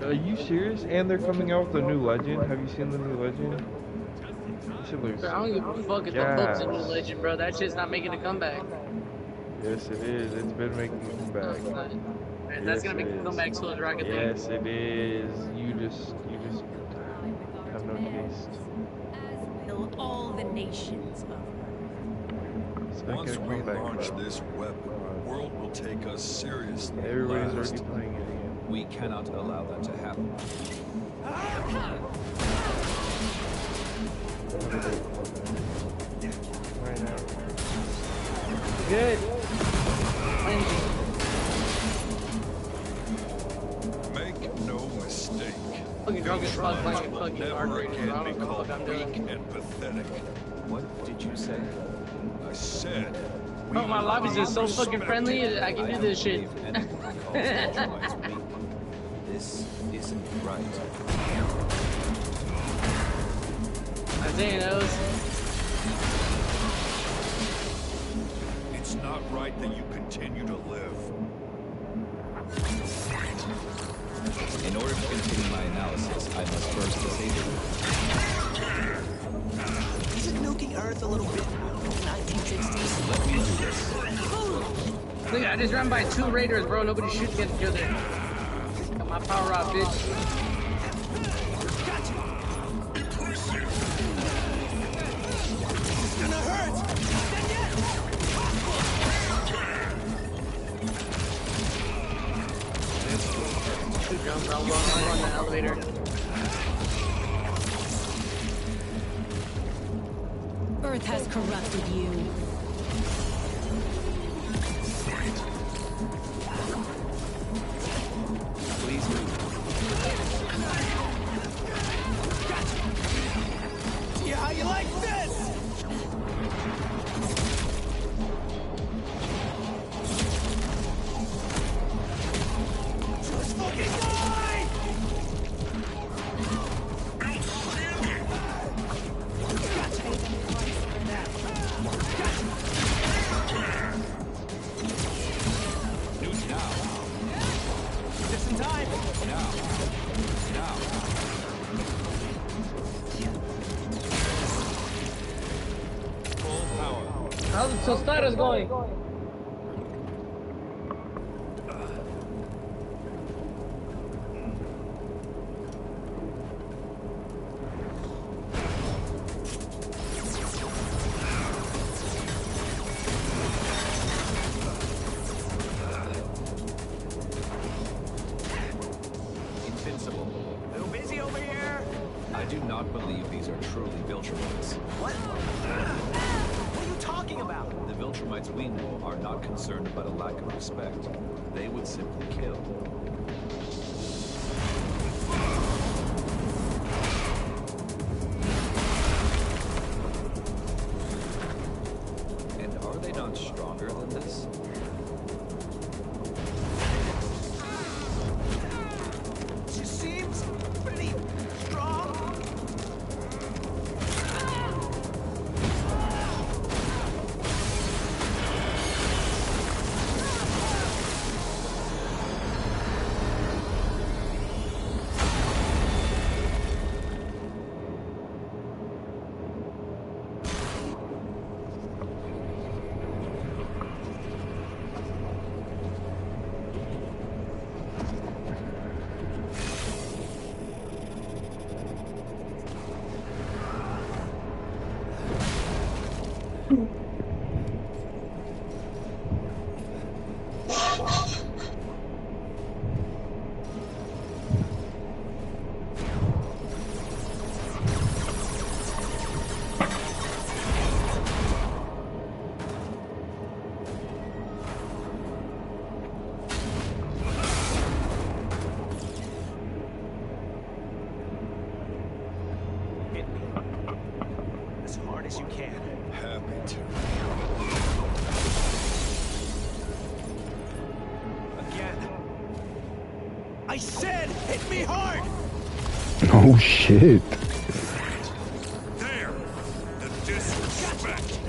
Are you serious? And they're coming out with a new legend. Have you seen the new legend? Shit looks Bro, I don't give a fuck if the Pope's a new legend, bro. That shit's not making a comeback. Yes, it is. It's been making a No, comeback. it's not. Yes, That's gonna make it a is. comeback so is Rocket League. Yes, it is. You just have no taste. As will all the nations of It's not Once gonna we come back, launch bro. this weapon, the world will take us seriously. Everybody's Last. already playing it again. We cannot allow that to happen. Right now. Good. Make no mistake. Fucking drunk as fuck, Viltrumites fucking will fucking never artery. I again don't be know what called the fuck I'm weak doing. and pathetic. What did you say? I said. Bro, my lobby's just so fucking friendly. I can do this shit. Believe anyone calls Viltrumites weak. This isn't right. Isaiah knows. It's not right that you continue to live. In order to continue my analysis, I must first disable it. Isn't nuking Earth a little bit 1960s? Let me do this. Look, I just ran by 2 raiders, bro. Nobody's shooting at each other. Got my power up, bitch. It's gonna hurt! Shoot, jump, bro. I'm on the elevator. Earth has corrupted you. Please move. See how you like this? Just fucking die! Nuke now. Just in time. Now. Now. Full power. How's the Tostadas going? Invincible. Little busy over here. I do not believe these are truly Viltrumites. What? What are you talking about? The Viltrumites we know are not concerned about a lack of respect. They would simply kill. And are they not stronger than this? She seems pretty strong. Hit me. As hard as you can. Happy to. Again. I said hit me hard! Oh shit. There! The disrespect!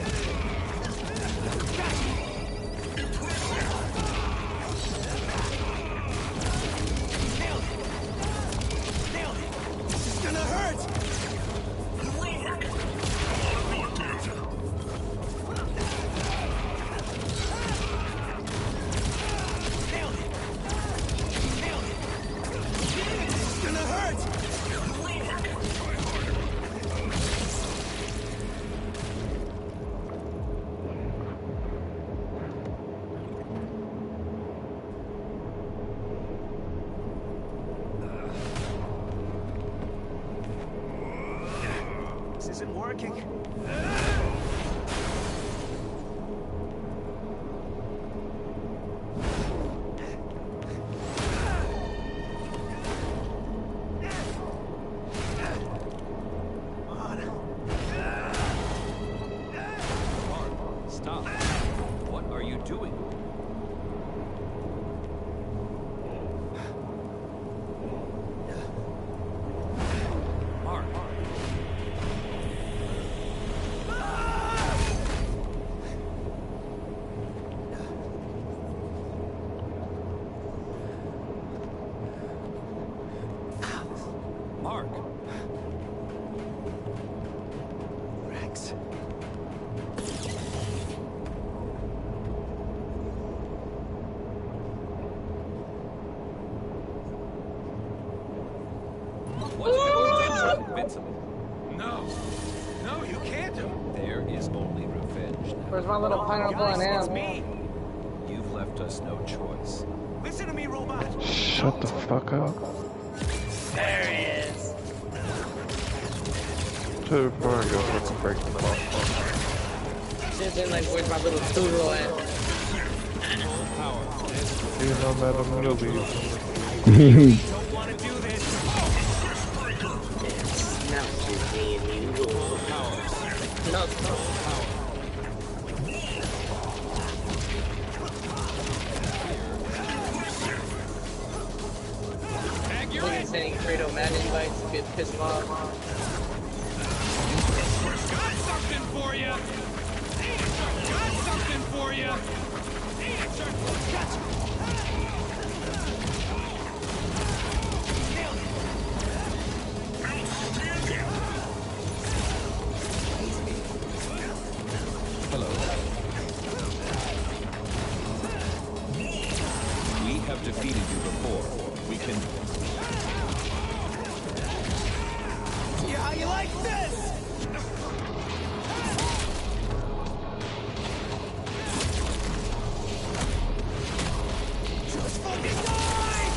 isn't working. Stop. What are you doing? Mark. Mark. Rex. Invincible. No. No, you can't. There is only revenge now. Where's my little pineapple and Guys, it's ham? me. You've left us no choice. Listen to me, robot. Shut the fuck up. There he is. Too far, go fucking break the ball. Shit's been like, where's my little toodle at? You know, Madam Millie. Don't want to do this. No, no. Look at sending Fredo mad invites to get pissed off. Got something for you. Got something for you. Hello. We have defeated you before. We can... Yeah, how you like this? Just fucking die!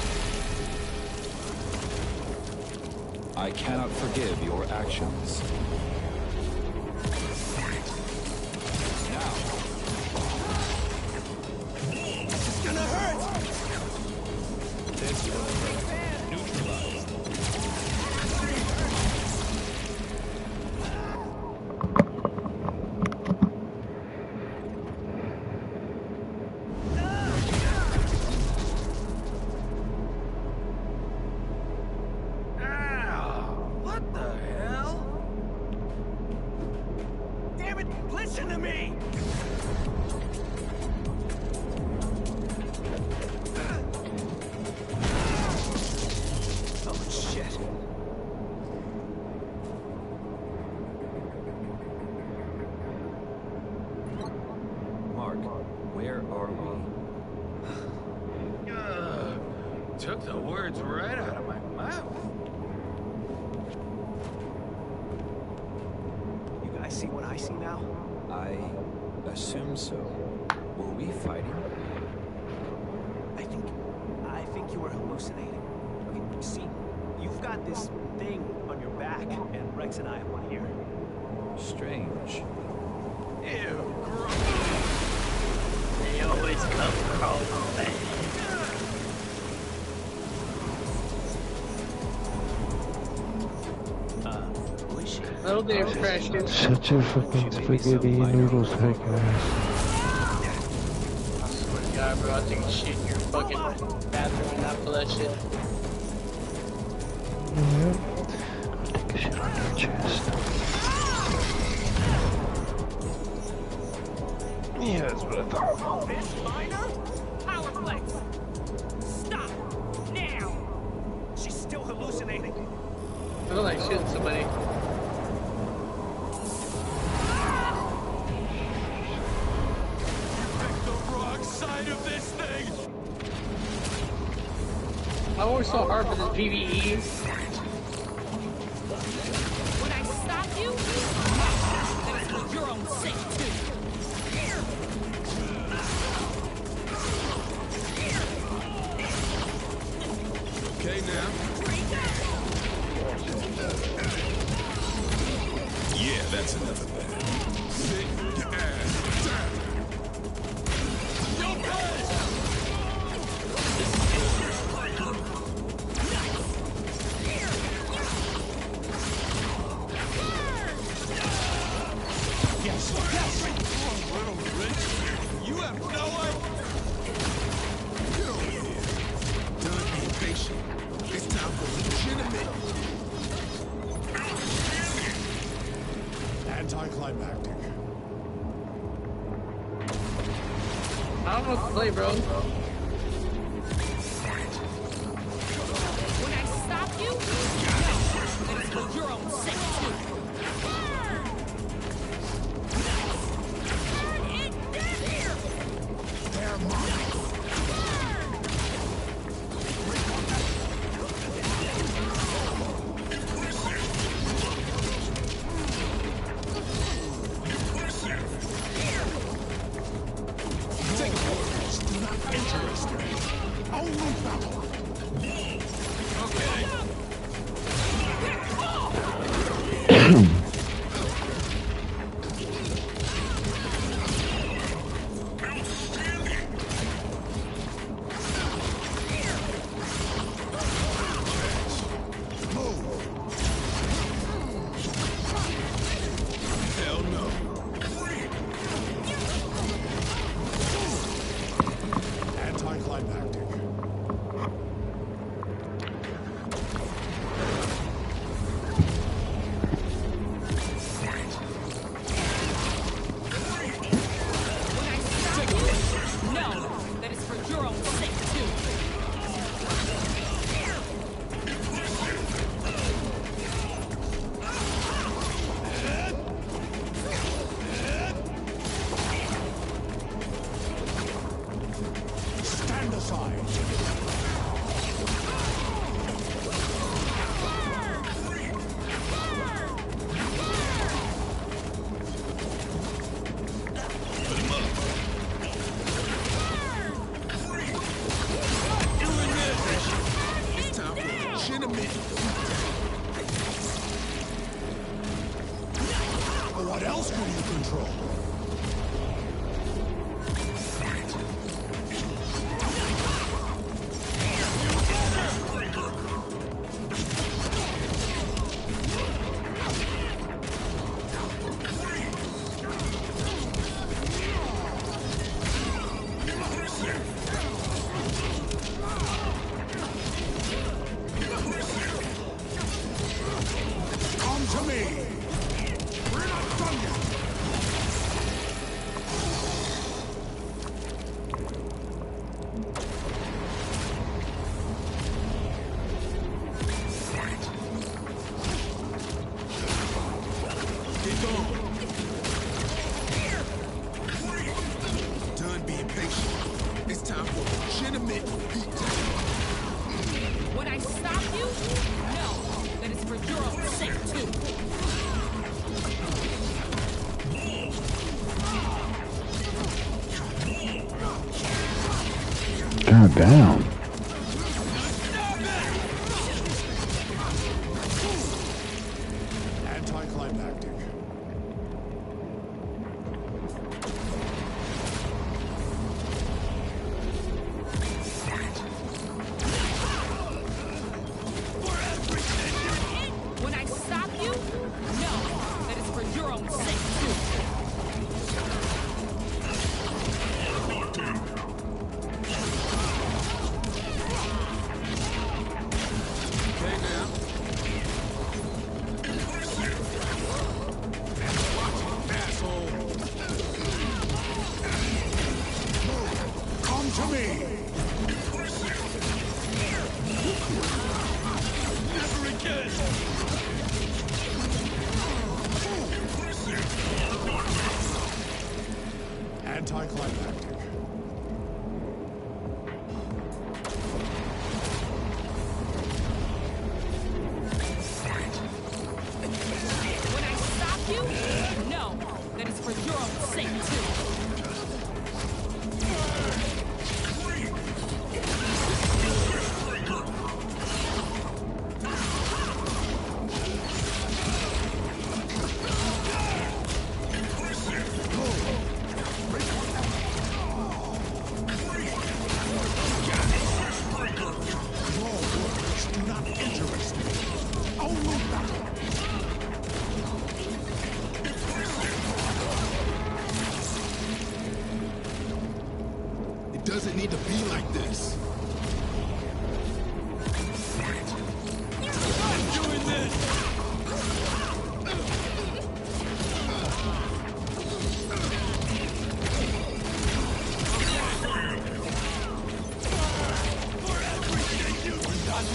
I cannot forgive your actions. Now, This is gonna hurt! this will neutralize. Ow! What the hell? Damn it, listen to me! Oh, shit. Mark, where are we? Took the words right out of my mouth. You guys see what I see now? I assume so. Were we fighting? I think you were hallucinating. Okay, see, you've got this thing on your back, and Rex and I have one here. Strange. Ew, gross. They always come crawling back. Who is she? Little damn precious. Shut your fucking spaghetti noodles fucking ass. I swear to God, bro, I take a shit in your fucking bathroom and not flush it. Yeah. Take a shit on your chest. Yeah, that's what I thought. This minor? Powerflex! Stop! Now! She's still hallucinating. I feel like shooting somebody. Pick the wrong side of this thing. I worked so hard for this PvE. When I stop you, that is for your own sake too. Okay, now. Yeah, that's enough of that. Sit your ass down. Your place! Yes, yes! Oh, little bitch. You have no idea. Get over here. Done being patient. It's time for legitimate. Anticlimactic. I don't know what to play, bro. When I stop you, know that it's for your own sake, too. They're mine. Take orders. Do not interest me. Only power. Okay. Hell no. Anticlimactic. When I stop you, know that it's for your own sake, too. Stand aside. It's time for legitimate. What else can you control? Come to me. We're not done yet. Get going. Done being patient. It's time for legitimate beatdown. When I stop you, know that it's for your own sake, too. God damn. Anticlimactic. When I stop you, know that it's for your own sake, too.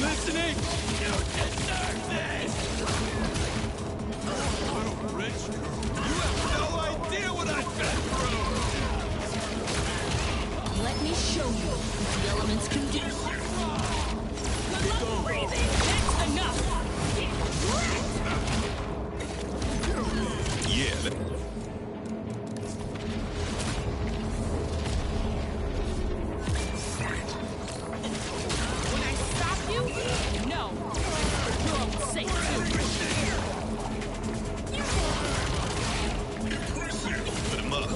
listening? You deserve this! Little rich girl, you have no idea what I've been through! Let me show you what the elements can do. Breathing. That's enough. Yeah, When I stop you, no. You're all safe too. put him up.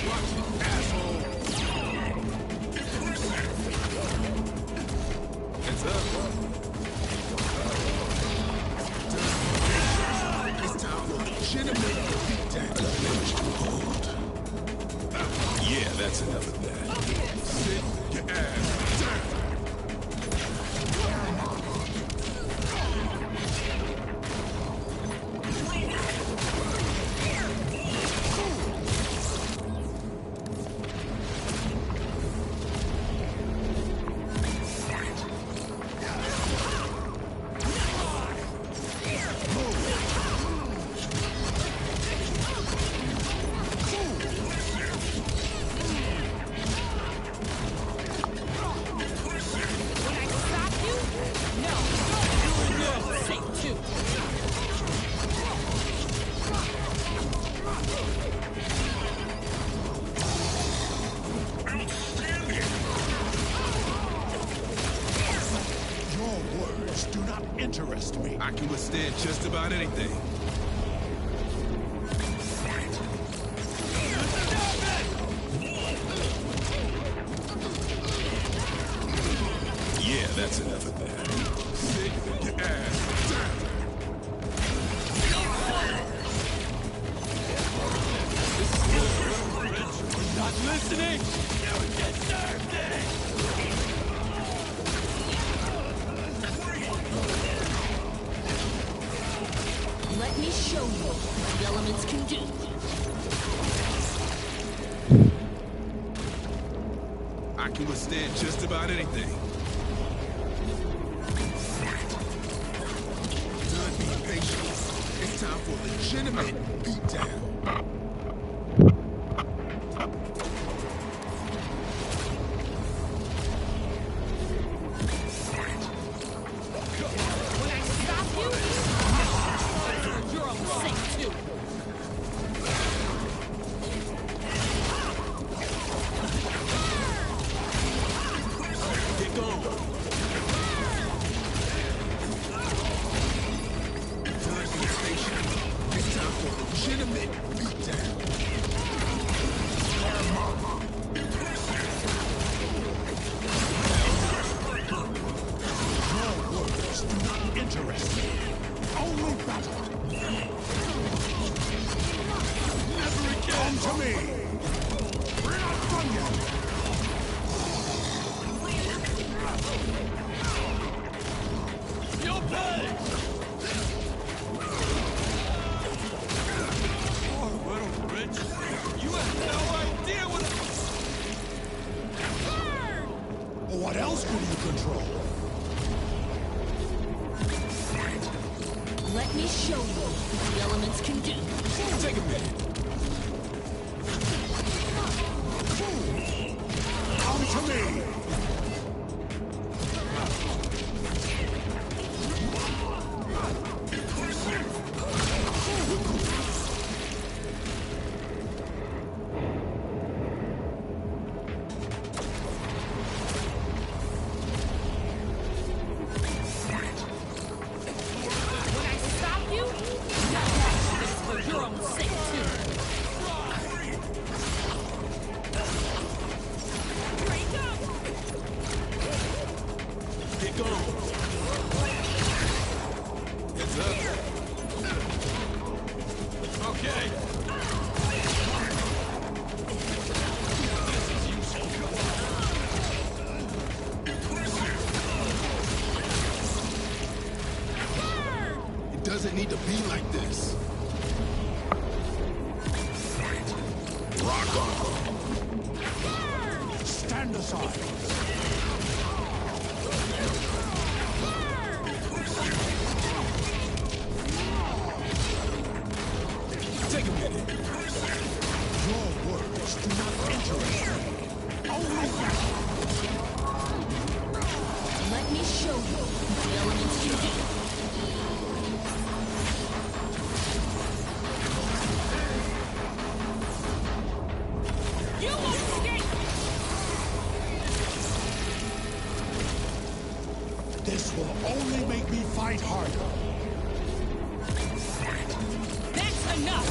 Watch it, asshole! It's up. It's time for legitimate beatdown. Yeah, that's enough of that. Sit your ass down. When I stop you, no. You're all safe too. Your words do not interest me. I can withstand just about anything. Yeah, that's enough of that. Sit your ass down. You're not listening? You deserve this! Let me show you what the elements can do. I can withstand just about anything. Done being patient. It's time for legitimate beatdown. When I stop you, you're all safe too. Get going. Done being patient. It's time for legitimate beatdown. Your words do not interest me. Only battle. Never again. Come to me. We're not done yet. You'll pay. Poor little Rich. You have no idea what. What else can you control? Let me show you what the elements can do. Take a minute. Come to me. When I stop you, no. It's for your own sake too. Break up. Get going. Heads up. Okay. This is useful. It doesn't need to be like this. Rock on. Stand aside. show you the elements you hate. You won't escape! This will only make me fight harder. That's enough!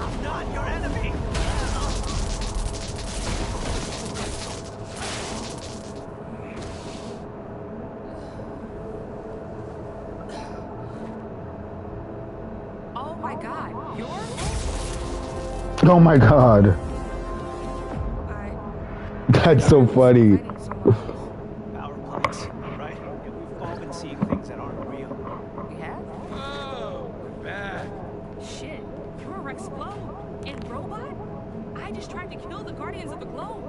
I'm not your enemy. Oh my god, you're... Oh my god. That's so funny. Power plates, right? And we've all been seeing things that aren't real. We have? Oh, we're back. Shit, you're Rex Globe and Robot? I just tried to kill the Guardians of the Globe.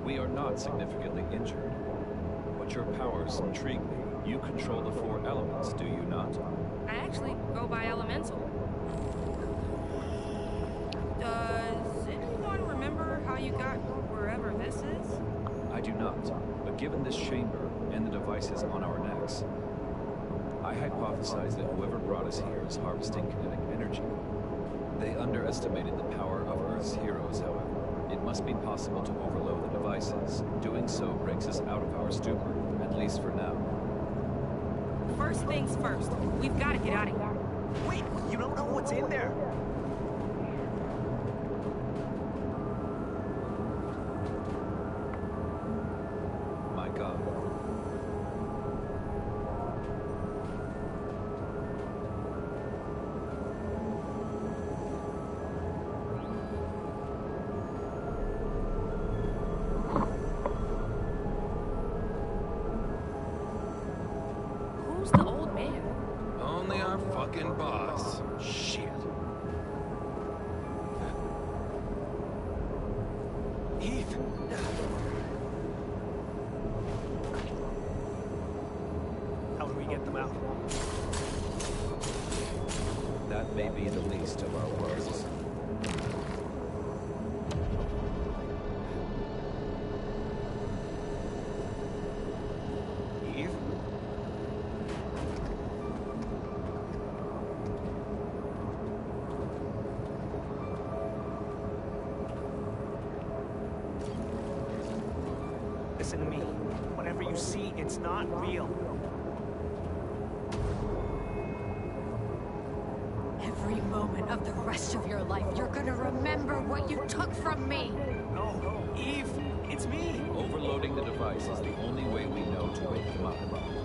We are not significantly injured. But your powers intrigue me. You control the 4 elements, do you not? I actually go by Elemental. Does anyone remember how you got wherever this is? I do not. But given this chamber and the devices on our necks, I hypothesize that whoever brought us here is harvesting kinetic energy. They underestimated the power of Earth's heroes, however. It must be possible to overload the devices. Doing so breaks us out of our stupor, at least for now. First things first, we've got to get out of here. Wait, you don't know what's in there? My God. Who's the old man? Only our fucking boss. Shit. Eve. How do we get them out? That may be the least of our worries. Eve? Listen to me. Whatever you see, it's not real. Every moment of the rest of your life, you're gonna remember what you took from me. No, Eve, it's me. Overloading the device is the only way we know to wake them up.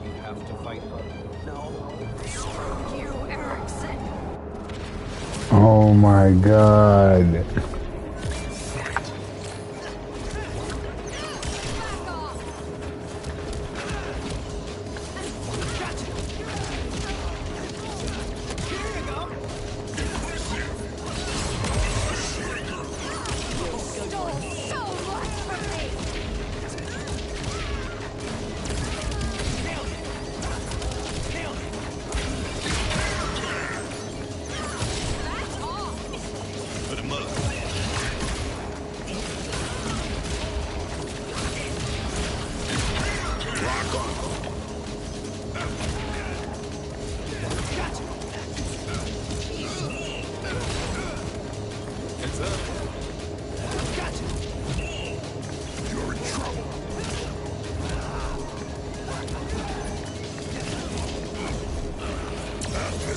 You have to fight her. No. You, Erickson. Oh my god. Back off. Here you go. You stole so much from me. Nailed it. Nailed it. That's all. Put him up.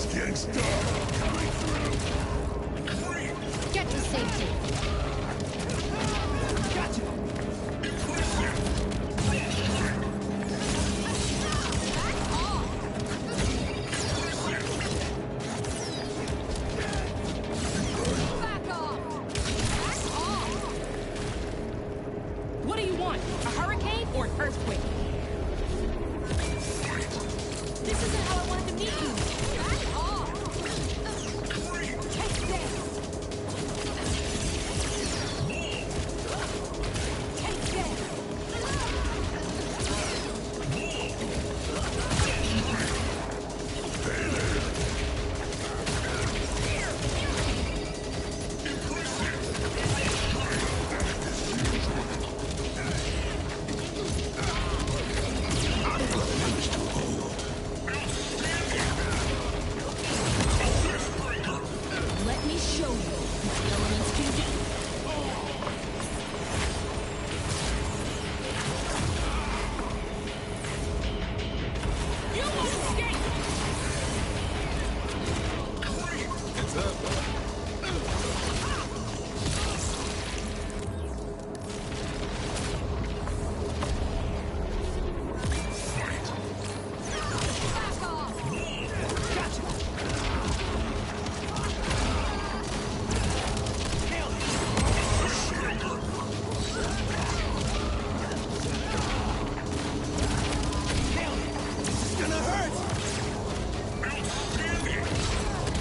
Gangsta coming through. Get to safety. Gotcha. Back off. Back off. What do you want? A hurricane or an earthquake? This isn't how I wanted to meet you. Back off. Take this. Take this. Let me show you what the elements can do. You won't escape! Heads up. Back off. Gotcha. Nailed it. Nailed it. This is gonna hurt.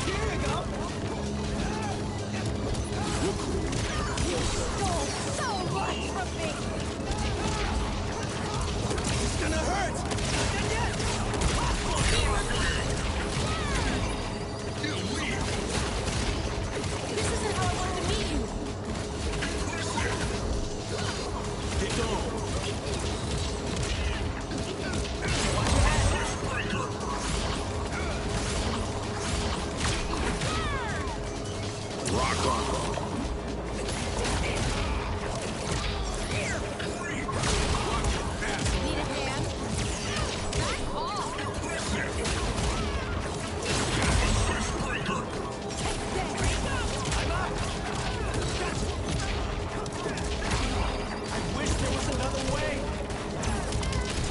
Here we go. Stole so much from me. It's gonna hurt. Not done yet. This isn't how I wanted to meet you. Get going. Rock on. Need a hand? Back off. Take this. I wish there was another way.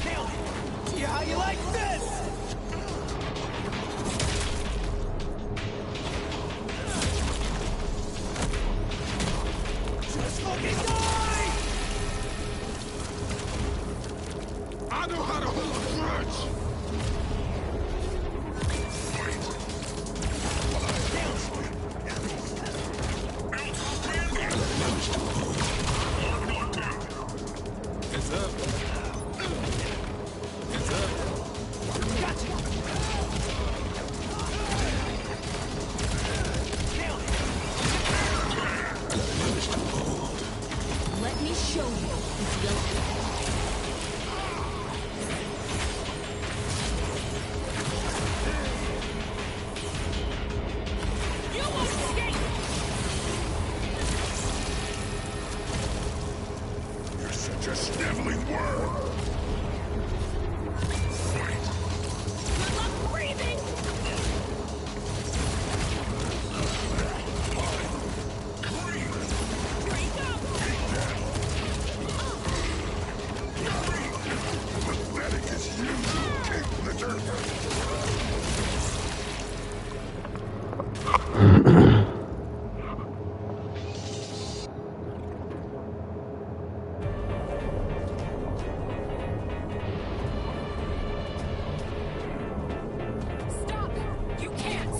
Nailed it. See how you like this? Just fucking die! I know how to hold a grudge. Heads up. Heads up. Gotcha! Nailed it! Let me show you the elements. You won't escape! You're such a sniveling worm. Good luck breathing! Here you go! Pathetic as you. Kick the dirt. Stop! You can't!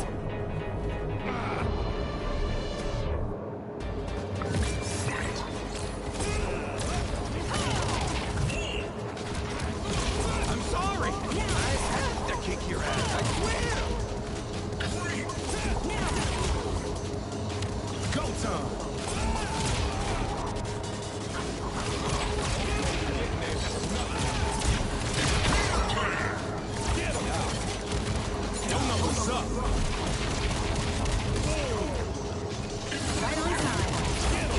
I'm sorry! I have to kick your ass, I swear! Go time! Get him out! Don't know what's up! Right on time.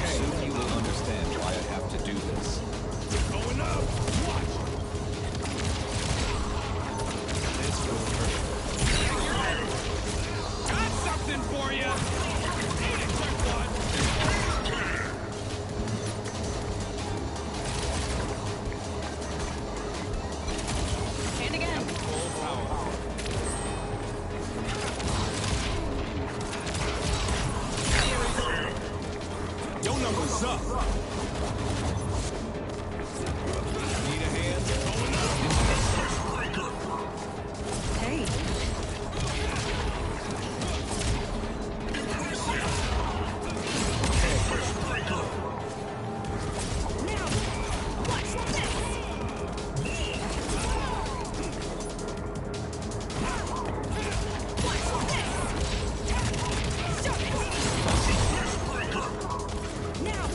Soon you will understand why I have to do this. Going up. Watch. This will hurt. for ya! Need it, Jerkwad! And again. Your number's up! Need a hand? Hey. Now, watch this. Watch this. Stop it. Now.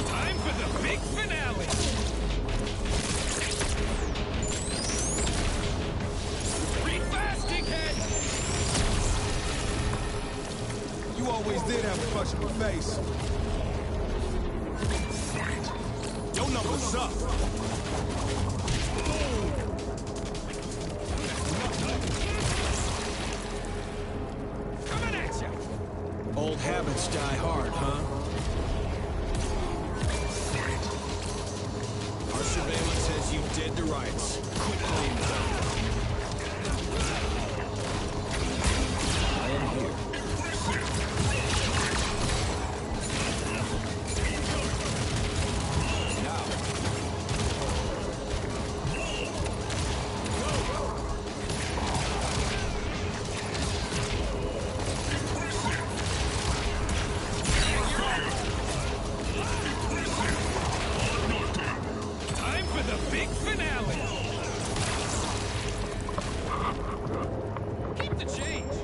Time for the big finale! Read fast, dickhead! You always did have a crushable face. Your number's up. Coming at ya! Old habits die hard, huh? Our surveillance says you dead to rights. Quit playing dumb. I am here. Time for the big finale! Keep the change!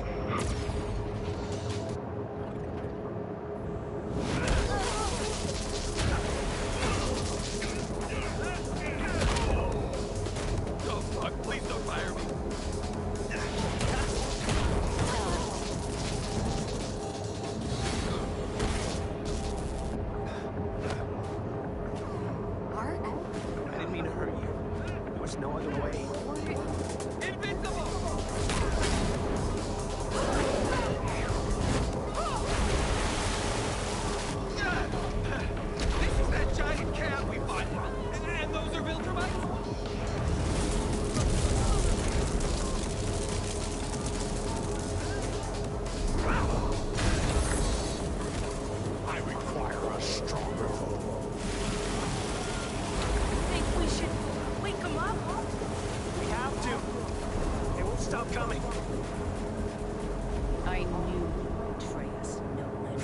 Oh fuck, please don't fire me! Mark? I didn't mean to hurt you. There was no other way. Invincible! This is that giant cat we fought! And those are Viltrumites? I require a stronger foe. Think we should wake him up? We have to. They won't stop coming. I knew you'd betray us, Nolan.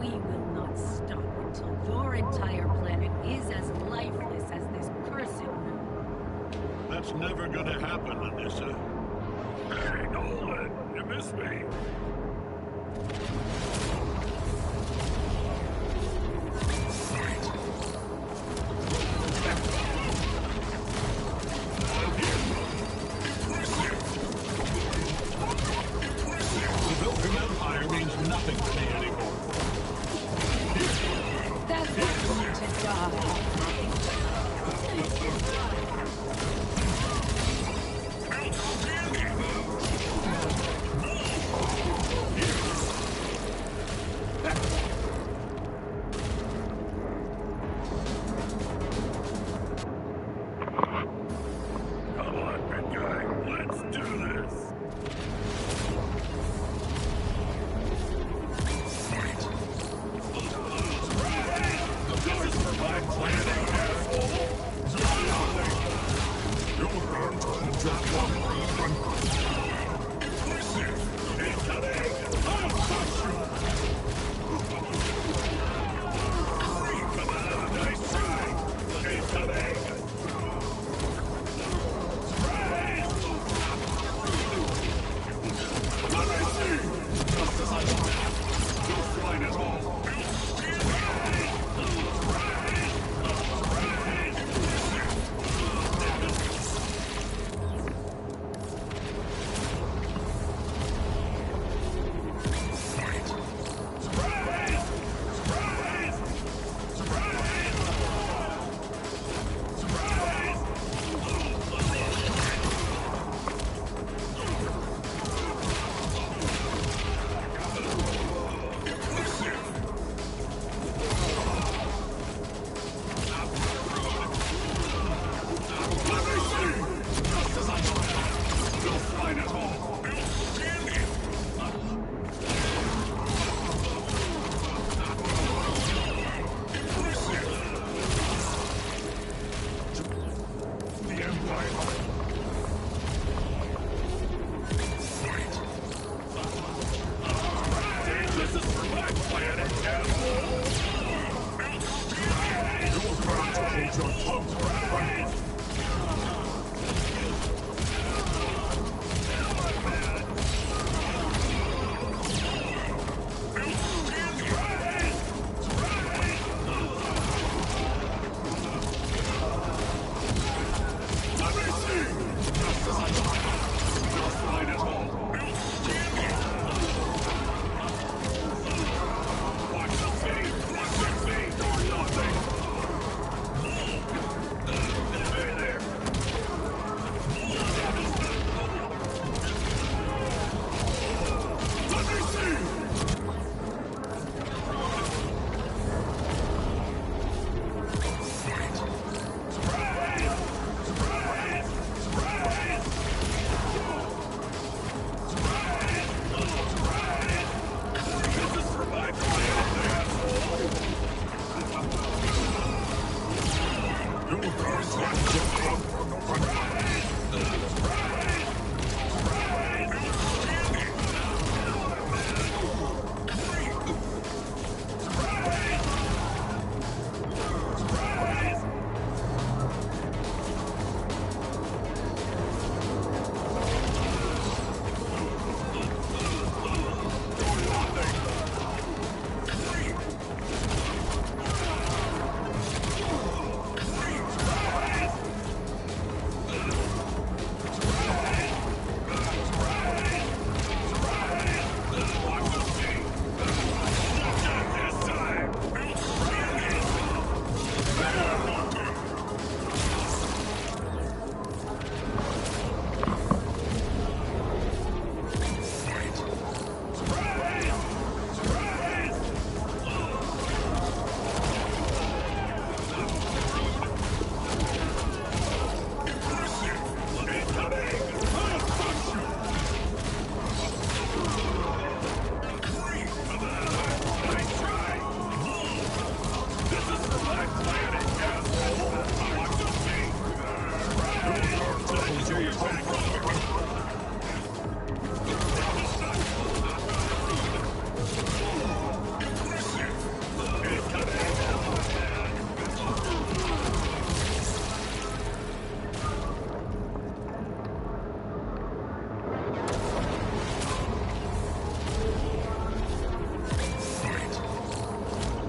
We will not stop until your entire planet is as lifeless as this cursed moon. That's never gonna happen, Anissa. Hey, Nolan, you miss me. The Viltrum Empire means nothing to me anymore. That's not going to die. Come on, big guy, let's do this. This is for my planet, asshole. You're going to drop one. Nice try. Incoming.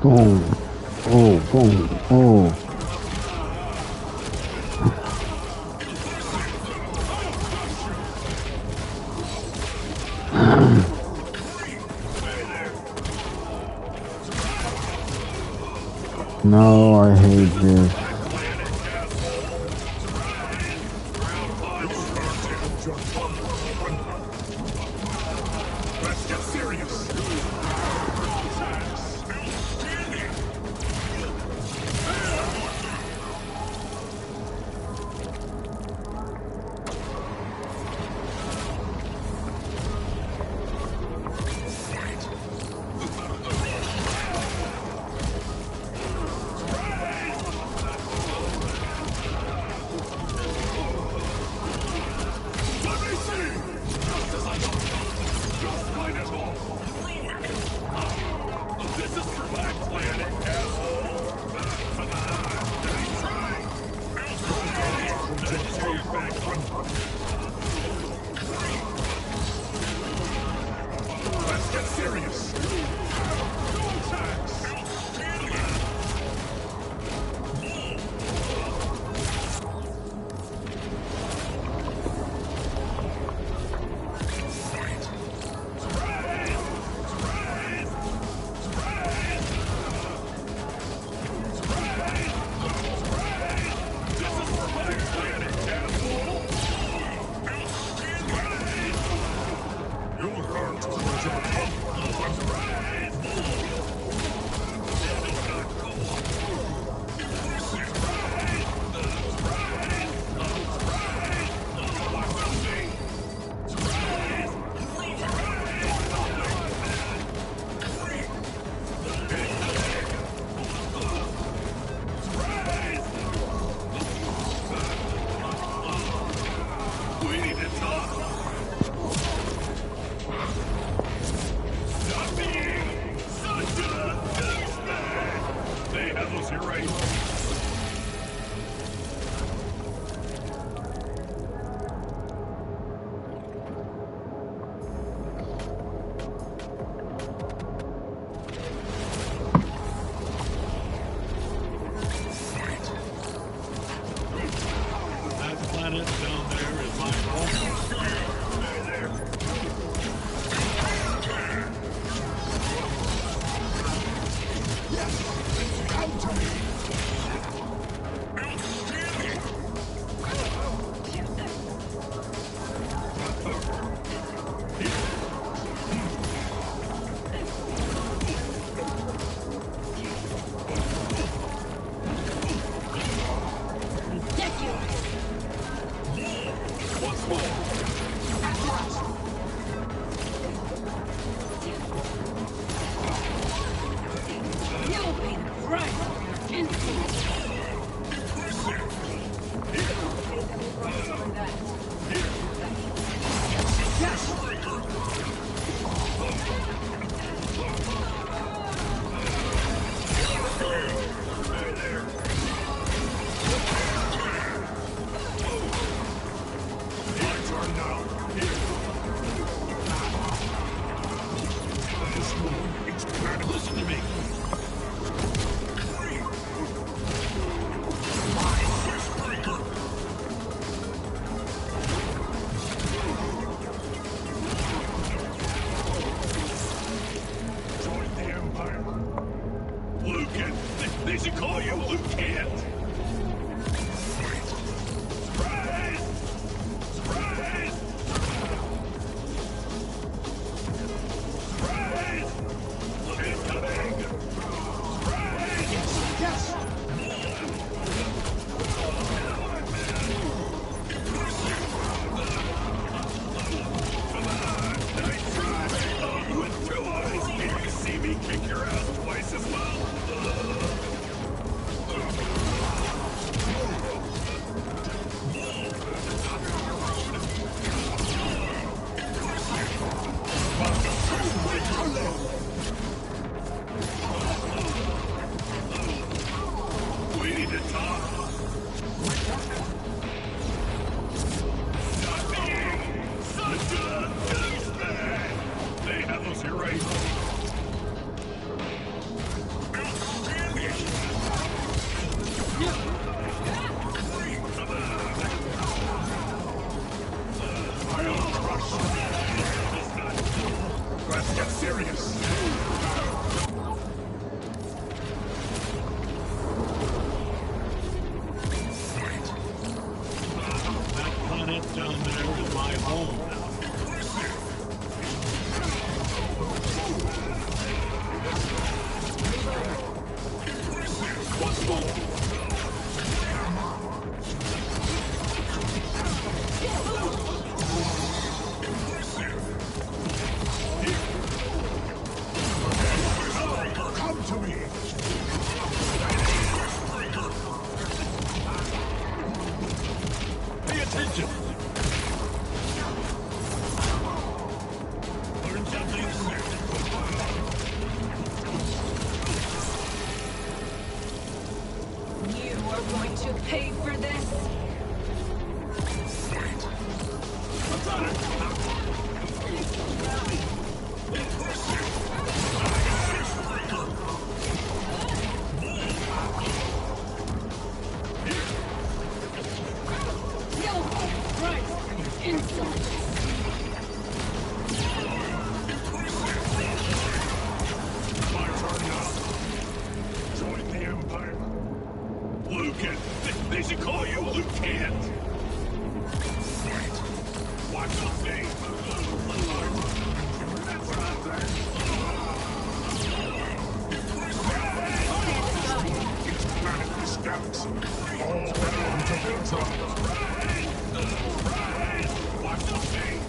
Boom. Oh, boom. Oh. No, I hate this. Let's get serious. planet down there is my home. Come to me! You'll pay the price for your insolence. Listen to me. Join the Empire. Lucan! They should call you Lieutenant! Surprise! Surprise! Surprise! Incoming! Surprise! Yes! Nice try! With 2 eyes, can you see me kick your ass twice as well? We need to talk. Stop being such a douchebag! They have us here right. Let's get serious. That planet down there is my home now. What's more? Come to me! Pay attention! Learn something You are going to pay for this. You'll pay the price for your insolence. My turn now. Join the Empire. Lucan! They should call you Lieutenant! Watch the thing. Planet this galaxy. All belong to Voltron. Watch the thing!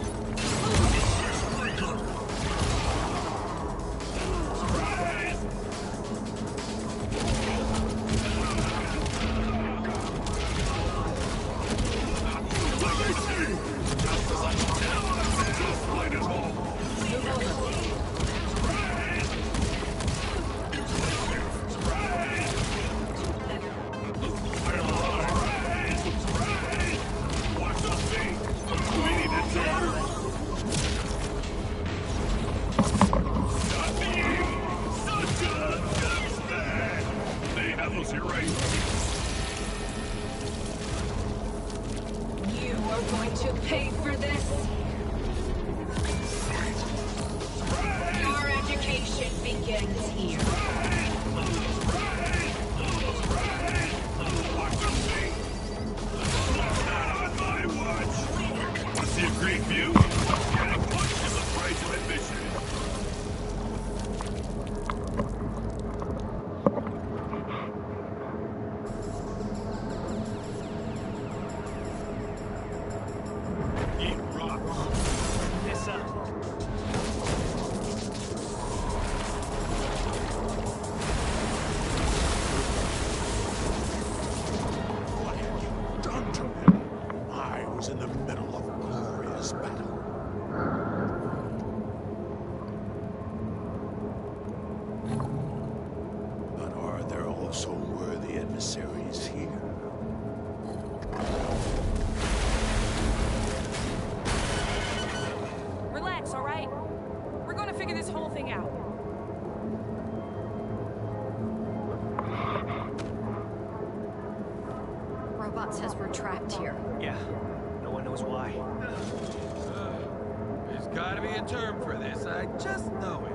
are going to pay for this. Your education begins here. On my watch! Want to see a great view? Getting punched is the price of admission. Eat rocks. This, What have you done to me? I was in the middle of a glorious battle. But are there also worthy adversaries here? Relax, all right? We're gonna figure this whole thing out. Robot says we're trapped here. yeah. No one knows why. There's gotta be a term for this. I just know it.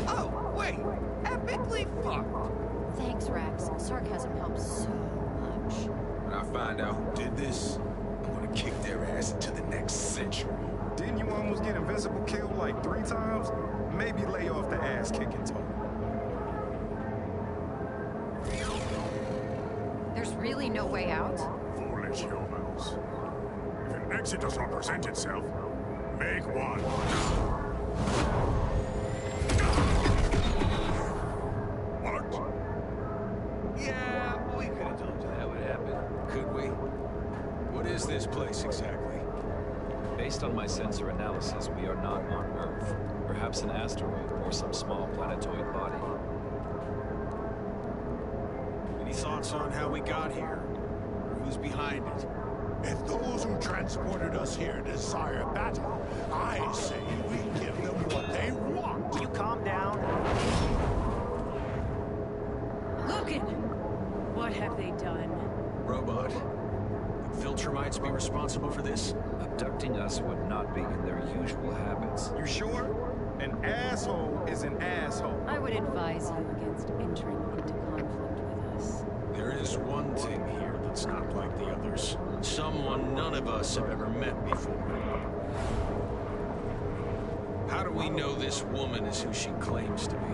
Oh, wait. Epically fucked. Thanks, Rex. Sarcasm helps so much. When I find out who did this, I'm gonna kick their ass into the next century. Didn't you almost get Invincible killed like 3 times? Maybe lay off the ass-kicking talk. There's really no way out? Foolish humans. If an exit does not present itself, make one. What? Yeah, we could have told you that would happen. Could we? What is this place exactly? Based on my sensor analysis, we are not on Earth. Perhaps an asteroid or some small planetoid body. Any thoughts on how we got here? Or who's behind it? If those who transported us here desire battle, I say we give them what they want. Will you calm down? Logan! What have they done? Robot. Could Filtramites be responsible for this? Abducting us would not be in their usual habits. You sure? An asshole is an asshole. I would advise you against entering into conflict with us. There is one thing here that's not like the others. Someone none of us have ever met before. How do we know this woman is who she claims to be?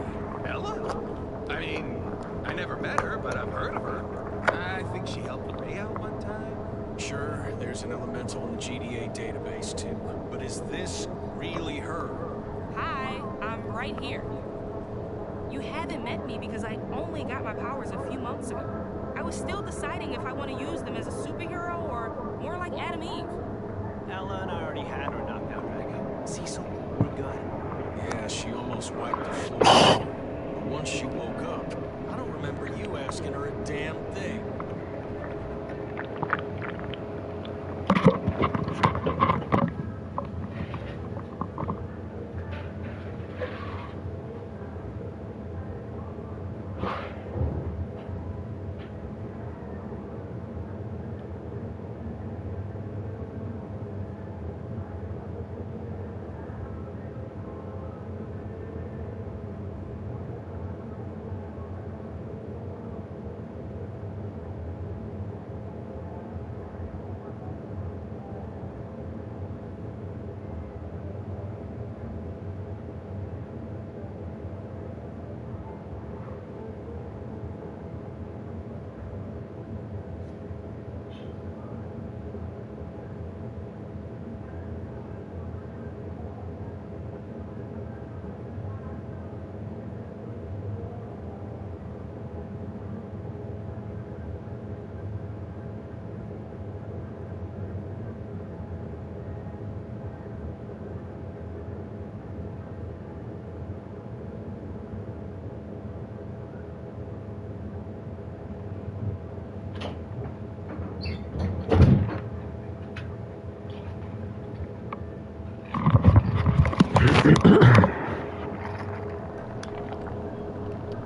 Ella? I mean, I never met her, but I've heard of her. I think she helped Ray out one time. Sure, there's an elemental in the GDA database too. But is this really her? Hi, I'm right here. You haven't met me because I only got my powers a few months ago. I was still deciding if I want to use them as a superhero or more like Adam Eve. Ella and I already had her knocked out, right? Cecil, we're good. Yeah, she almost wiped the floor. But once she woke up, I don't remember you asking her a damn thing.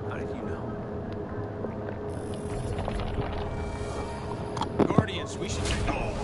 How did you know? Guardians, we should take off.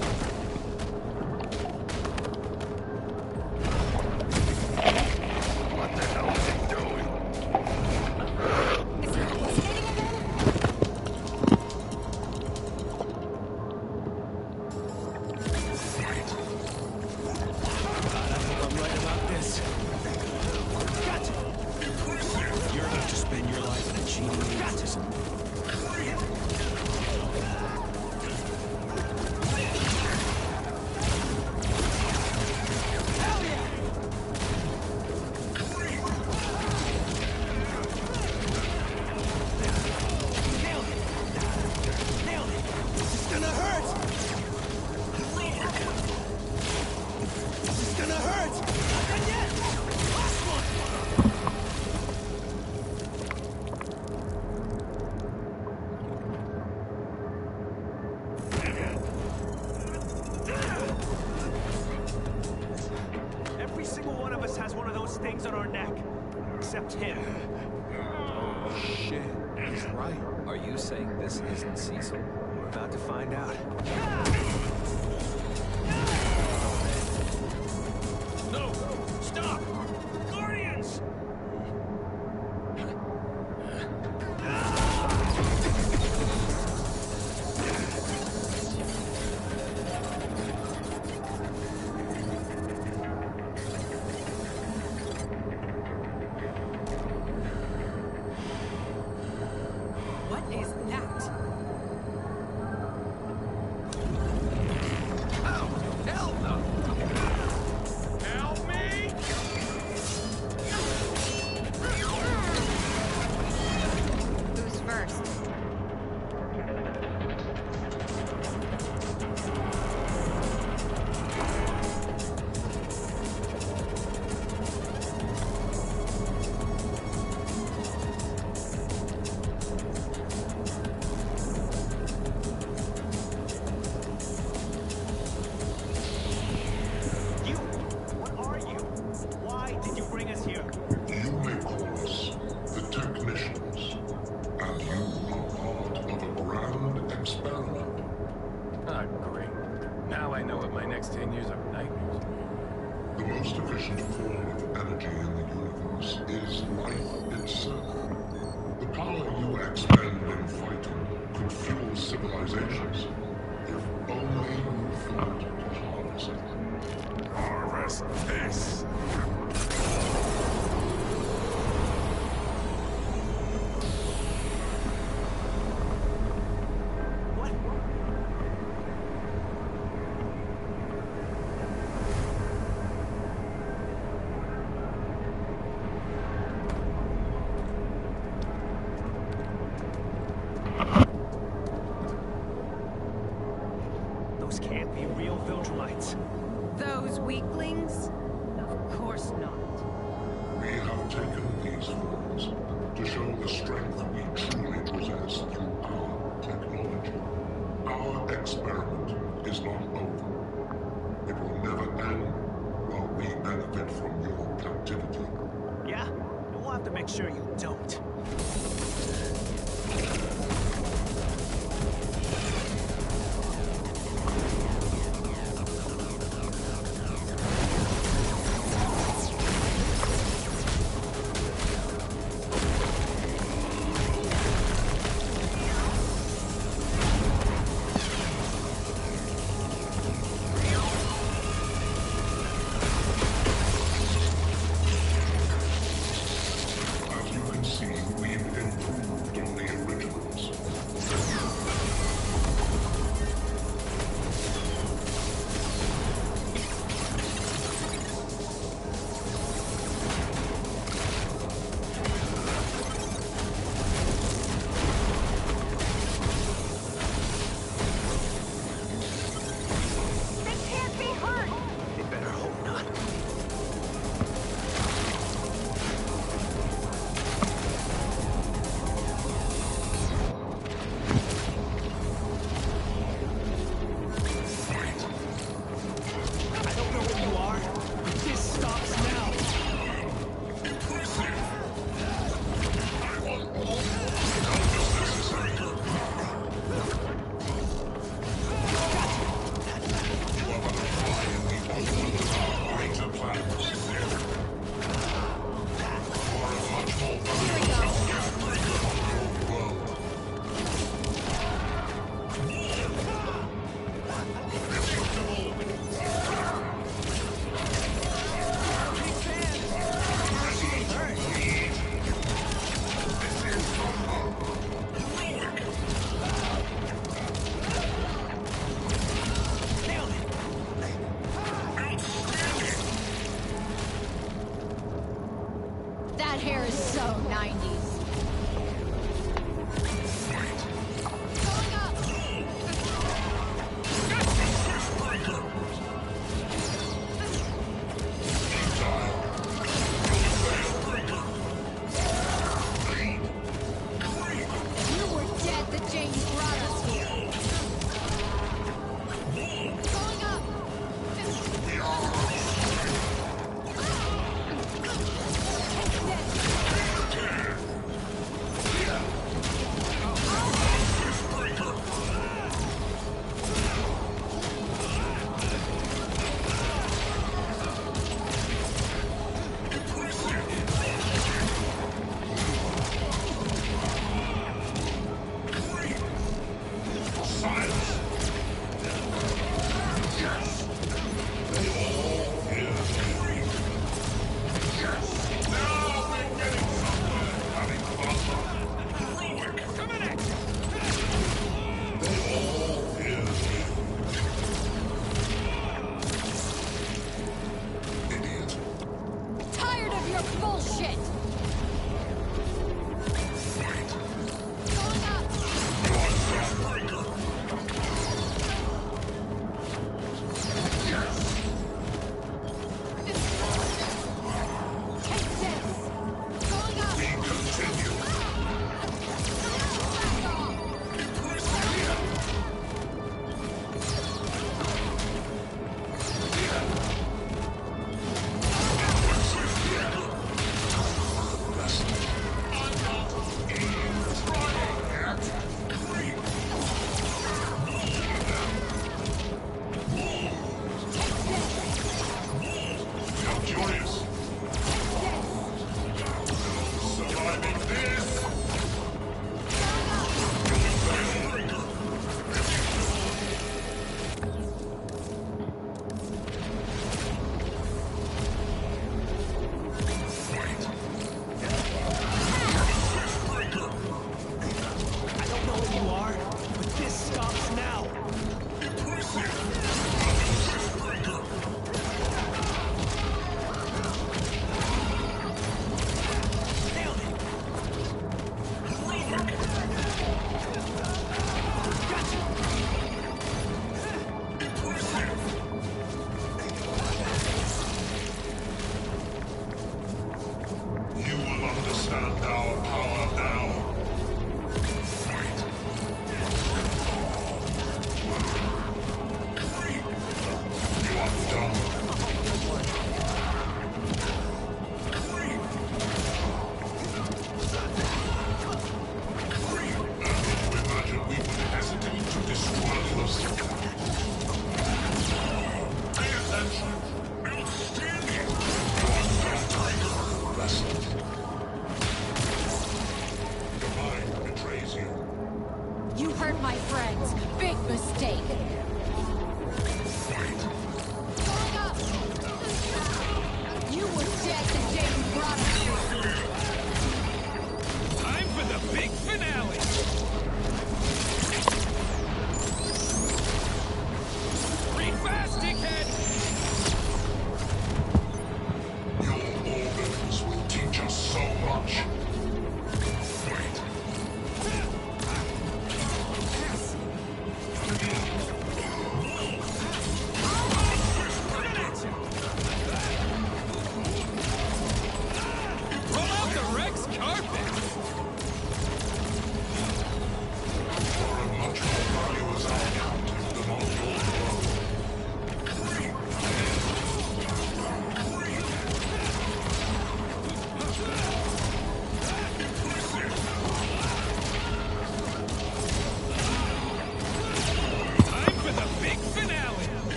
has one of those things on our neck. Except him. Oh, shit. He's right. Are you saying this isn't Cecil? We're about to find out. No! Stop! Guardians! What is that? Oh, hell no! Help me! Who's first? You! What are you? Why did you bring us here? You may call us the technicians, and you are part of a grand experiment. Ah, great. Now I know what my next 10 years of nightmares are. The most efficient form of energy in the universe is life itself. The power you expend in fighting could fuel civilizations, if only you thought to harness it. Harvest this! What? Those can't be real Viltrumites. Those weaklings? Of course not. We have taken these forms to show the strength we truly possess through our technology. Our experiment is not over. It will never end while we benefit from your captivity. Yeah? We'll have to make sure you don't. As you can see, we've improved on the originals.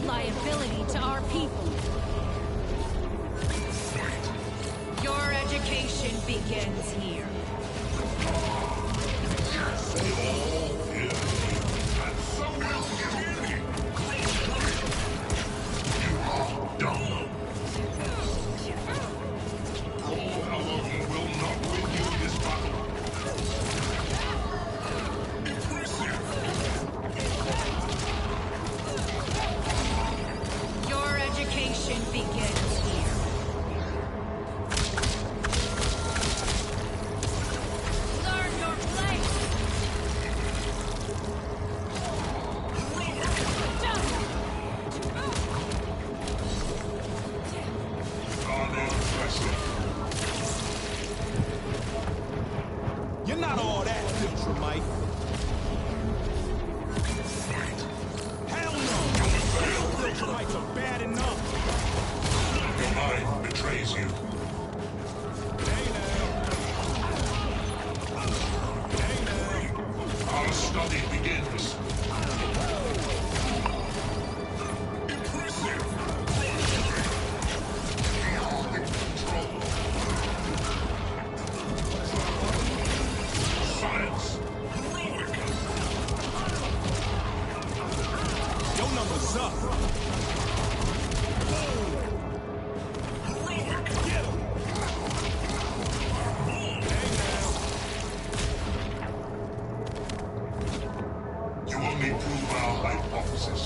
liability to our people. Your education begins here. Your education begins here. Learn your place. You're not all that, Viltrumite. Hell no! Viltrumites are bad enough. Your mind betrays you. Hey now. Our study begins. Science. Your number's up. Get him. Hey now. You only prove our hypothesis.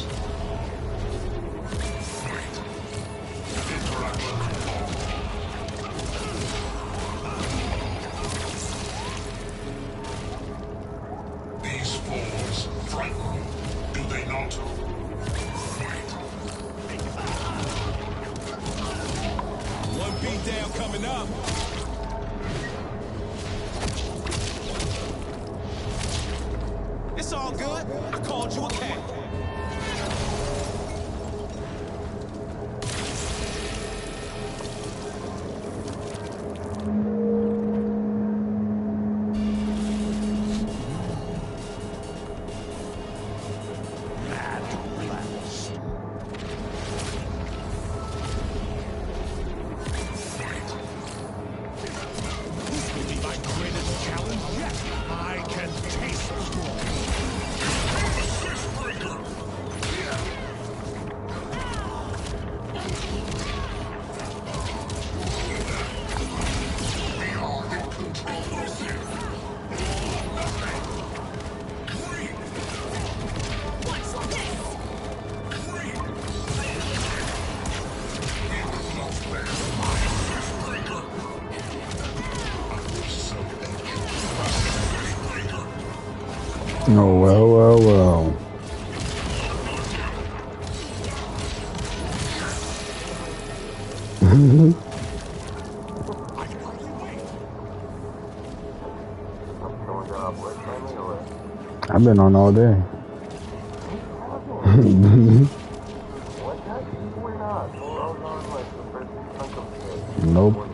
Interaction on. These forms frighten you, do they not? One beat down coming up. It's all good. I called you a cat. This will be my greatest challenge yet. I can taste Oh, well, well, well. I've been on all day. Nope.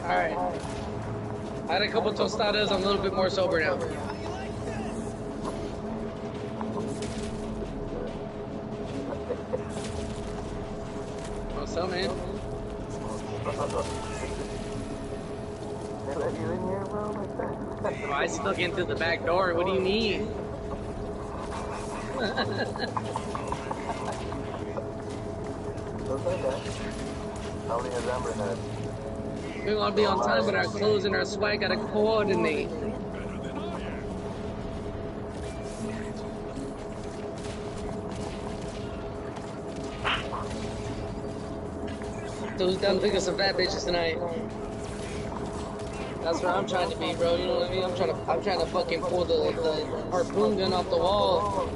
Alright. I had a couple tostadas, I'm a little bit more sober now. What's up, man? Oh, I snuck into the back door, what do you mean? We want to be on time, but our clothes and our swag gotta coordinate. So who's down to pick up some fat bitches tonight? That's where I'm trying to be, bro. You know what I mean? I'm trying to fucking pull the harpoon gun off the wall.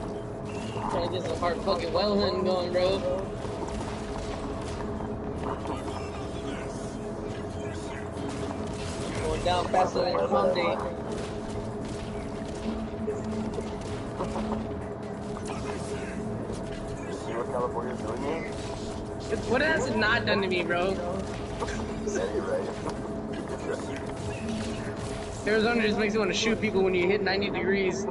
Trying to get some hard fucking well hunting going, bro. Going down faster than a pump date. See what California's doing here? What has it not done to me, bro? Arizona just makes you want to shoot people when you hit 90 degrees.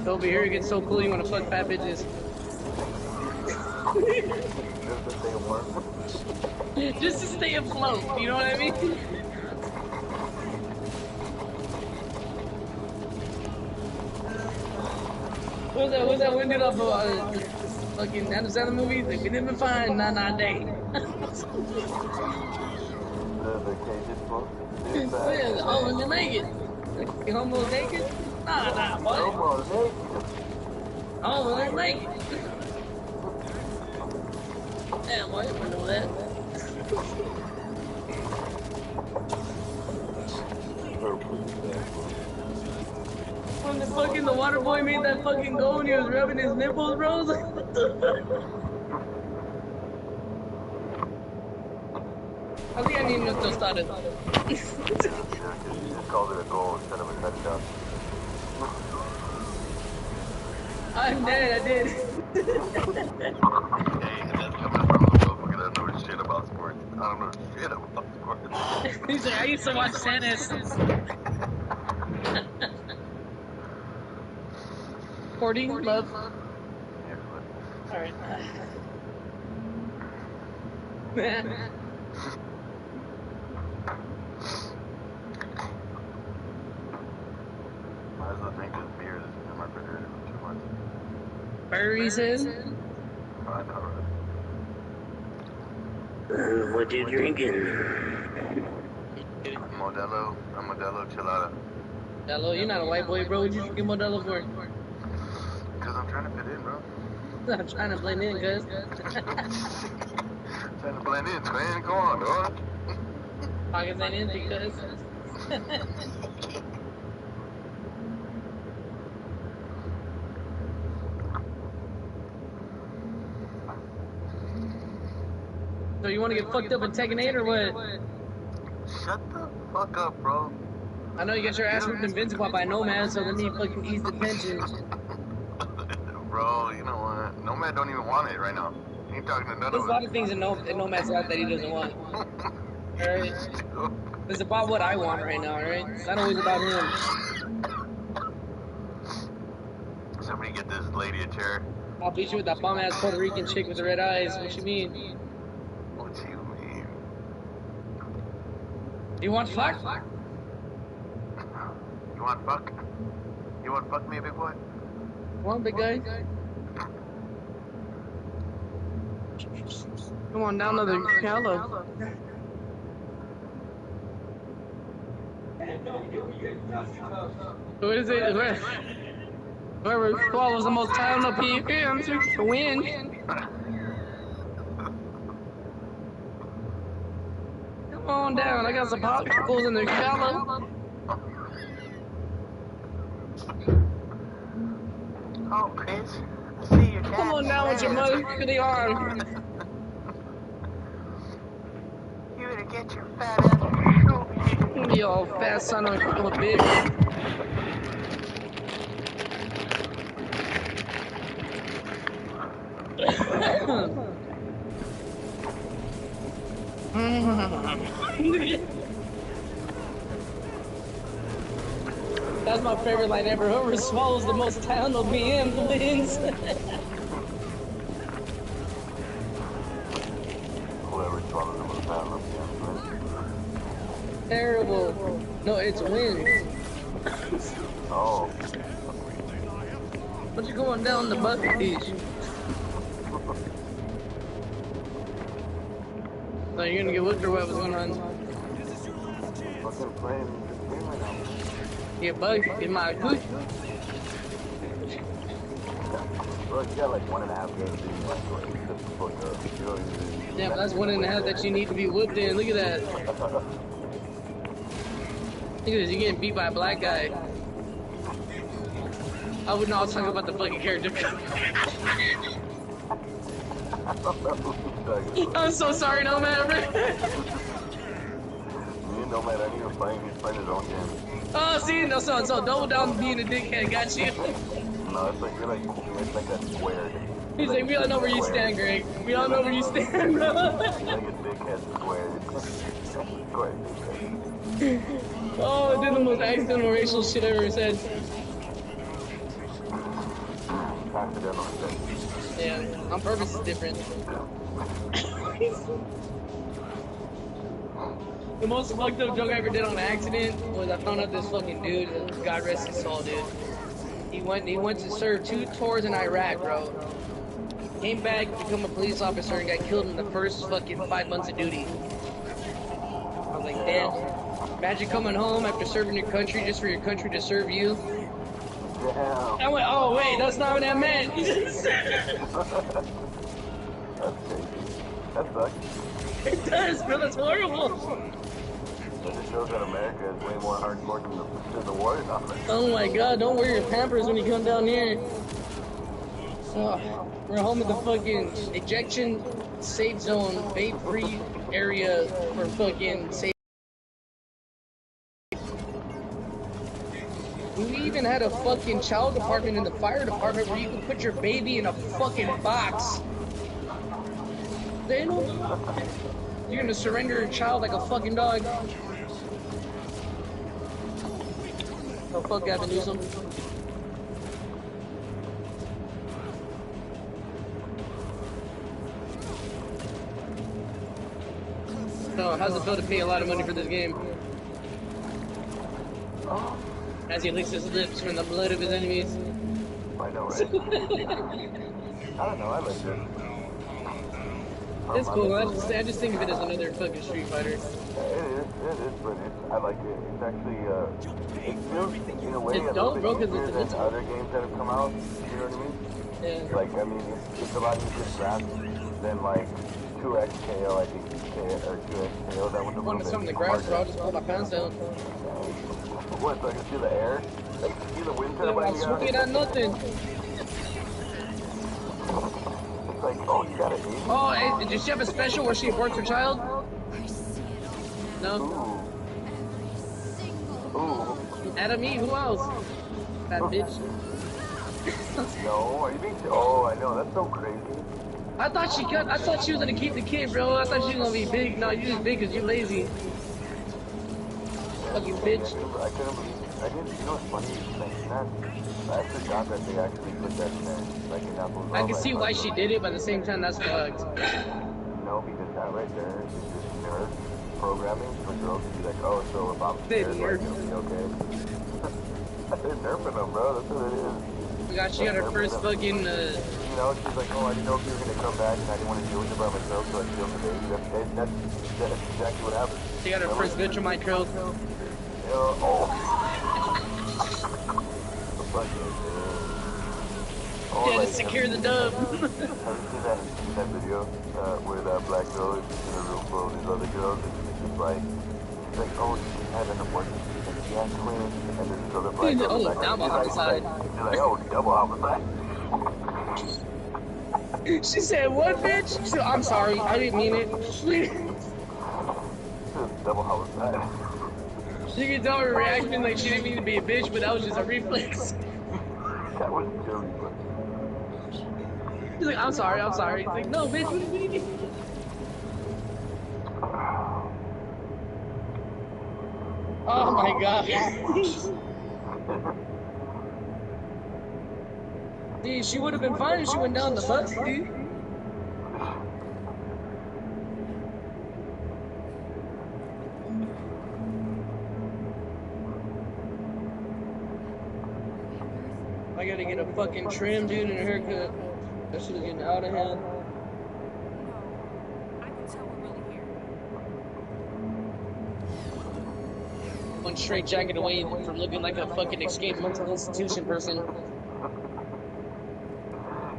Over here it gets so cool you want to fuck fat bitches. Just to stay afloat, you know what I mean? What's that window off of fucking Adam Sandler movie? Like, we didn't find Nana Day. Oh, when you're naked. You almost naked? Nah, boy. Oh, when they're naked. Damn, boy, you know that. When the water boy made that fucking goal and he was rubbing his nipples, bro. I was like, what the fuck? I think I need no tostadas. You just called it a goal instead of a touchdown. I'm dead, I did. Hey, that's coming from a motherfucker that knows shit about sports. I don't know shit about sports. He's like, I used to watch tennis. 40, love. Alright. Might as well drink this beer that's in my refrigerator for 2 months. Berries in? I know, right? What you drinking? Modelo. A Modelo Chilada. Modelo? You're not a white boy, bro. What you drinking Modelo for? Because I'm trying to fit in, bro. I'm trying to blend in, cuz. Trying to blend in, man. Come on, dog. Pockets ain't empty, cuz. So you want to get fucked up in Tekken 8 or what? Shut the fuck up, bro. I know you got your ass ripped Invincible by Nomad, so let me fucking ease the tension. Bro, you know what? Nomad don't even want it right now. He ain't talking to none There's of a us. lot of things in Nomad's life that he doesn't want. Alright? It's about what I want right now, alright? It's not always about him. Somebody get this lady a chair. I'll beat you with that bum ass Puerto Rican chick with the red eyes. What you mean? What do you mean? You want fuck? You want fuck? You want fuck me, big boy? Come on, big guy. Come on down to the hello. What is it? Whoever swallows the most time up here to win. Come on down. I got some popsicles in the shallow. Oh, bitch. See your cat. Come on down with your mother to the arm. You better get your fat ass. You old fat son of a bitch. That's my favorite line ever. Whoever swallows the most town will be him wins. Whoever swallows the most town will be him. Terrible. No, it's wins. Oh. What you going down the bucket beach? No, you're gonna get whipped or what? What's going on? Fucking playing this game right now. Yeah, bug in my good. Bro, you got like 1.5 games in you, like, shut the fuck up. You don't even... Yeah, but that's 1.5 that you need to be whipped in. Look at that. Look at this, you're getting beat by a black guy. I would not talk about the fucking character. I'm so sorry, Nomad. Me and Nomad, I need to find he's playing his own game. Oh, see, no, so double down being a dickhead, got you. No, it's like, it's like that square. He's like, we all know where you stand, Greg. We all know where you stand, bro. It's like a dickhead square. Square dickhead. Oh, I did the most accidental racial shit I ever said. Accidental shit. Yeah, on purpose is different. The most fucked up joke I ever did on accident was I found out this fucking dude, God rest his soul, dude. He went to serve 2 tours in Iraq, bro. Came back, become a police officer, and got killed in the first fucking 5 months of duty. I was like, damn. Imagine coming home after serving your country just for your country to serve you. Damn. I went, oh wait, that's not what I meant. That's crazy. That sucks. It does, bro, that's horrible. It just shows that America is way more hardcore than the war is on. Oh my god, don't wear your Pampers when you come down here. Oh, we're home at the fucking ejection safe zone, vape free area for fucking safe. We even had a fucking child department in the fire department where you could put your baby in a fucking box. They don't. You're gonna surrender your child like a fucking dog. Oh fuck, Gavin Newsom. So, how's it feel to pay a lot of money for this game? As he licks his lips from the blood of his enemies. I know, right? I don't know, I like it. It's cool, I just think of it as another fucking Street Fighter. It is, but I like it. It's actually, it feels, in a way, it's a dope, little bit bro, easier because than other games that have come out, you know what I mean? Yeah. Like, I mean, it's a lot easier to grasp than, like, 2X KO, I think, or 2X KO, that was a Wanted something to grab, bro, I'll just pull my pants down. What, so I can see the air? Like, see the wind Yeah, turbine? I'm swinging at nothing. It's like, oh, Oh, you got it. Oh, hey, did she have a special where she aborts her child? No. Ooh. Adam E, who else? That bitch. No, are you being... Oh, I know, that's so crazy. I thought she was gonna keep the kid, bro. I thought she was gonna be big. No, you just big because you're lazy. Fucking bitch. I couldn't believe it. I didn't, you know what's funny? Like, that, I forgot that they actually put that in there. Like, in Apple's I can see why she did it, but at the same time, that's fucked. No, because that right there is just nerd programming for girls to be like, oh, so if I'm scared, like, it'll be okay. They're nerfing them, bro. That's what it is. She got her first fucking, You know, she's like, oh, I didn't know if you were gonna come back, and I didn't want to deal with it by myself, so I killed the baby. That's exactly what happened. She got her first Vegemite killed. Oh. Yeah, to secure the dub. Have you seen that video where that black girl is in a room full of these other girls, and she's like, oh, she had an abortion, and she had twins, and there's this other black girl. Oh, double homicide. She's like, oh, double homicide. She said, what, bitch? She said, I'm sorry, I didn't mean it. Double homicide. You can tell her reaction like she didn't mean to be a bitch, but that was just a reflex. That was pure reflex. He's like, I'm sorry. He's like, no, bitch, what do you mean? Oh my god. Dude, she would have been fine if she went down the bus, dude. I gotta get a fucking trim, dude, and a haircut. That shit is getting out of hand. One straight jacket away from looking like a fucking escaped mental institution person.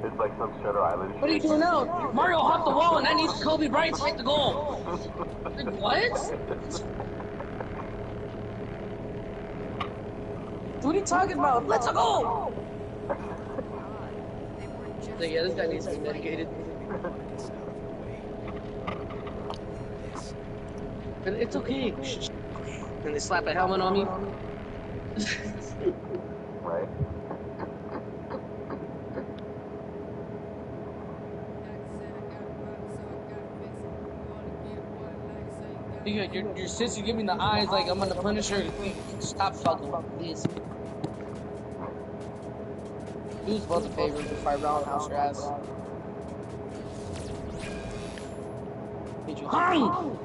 It's like some Shutter Island. What are you doing now? Mario hopped the wall and that needs Kobe Bryant to hit the goal. Like, what? What are you talking about? Let's go! So yeah, this guy needs to be medicated. But it's okay. And they slap a helmet on me. Right. Your sister give me the eyes like I'm gonna punish her. Stop fucking, please. Do us both a favor before I roundhouse your ass. Did you hang?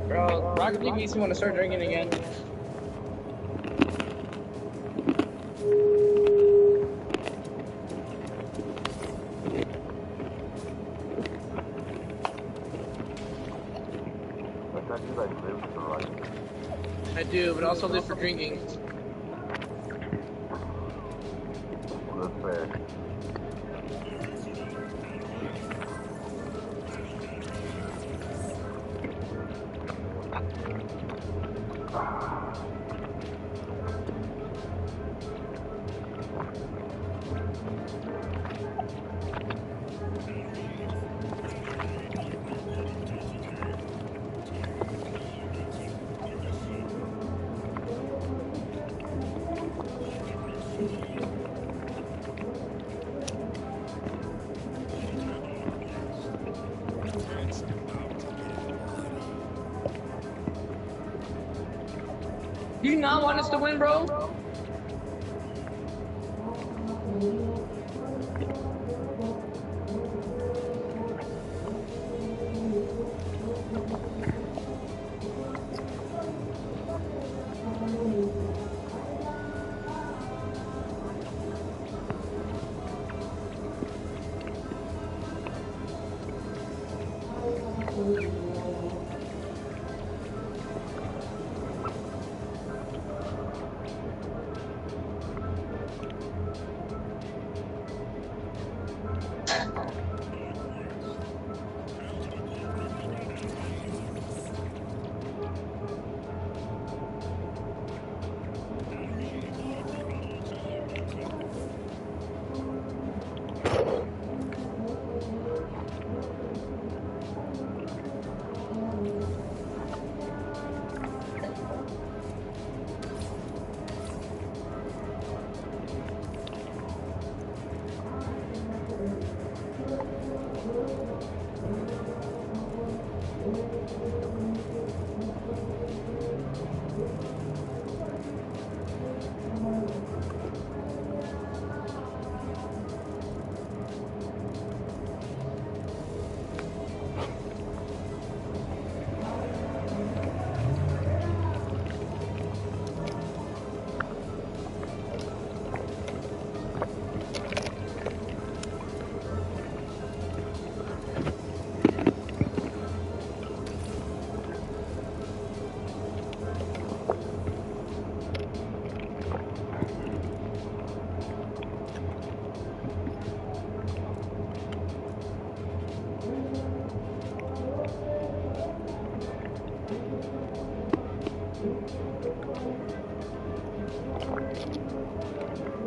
Bro, Rocket League makes me want to start drinking again. Don't you like live for life? I do, but also live for drinking. That's fair. Do you not want us to win, bro?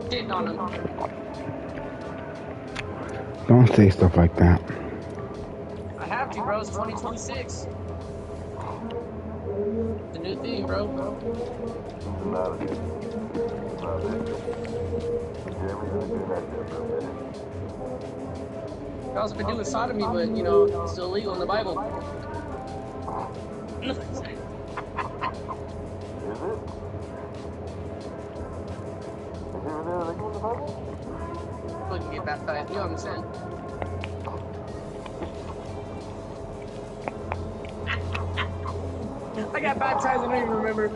Shitting on him. Don't say stuff like that. I have to, bro. It's 2026. The new thing, bro. Love it. Love it. Jeremy's gonna do that shit for a minute. I've also been doing sodomy, but, you know, it's still illegal in the Bible. Is it? Is it really illegal in the Bible? Fucking get baptized, you know what I'm saying? I got baptized, I don't even remember.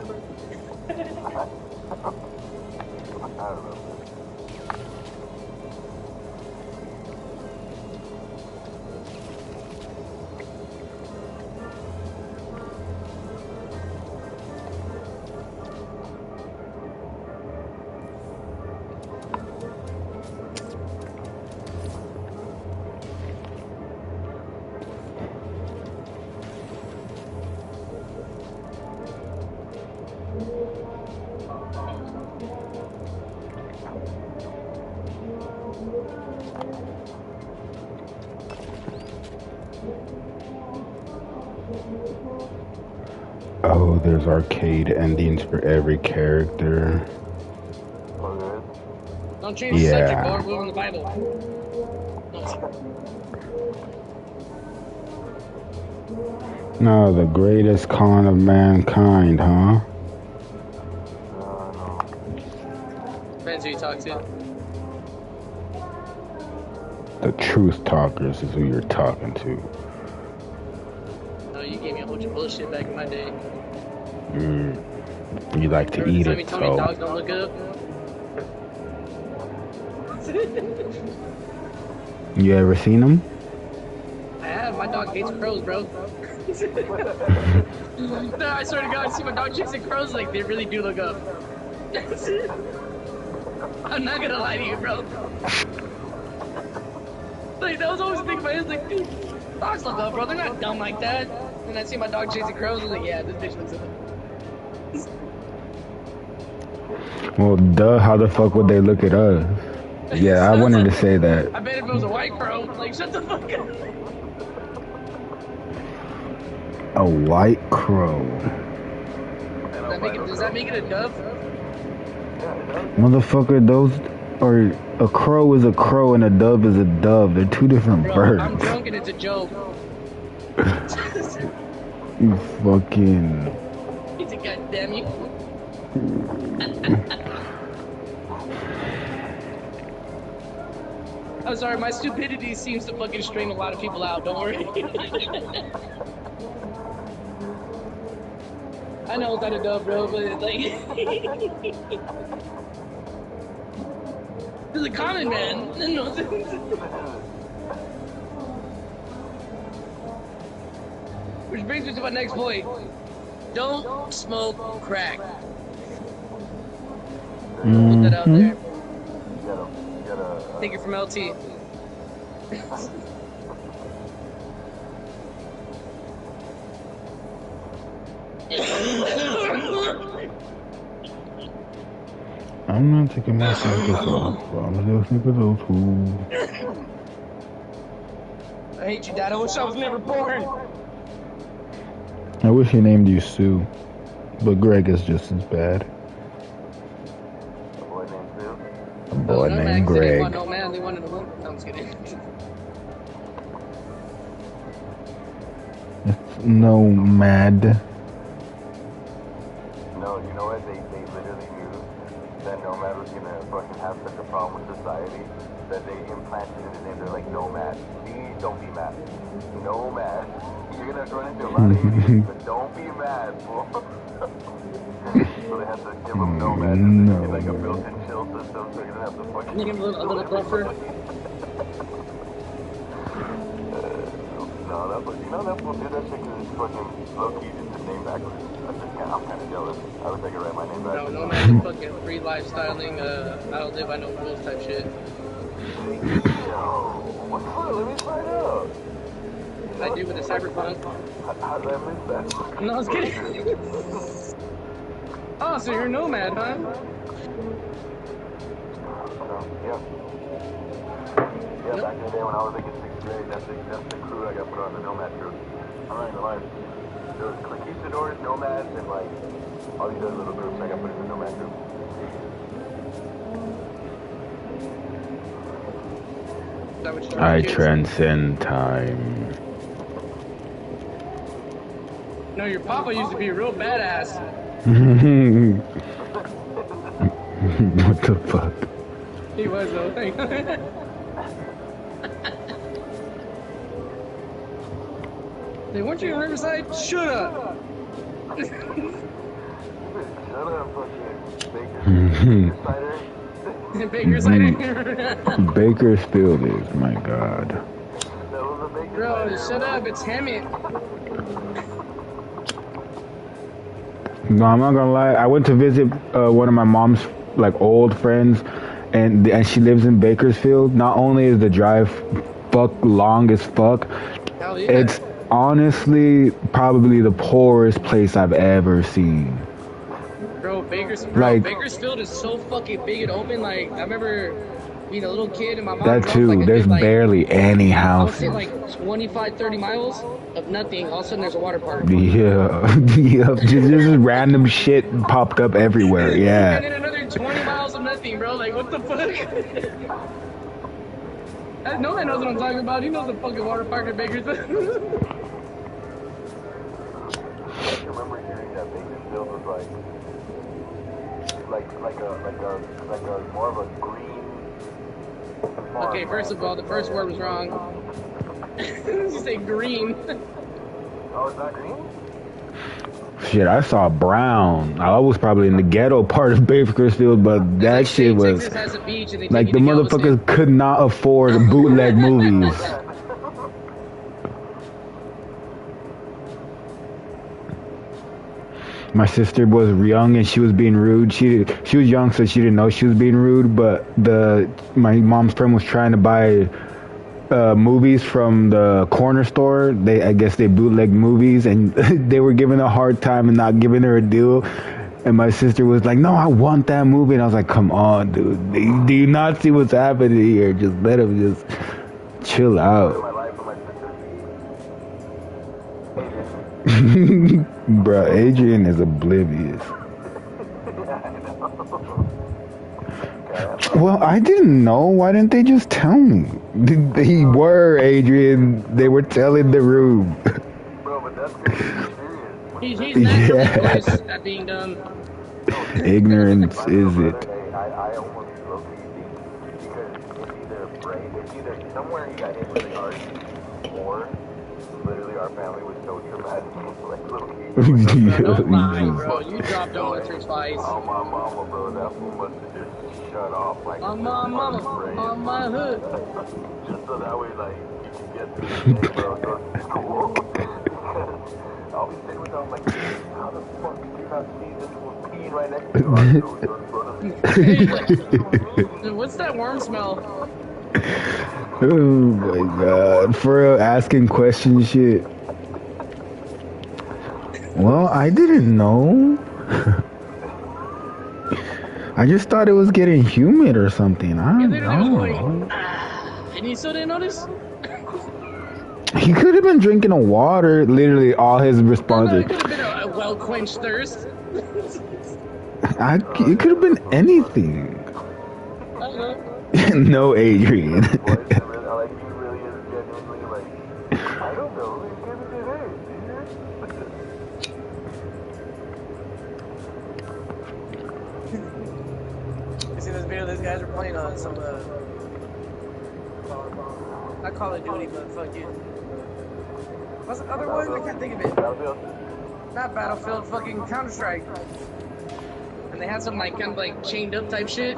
I don't know. Oh, there's arcade endings for every character. Don't change the subject, bro. We're on the Bible. No, the greatest con of mankind, huh? Depends who you talk to. The truth talkers is who you're talking to. No, you gave me a bunch of bullshit back in my day. You like to eat it, so. Dogs don't look up. You ever seen them? I have. have. My dog hates crows, bro. No, I swear to God, I see my dog chasing crows, like, they really do look up. I'm not gonna lie to you, bro. Like, that was always the thing in my head, like, dude, dogs look up, bro. They're not dumb like that. And I see my dog chasing crows, I was like, yeah, this bitch looks up. Well, duh, how the fuck would they look at us? Yeah, I wanted to say that. I bet if it was a white crow, like, shut the fuck up. A white crow. Does that make it a dove? Motherfucker, those are... A crow is a crow and a dove is a dove. They're two different birds. I'm drunk and it's a joke. You fucking... It's a goddamn you. I'm sorry, my stupidity seems to fucking strain a lot of people out, don't worry. I know it's not a dove, bro, but it's like... This is a common man. Which brings me to my next point. Don't smoke crack. Put that out there. Take it from LT. I'm not taking my sneakers off. I'm gonna sneakers off too. I hate you, Dad. I wish I was never born. I wish he named you Sue, but Greg is just as bad. A boy named Greg. They want no man, they wanted a woman. No, I'm just kidding. It's nomad. No, you know what? They literally knew that Nomad was gonna fucking have such a problem with society that they implanted it in his name. They're like, Nomad, please don't be mad. Nomad. You're gonna run into a lot of idiots, but don't be mad, fool. So they had to give him Nomad and then like a built-in chill system so he didn't have to fucking... Give him a little buffer. No, that fool, you know that fool did that shit because it's fucking low-key just his name backwards. I'm kind of jealous. I wish I could write my name back. No, Nomad is fucking free lifestyling, I don't live by no rules type shit. Yo, what's up? Let me find out. I do with the cyberpunk. How did I miss that? No, I was kidding. Oh, so you're a nomad, huh? Yeah. Yeah, back in the day when I was like in 6th grade, that's the crew I got put on, the Nomad crew. I'm not gonna lie. There was Conquistadors, Nomads, and like all these other little groups I got put in the Nomad group. I transcend time. No, your papa used to be a real badass. What the fuck? He was though. Hey, weren't you in Riverside? Shut up! Shut up, fucking Baker's cider. Bakersfield is, my god. Bro, shut up, it's Hammett. No, I'm not gonna lie. I went to visit one of my mom's like old friends, and she lives in Bakersfield. Not only is the drive long as fuck, Hell yeah. it's honestly probably the poorest place I've ever seen. Bro, Bakersfield is so fucking big and open. Like, I remember being a little kid and my mom That drove, too, like, there's barely any I would say houses. like 25, 30 miles of nothing. All of a sudden there's a water park. Yeah, yeah, just random shit popped up everywhere. And Yeah. then another 20 miles of nothing, bro. Like, what the fuck? No man knows what I'm talking about. He knows the fucking water park in Bakersfield. I remember hearing that Bakersfield was like more of a green farm. Okay, first of all, the first word was wrong. You say green. Oh, it's not green? Shit, I saw brown. I was probably in the ghetto part of Bakersfield, but that shit was Texas has a beach and they like take the you to Galveston. motherfuckers could not afford bootleg movies. my sister was young and she was being rude. She was young, so she didn't know she was being rude. But my mom's friend was trying to buy movies from the corner store. I guess they bootleg movies, and they were giving her a hard time and not giving her a deal. And my sister was like, "No, I want that movie." And I was like, "Come on, dude. Do you not see what's happening here? Just let him just chill out." Bruh, Adrian is oblivious. Well, I didn't know. Why didn't they just tell me? They were, Adrian. They were telling the room. He's naturally close at being dumb. Ignorance is it. I almost low key think because it's either brain, it's either somewhere he got hit really hard, or literally our family was so traumatic, like little kids. Don't lie, bro. You dropped him once or twice. Oh my mama, bro, that fool must have just shut off like. On my mama, on my hood. Just so that way, like, you can get through the day, bro. So it's cool. I'll be sitting with them like, how the fuck did you not see this one peeing right next to us? What's that worm smell? Oh my god. For real, asking question shit. Well, I didn't know. I just thought it was getting humid or something. I don't know. And you still didn't notice? He could have been drinking water. Literally, all his responses. It could have been a well-quenched thirst. It could have been anything. I don't know. No, Adrian. I don't know. You see this video? These guys are playing on some, not Call of Duty, but fuck you. What's the other one? I can't think of it. Not Battlefield, fucking Counter-Strike. And they had some like kind of like chained up type shit.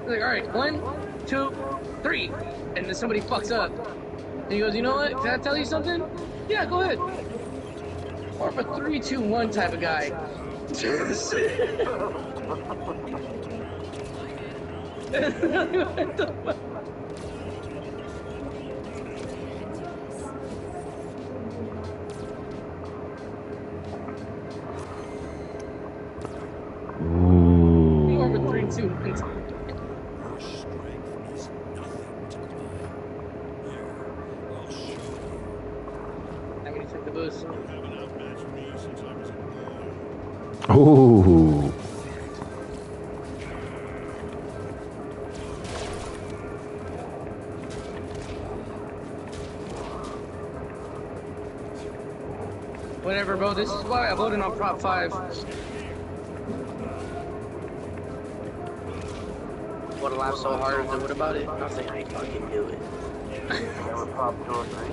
They're like, alright, 1, 2, 3. And then somebody fucks up. And he goes, you know what? Can I tell you something? Yeah, go ahead. Or a 3, 2, 1 type of guy. What the fuck? Over 3, 2, 1. I'm gonna take the boost. Ooh. Whatever, bro. This is why I voted on Prop 5. Would have laughed so hard if they would about it. Nothing, I fucking do it. Remember Prop 2 or 3?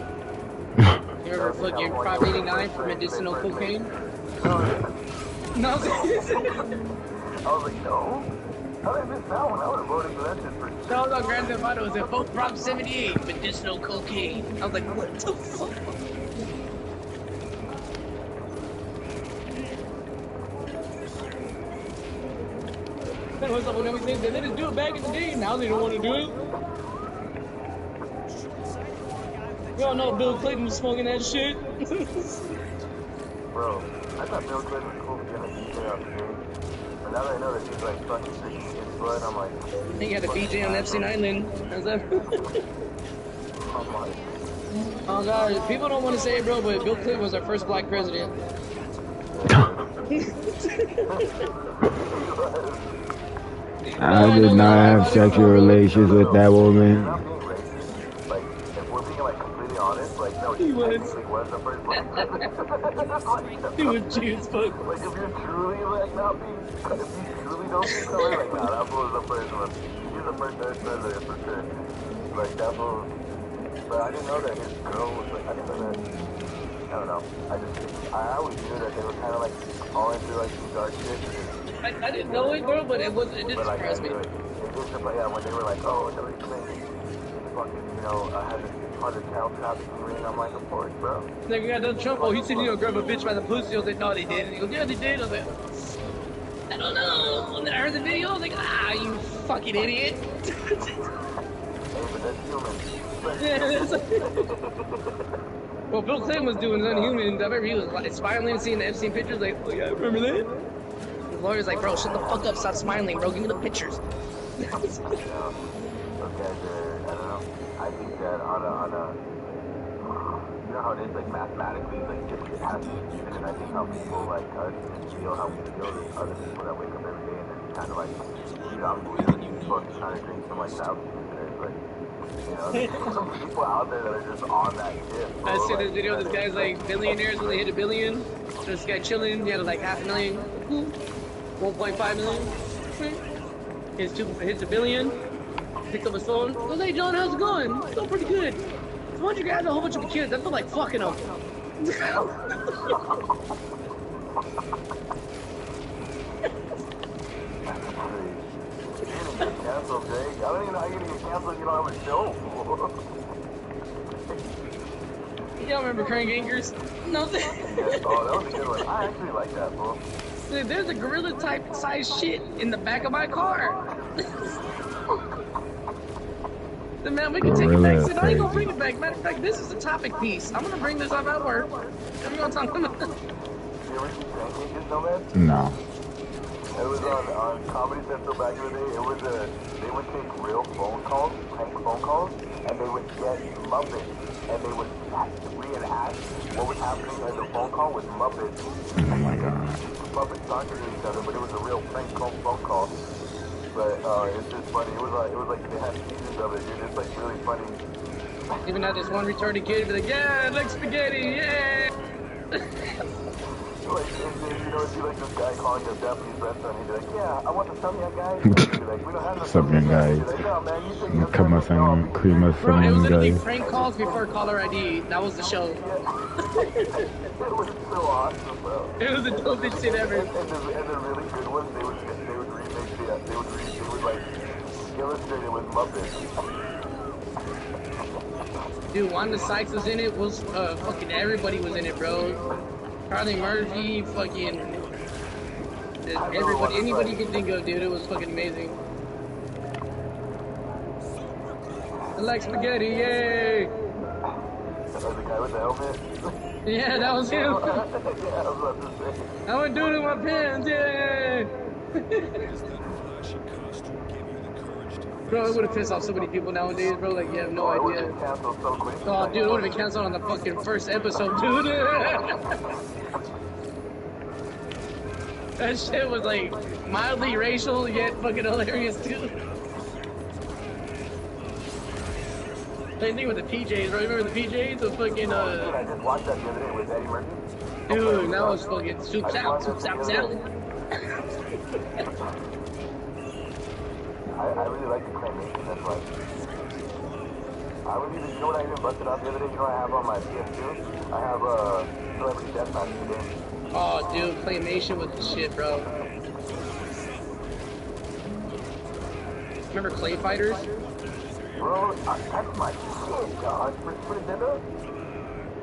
You remember fucking Prop 89 for medicinal cocaine? No. I was like, no. How did I miss that one? I would have voted for that shit for sure. No, Grand Theft Auto was at vote Prop 78, medicinal cocaine. I was like, what the fuck? What's up with everything? They didn't do it back in the day. Now they don't want to do it. We all know Bill Clinton was smoking that shit. Bro, I thought Bill Clinton was cool being a DJ on stage. But now that I know that he's like fucking drinking his blood, I'm like... He had a BJ on Epstein Island. How's that? Oh god, people don't want to say it, bro, but Bill Clinton was our first black president. I did not have sexual relations with that woman. Like, if we're being like completely honest, like, no, he technically was the first black president. He was Jew as fuck. Like, if you're truly like not being, if you truly don't see color, like, nah, that fool was the first one. He's the first president for sure. Like, that fool. But I didn't know that his girl was like, I didn't know that. I don't know. I always knew that they were kind of like all into like some dark shit. I didn't know it, bro, but it didn't surprise me. It did, but yeah, when they were like, oh, Hillary Clinton fucking, you know, has this part of the child trafficking ring. I'm like, of course, bro. Nigga got done Trump. Oh, he said he gonna grab a bitch by the pussy. I was like, no, they didn't. He goes, yeah, they did. I was like, I don't know. And then I heard the video. I was like, ah, you fucking idiot. Hey, but that's human. Well, Bill Clinton was doing Unhuman. I remember he was like smiling, seeing the Epstein pictures. Like, oh yeah, I remember that. The lawyer's like, bro, shut the fuck up, stop smiling, bro. Give me the pictures. Okay, I don't know. I think that on a, you know how it is, like mathematically, like if it has to be even, and I think how people like us feel how we feel, there's other people that wake up every day and they're kind of like, you know, I'm supposed to try to drink some like South today, but. You know, there's some people out there that are just on that shit. Bro. I see this video. This guy's like billionaires when they hit $1 billion. This guy chilling. He had like $500,000, 1.5 million. Hits $1 billion. Picks up his phone. Goes, hey John, how's it going? It's going pretty good. So why don't you grab a whole bunch of kids? I feel like fucking them. Canceled, Jake. I don't even know how you're gonna get canceled. You don't have a show. Y'all remember Crank Anchors? No. Oh, that was a good one. I actually like that, bro. Dude, there's a gorilla type size shit in the back of my car. The man, we can take it back. Said, I ain't gonna bring it back. Matter of fact, this is a topic piece. I'm gonna bring this up at work. What are you gonna talk about? You ever see Crank Anchors, dumbass? No. It was on Comedy Central back in the day. It was they would take real phone calls, prank phone calls, and they would get Muppets, and they would reenact what was happening in the phone call with Muppets. Oh my god. Muppets talking to each other, but it was a real prank phone call. But it's just funny. It was like they had seasons of it, dude. It's like really funny. Even had this one retarded kid be like, yeah, I like spaghetti, yeah. Like, you know, it'd be like this guy calling a Japanese restaurant, he'd be like, yeah, I want the Samyang guy. He'd be like, we don't have the Samyang guy. He'd be like, no, man, you think you're Come on, some cream of Bro, it was Samyang literally guy. prank calls before caller ID. That was the show. It was so awesome, bro. It was the dopest shit ever. And the really good ones, they would like illustrate it with Muppets. Dude, Wanda Sykes was in it. Was fucking everybody was in it, bro. Charlie Murphy, fucking everybody, anybody you could think of, dude. It was fucking amazing. I like spaghetti, yay! That was the guy with the helmet? Yeah, that was him. Yeah, I was about to say. I went doing it in my pants, yay! Bro, it would have pissed off so many people nowadays, bro. Like, you have no idea. It canceled so quick. Oh, dude, it would have been canceled on the fucking first episode, dude. That shit was like mildly racial, yet fucking hilarious, too. Same thing with the PJs, bro. You remember the PJs? The fucking, Dude, I just watched that the other day with Eddie Murphy. Dude, that was fucking soup salad. I really like the claymation, that's why. I would even, you know what I even busted out the other day? You know what I have on my PS2? I have Celebrity Deathmatch today. Oh, dude, claymation was the shit, bro. Remember Clay Fighters? Bro, that's my shit, dog. For Nintendo?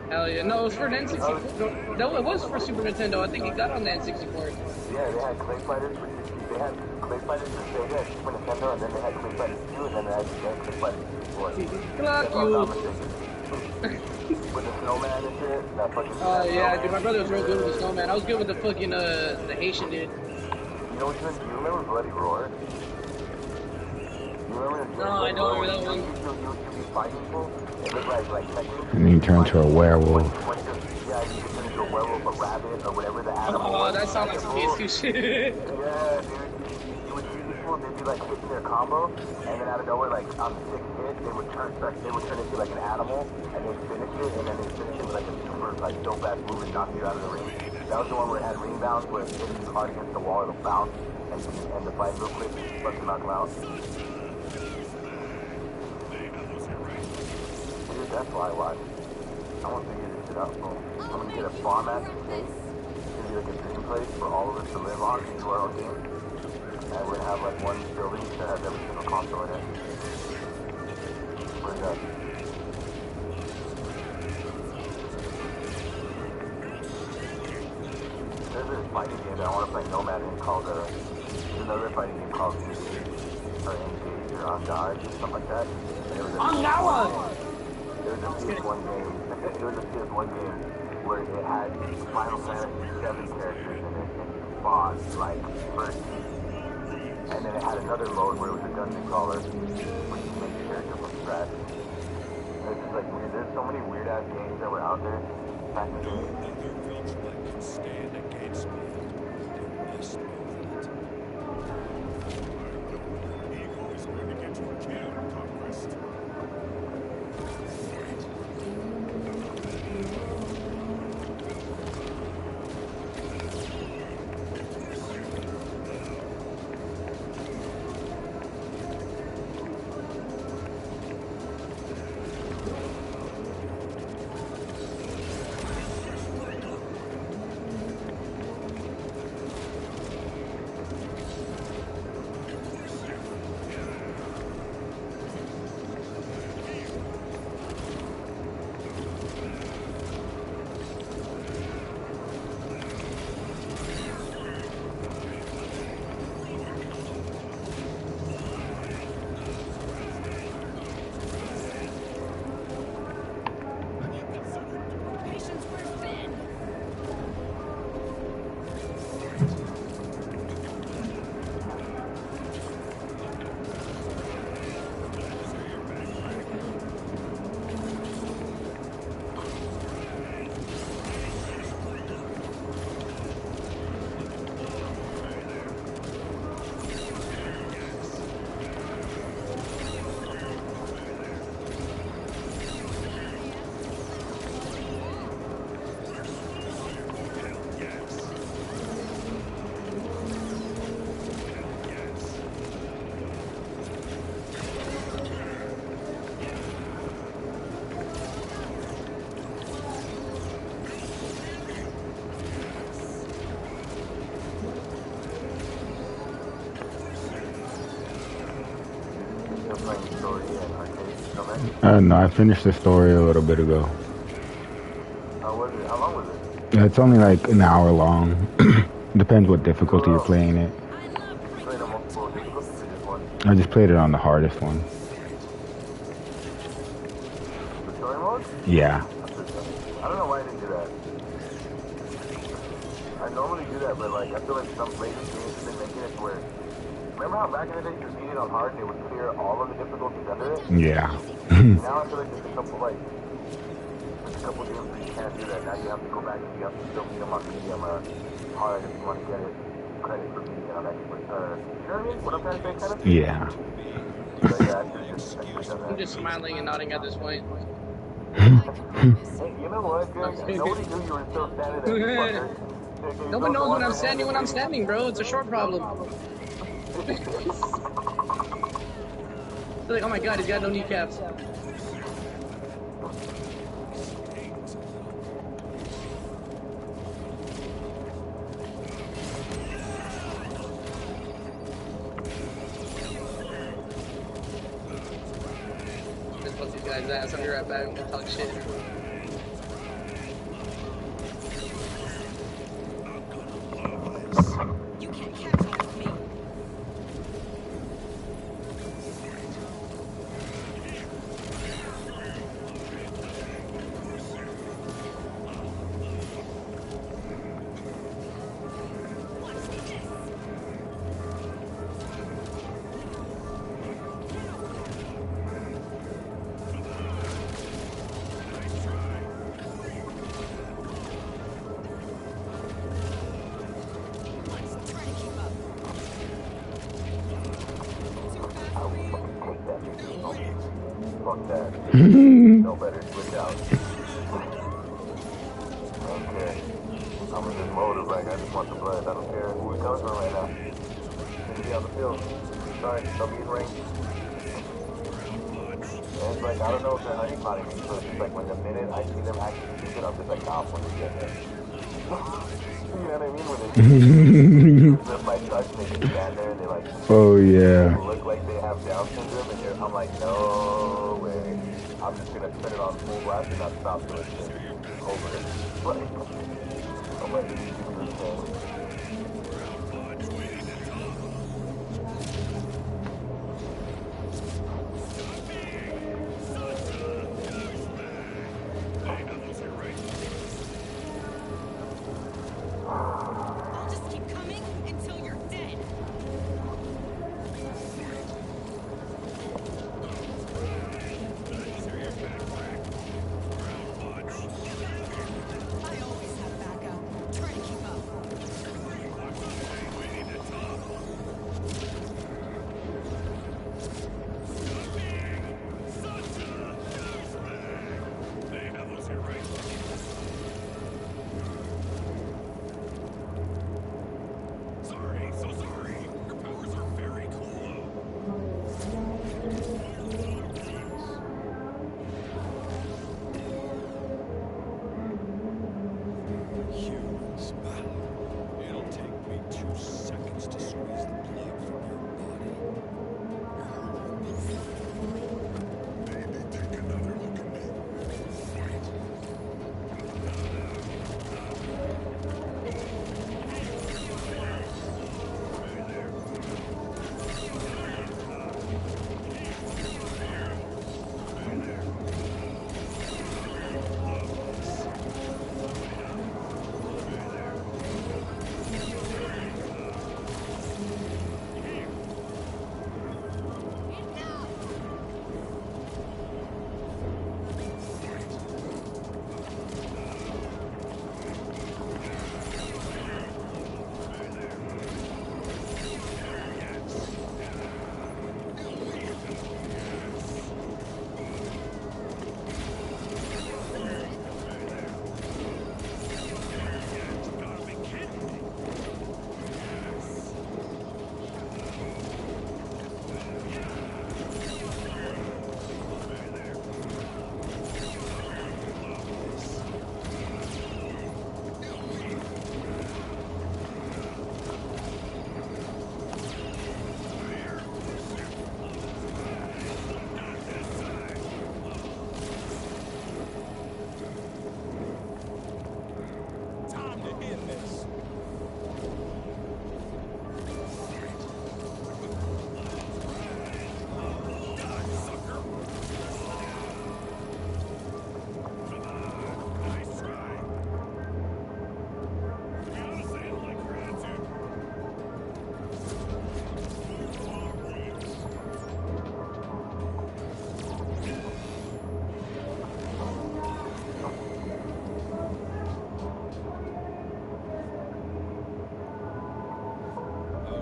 Hell yeah. No, it was for an N64. No, it was for Super Nintendo. I think it got on the N64. Yeah, they had Clay Fighters for they had Clay Fighters for Sega, Super Nintendo, and then they had Clay Fighters 2, and then they had Clay Fighters 64. Fuck you. With the snowman and shit, that fucking... yeah, dude, my brother was real good with the snowman. I was good with the fucking, the Haitian dude. You know what, do you remember Bloody Roar? You remember No, I don't remember that one. You be fighting people, it looked like And then you turn into a werewolf. yeah, you can turn into a werewolf, a rabbit, or whatever the animal Oh, that sounds like some PS2 shit. Yeah, dude. You would see people, they'd be like hitting their combo, and then out of nowhere, like on the sixth hit, they would turn into like an animal, and they'd finish it, and then they'd finish it with like a super like dope ass move and knock you out of the ring. That was the one where it had ring bounce, where if you hit hard against the wall, it'll bounce, and the fight real quick, but to knock him out. Dude, that's why I watch. I want to figure this shit out, bro. I'm gonna get a farm ass place. It's gonna be like a dream place for all of us to live on into our own game. And we're gonna have like one building that has every single console in it. Where's that? there's a fighting game that I want to play Nomad in called, there's another fighting game called or Engage or On Guard, something like that. On Gawa! There was a PS1 game. There was a PS1 game where it had Final Fantasy 7 characters in it, and you fought like first. And then it had another mode where it was a dungeon crawler, where you make your character from scratch. It's just like weird. There's so many weird ass games that were out there back in the day. Stand against me. This moment. Ego is going to get you killed, Conquest. No, I finished the story a little bit ago. How was it? How long was it? It's only like an hour long. Depends what difficulty you're playing it. I just played it on the hardest one. The story mode? Yeah. I don't know why I didn't do that. I normally do that, but like I feel like some latest games have been making it where. Remember how back in the day you beat it on hard and it would clear all of the difficulties under it? Yeah. Now I feel like there's a couple games where you can't do that. Now you have to go back and you have to still beat them on medium hard if you want to get it credit for beating it on expert. You know what I mean? What I'm trying to say, kind of? Yeah. I'm just smiling and nodding at this point. Hey, you know what, dude? Nobody knew you were still standing there. No one knows when I'm standing, bro. It's a short problem. They're like, oh my god, he's got no kneecaps. Just bust these guys' ass. I'll be right back. I'm gonna talk shit. You can't catch up with me. Fuck that. No better switch out. Okay. I'm in this mode of like, I just want the blood. I don't care who it comes from right now. Need to be on the field. Sorry, don't be in range. And it's like, I don't know if they're honey potting me, so it's just like when the minute I see them actually shoot it, I'm just like, nah, when you get there. You know what I mean? When they just my touch, they just stand there and they like, oh yeah. look like they have Down syndrome, and I'm like, no way. I'm just gonna turn it on full blast and not stop till it's over. Like, I'm like, you do your thing.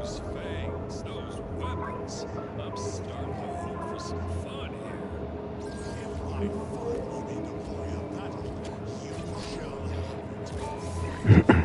Those fangs, those weapons. I'm starting to hope for some fun here. If I finally need a warrior battle, you shall have it.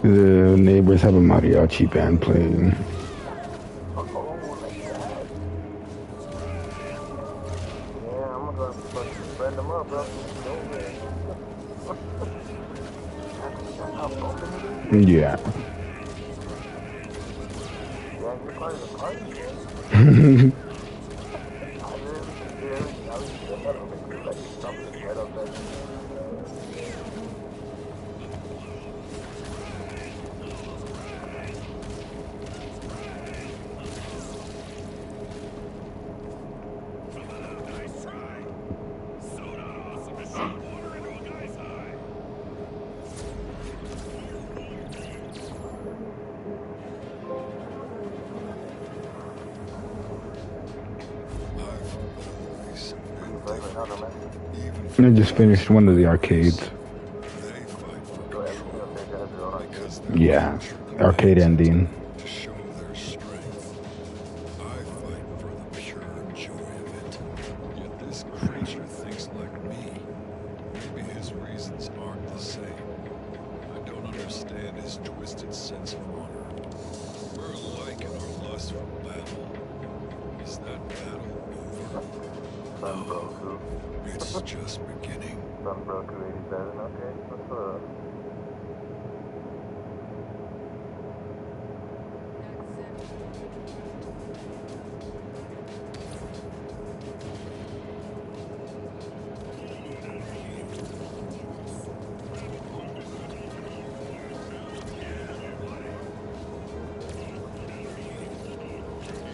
The neighbors have a mariachi band playing. Yeah. I just finished one of the arcades. Yeah, arcade ending. To show their strength. I fight for the pure joy of it. Yet this creature thinks like me. Maybe his reasons aren't the same. I don't understand his twisted sense of honor. We're alike in our lust for battle. Is that battle over? No. It's just beginning. Sunbrook 87, okay. What's up?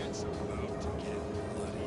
It's about to get bloody.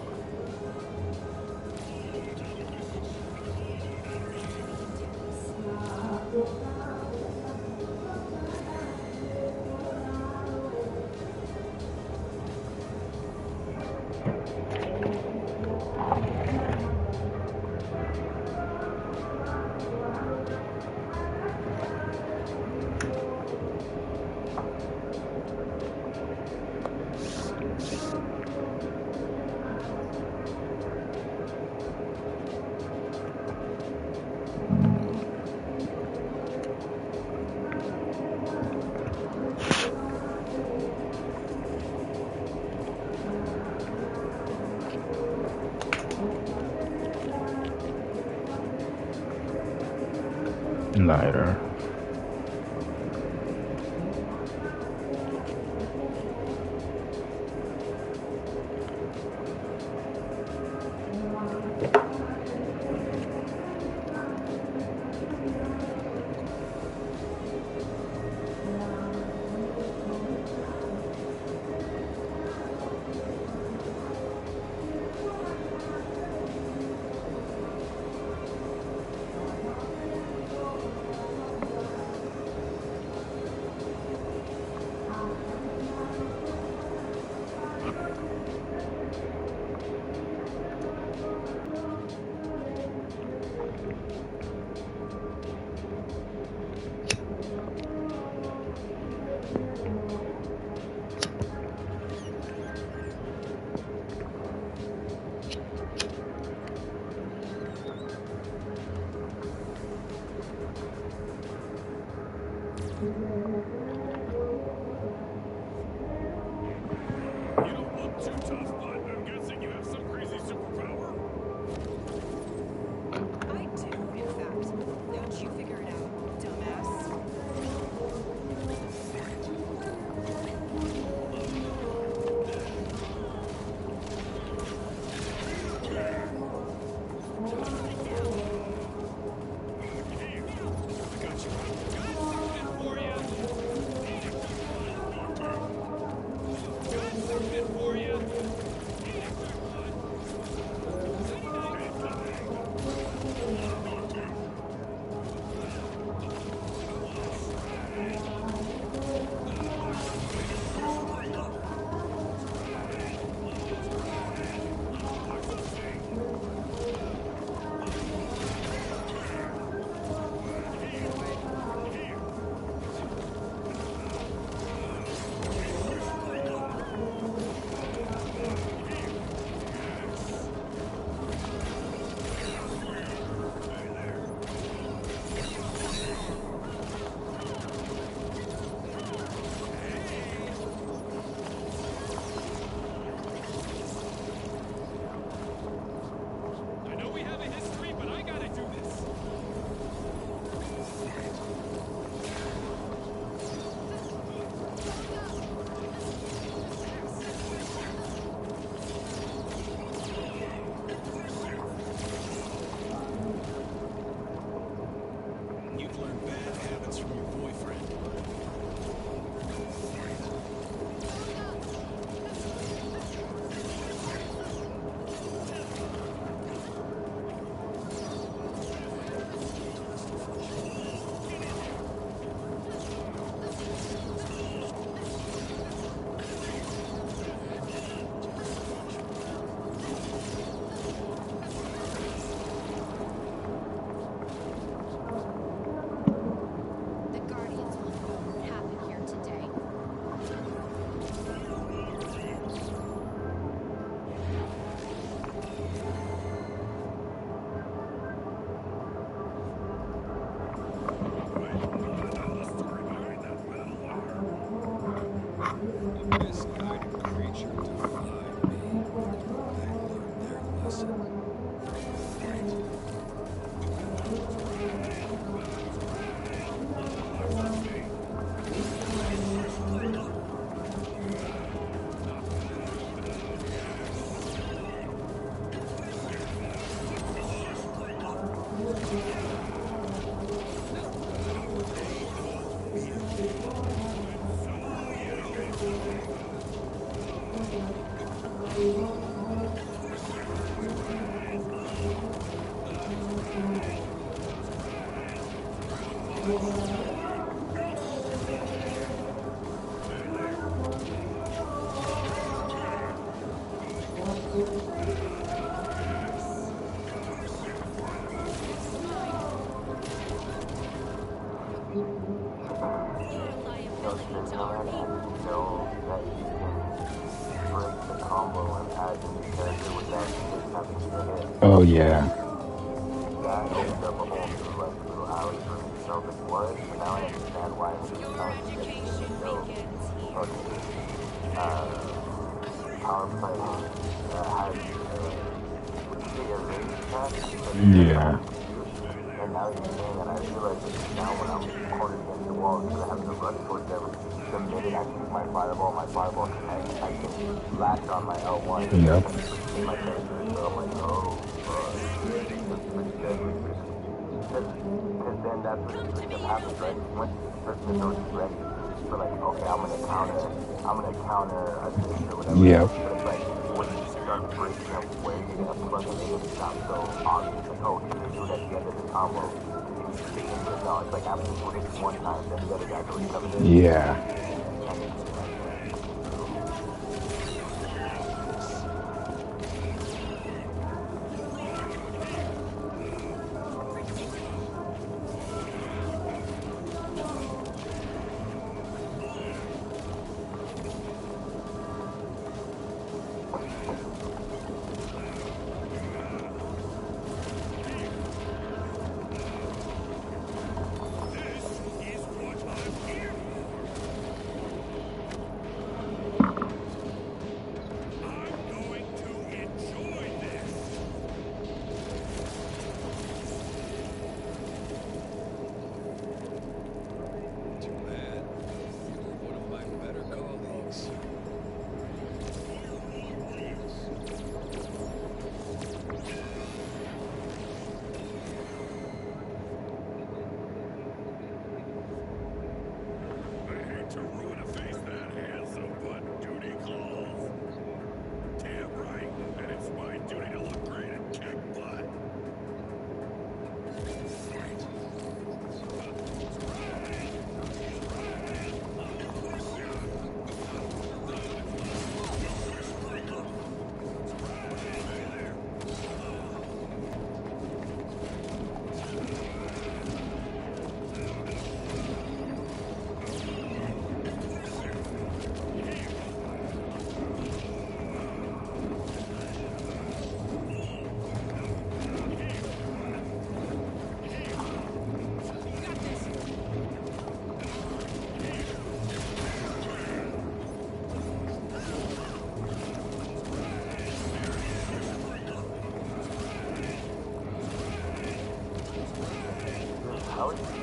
Lighter. Oh yeah. That opens up a whole new like little alley for me to know if it was, but now I understand why he was trying to get to the power play had yeah. and now he's saying that I realize that now when I'm cornered against the wall, because I have to run towards them, the minute I shoot my fireball connects, I can latch on my L1 Yep. and my character, so I'm like, oh, that's pretty deadly. Because then that's what usually happens, right? Once the person is already ready for like, okay, I'm gonna counter a dish or whatever. Yeah. But it's like, when you start breaking up where you're gonna plug it in, it's not so obvious, like, oh, he's gonna do it at the end of the combo. No, it's like after you put it one time, then the other guy's already coming in. Yeah.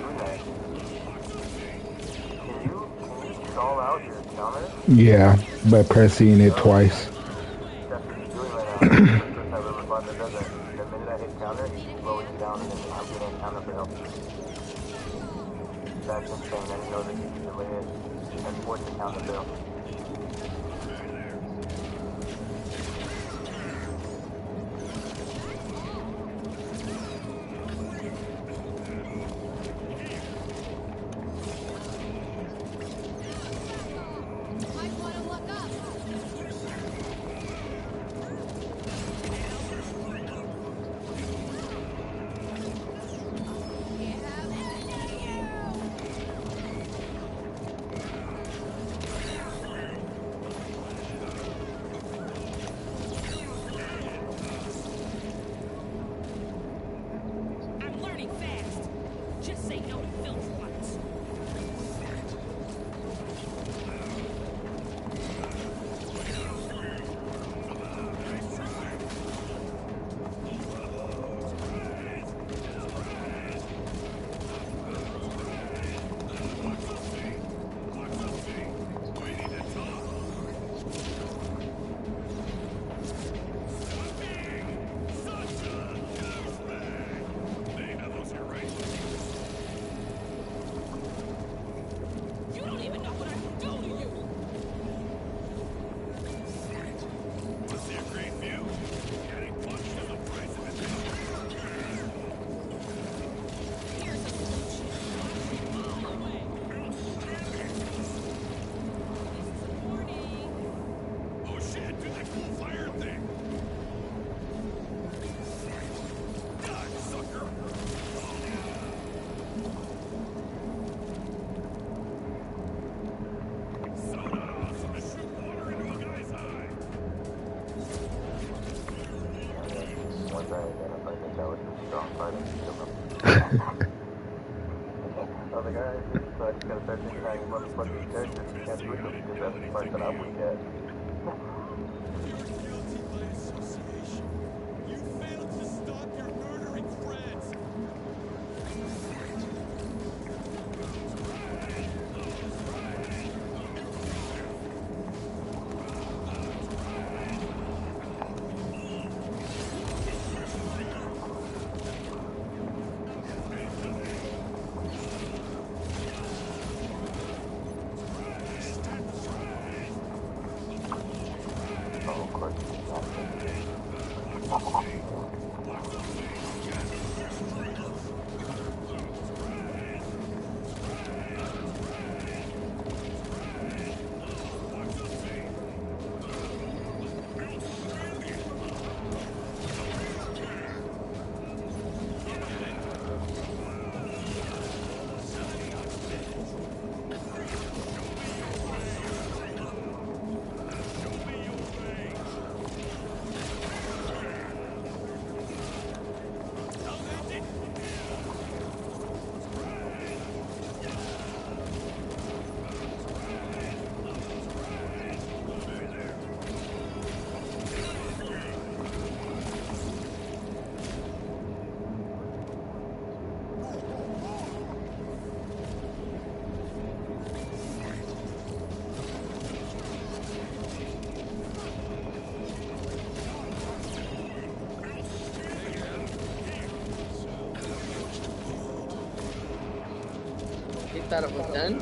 doing that. Can you stall out your counter? Yeah, by pressing it twice. That's what he's doing right now. That's the first I've ever fought that does that. The minute I hit counter, he slows you down and then I'm getting a counter for help. That's insane. I didn't know that you could delay it and force the counter fail. Thought it was done?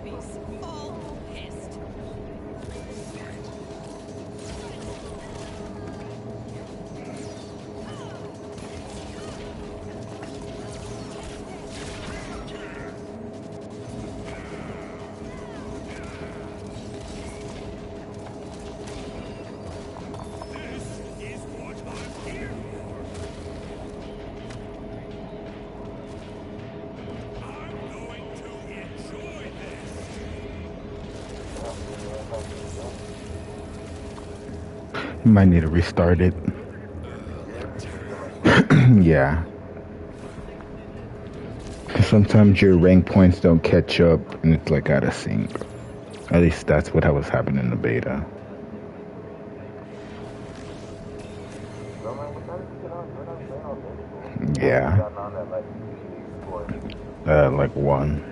babies, all pissed. You might need to restart it. Yeah. Sometimes your rank points don't catch up and it's like out of sync. At least that's what was happening in the beta. Yeah. Like 1.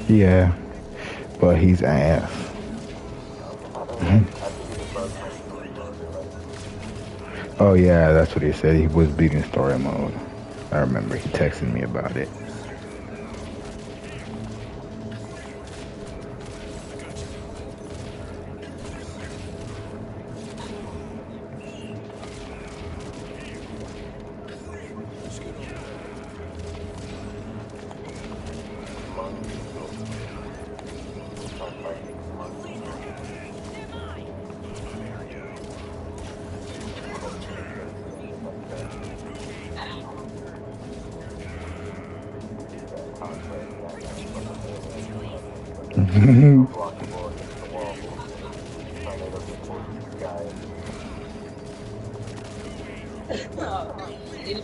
Yeah, but he's ass. Oh yeah, that's what he said. He was beating story mode. I remember he texted me about it.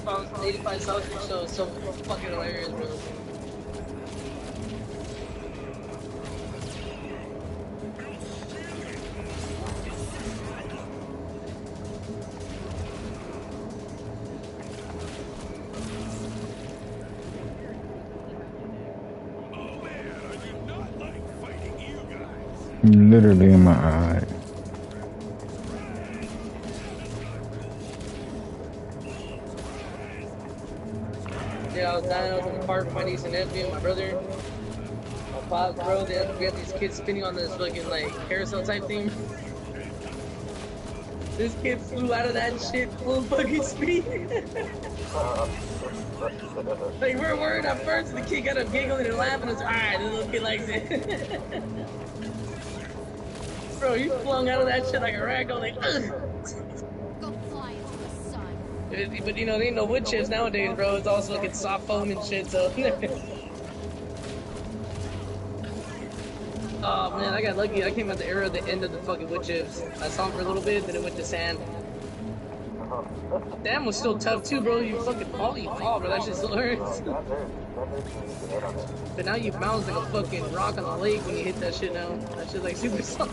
Oh, 85 sausage show is so fucking hilarious, bro. Literally in my eye. Yeah, I was dying. I was in the park with my niece and nephew and my brother. My pops, bro. We had these kids spinning on this fucking like carousel type thing. This kid flew out of that shit full fucking speed. Like, we're worried at first, and the kid got up giggling and laughing. It's alright, this little kid likes it. Bro, you flung out of that shit like a ragdoll, like, ugh. Go fly into the sun. But you know, there ain't no wood chips nowadays, bro. It's all fucking soft foam and shit, so. Oh man, I got lucky. I came at the era of the end of the fucking wood chips. I saw them for a little bit, then it went to sand. Damn was still tough too, bro. You fucking fall, bro. That shit still hurts. But now you bounce like a fucking rock on the lake when you hit that shit now. That shit's like super soft.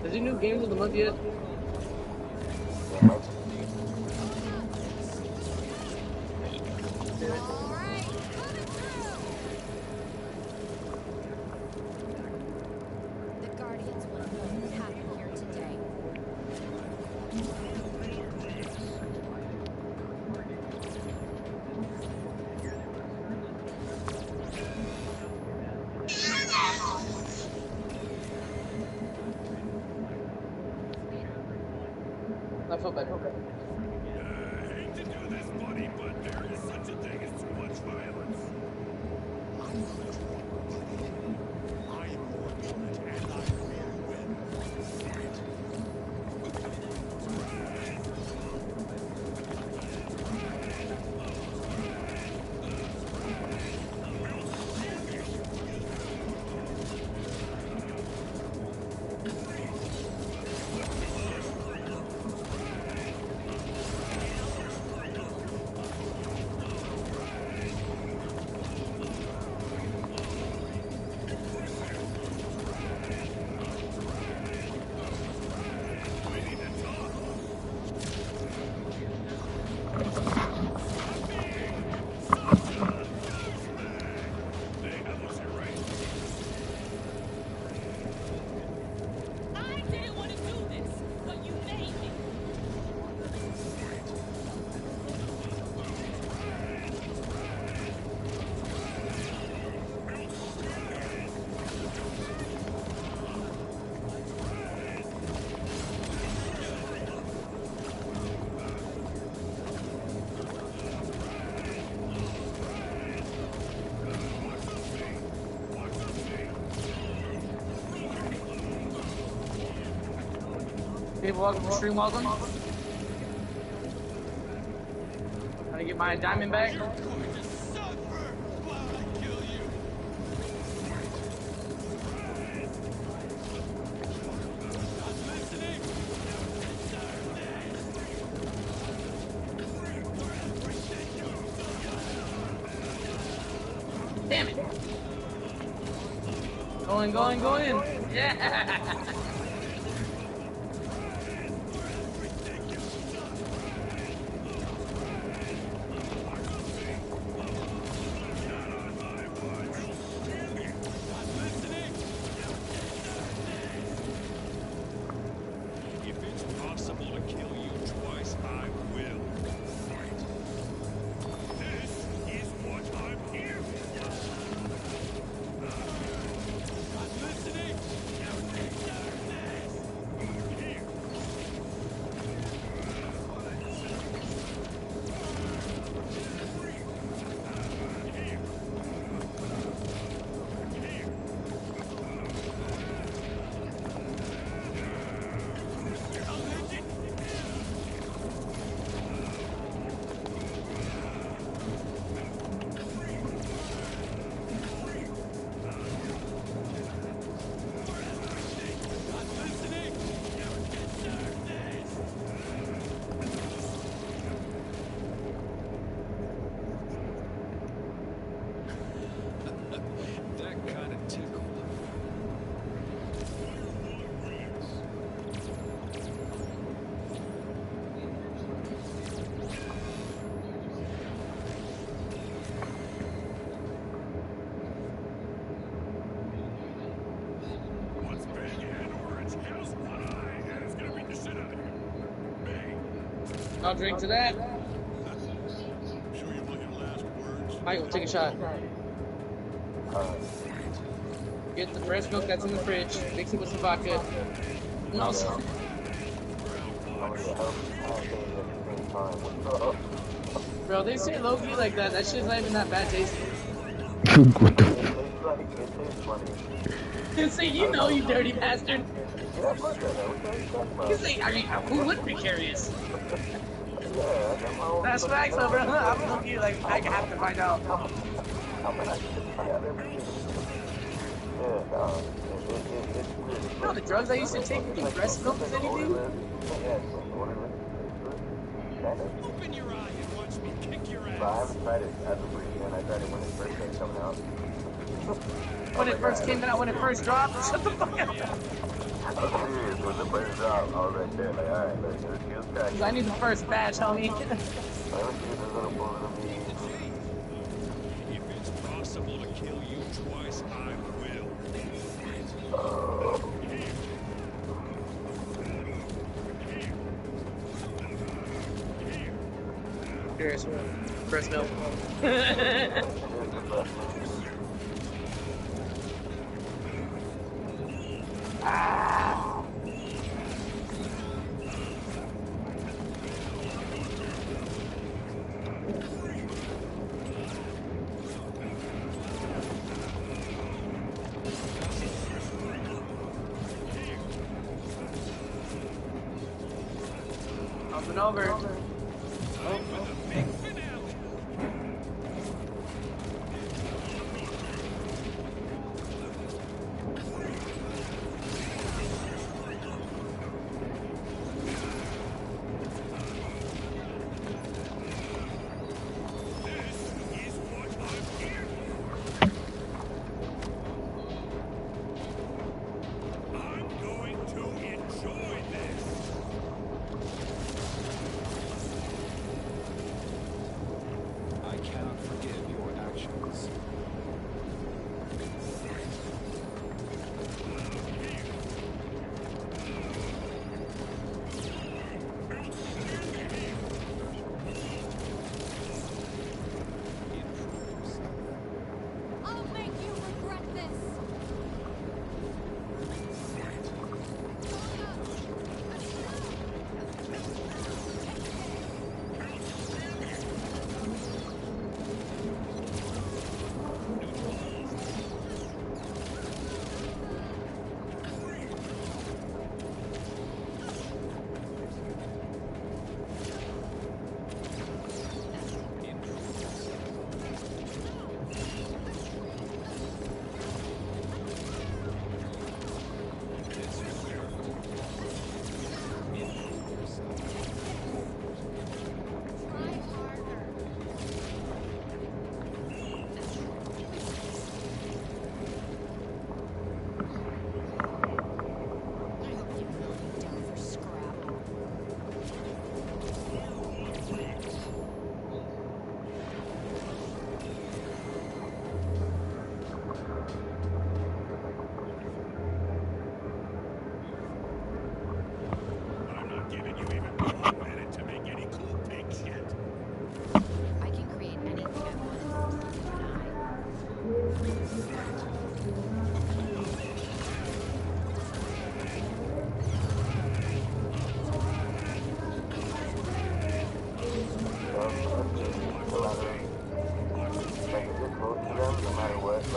Has your new games of the month yet? The Guardians will know what happened here today. I feel bad. I hate to do this, buddy, but there is such a thing as too much violence. People welcome, stream welcome. How to get my diamond back? Damn it! Go in! Yeah! I'll drink to that. Michael, take a shot. Get the fresh milk that's in the fridge. Mix it with some vodka. No. Bro, they say Loki like that. That shit's not even that bad tasting. What the? You say, you know, you dirty bastard. You say, I mean, who would be curious? That's facts, though, bro. I'm looking like I have to find out. You know the drugs I used to take with breast milk is anything? Open your eye and watch me kick your ass. But I haven't tried it as of recent. I tried it when it first came coming out. When it first came out, when it first dropped? Shut the fuck up. I'm serious, when the first drop, I was right there, like, alright, let's get this guy. I need the first batch, homie. Let me see this little bullet of me. If it's possible to kill you twice, I will. Here's breast milk. Ah. Up and over.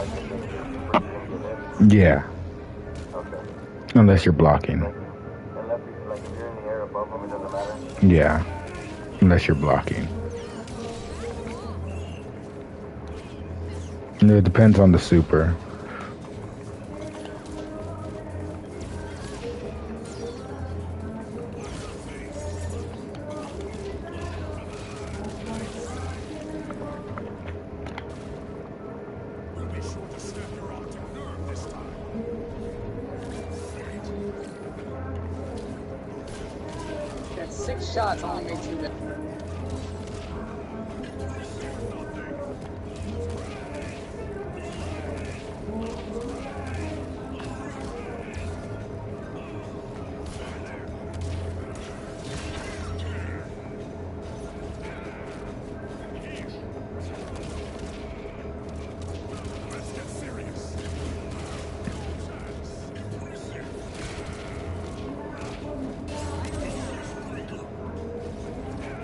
like the thing you're supposed to get in? Yeah. Okay. Unless you're blocking. Unless you, like, if you're in the air above them, it doesn't matter? Yeah. Unless you're blocking. And it depends on the super. Got 6 shots, only made 2 back.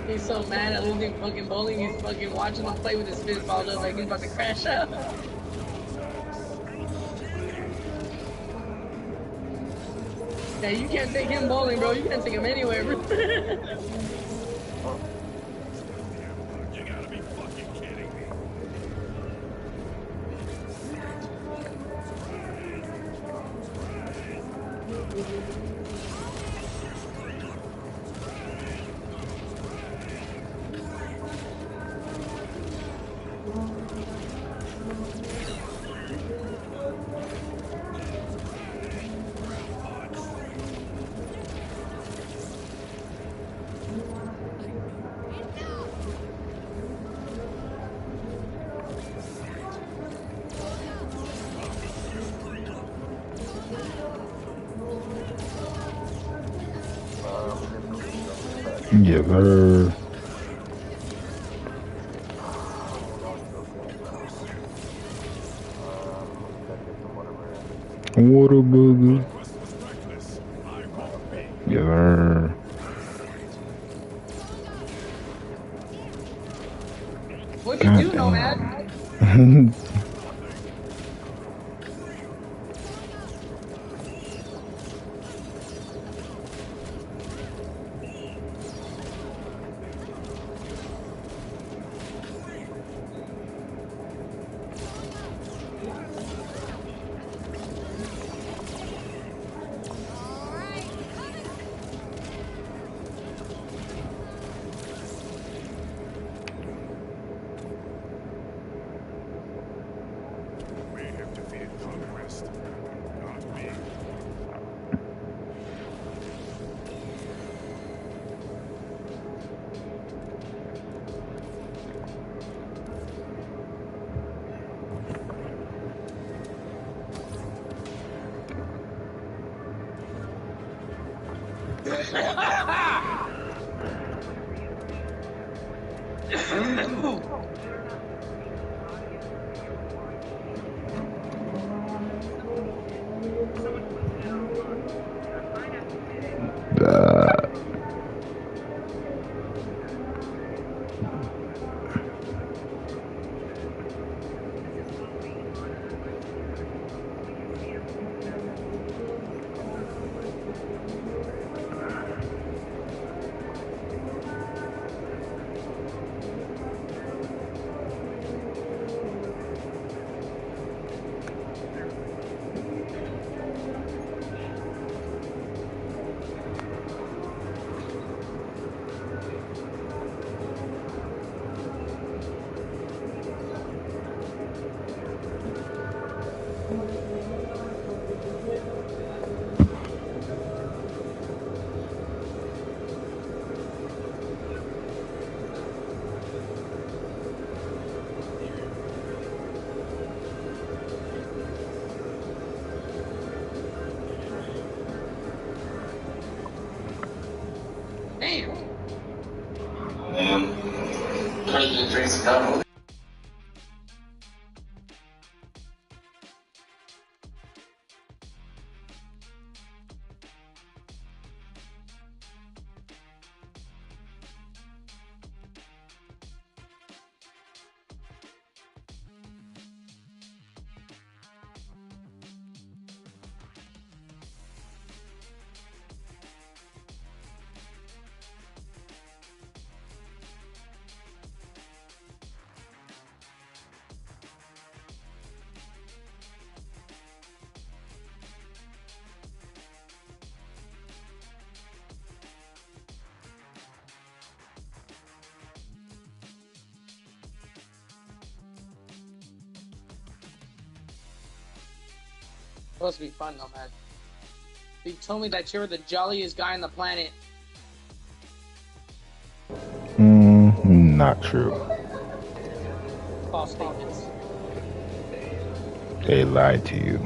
He's so mad at losing fucking bowling, he's fucking watching him play with his fist balled up like he's about to crash out. Yeah, you can't take him bowling, bro. You can't take him anywhere, bro. Yes, sir. Water booger. Yes, sir. What you do, Nomad? Supposed to be fun though, man. You told me that you're the jolliest guy on the planet. Not true. False statements. They lied to you.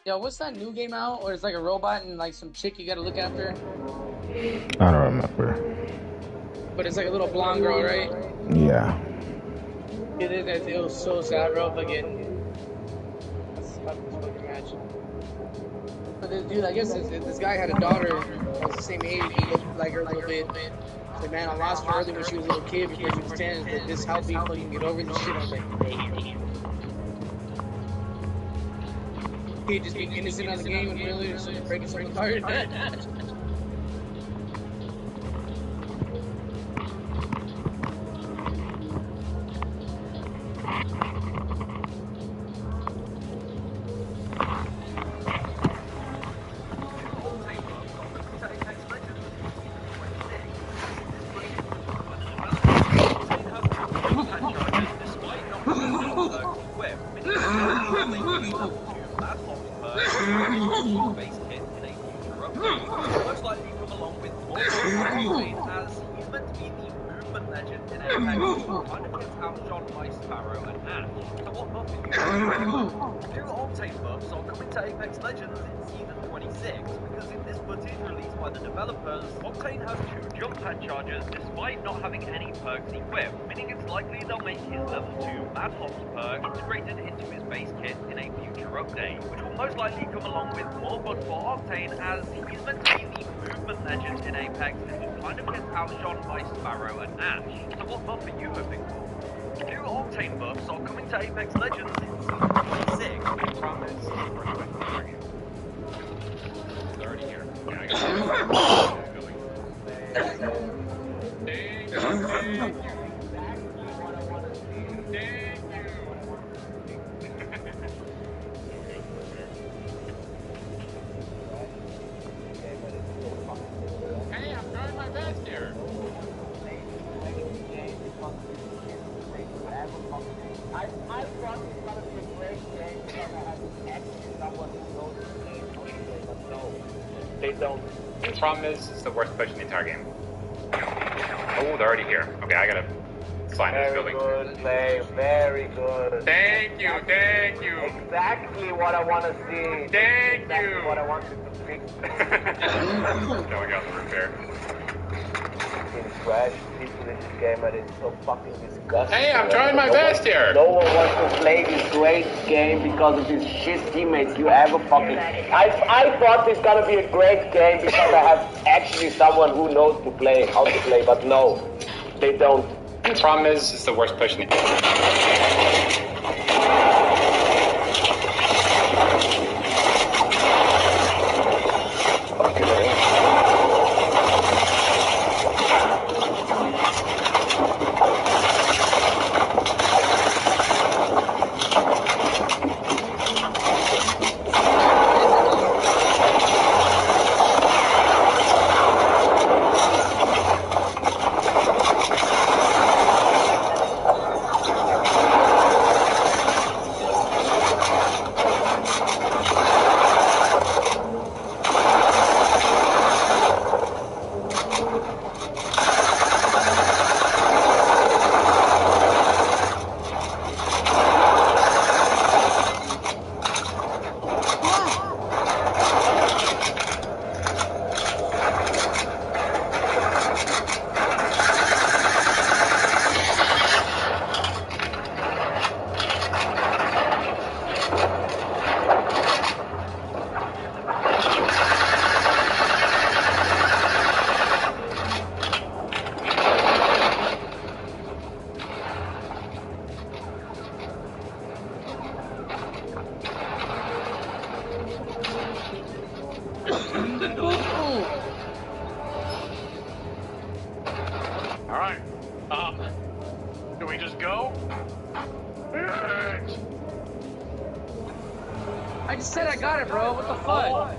Yo, what's that new game out where it's like a robot and like some chick you gotta look after? I don't remember. But it's like a little blonde girl, right? Yeah. It was so sad, bro. Fucking. That's fucking match. But this dude, I guess this guy had a daughter that was the same age, he looked like her a little bit. Like, man, I lost her early when she was a little kid before she was 10. Like, this helped me fucking get over this shit. I was like, damn. He just being innocent on the game and really just breaking something hard. Most likely come along with more Octane, as he's meant to be the movement legend in Apex, kind of gets outshone by Sparrow and Ash. So what buff are you? New Octane buffs are coming to Apex Legends in Season 26, because in this footage released by the developers, Octane has 2 jump pad charges despite not having any perks equipped, meaning it's likely they'll make his level 2 Mad Hops perk integrated into his base kit in a future update, which will most likely come along with more buff for Octane, as he's meant to be the movement legend in Apex and he kind of gets outshone by Sparrow and Ash. So what buff are you hoping for? New Octane buffs are coming to Apex Legends in Season 26. I promise. It's already here. Yeah, I got Hey, I'm trying my best here. I thought it was going to be a great game because I had actually someone who knows the game, but no, they don't. The problem is, it's the worst push in the entire game. Oh, they're already here. Okay, I gotta slide in this building. Very good play, very good. Thank you, thank you. Exactly what I want to see. Thank exactly you. What I wanted to fix. No, we got the roof there. In trash people in this game, and it's so fucking disgusting. Hey, I'm trying my best here. No one wants to play this great game because of these shit teammates you ever fucking. I thought it's gonna be a great game because I have actually someone who knows to play, how to play, but no, they don't. The problem is, it's the worst push in the game. Alright. Do we just go? I just said I got it, bro. What the fuck?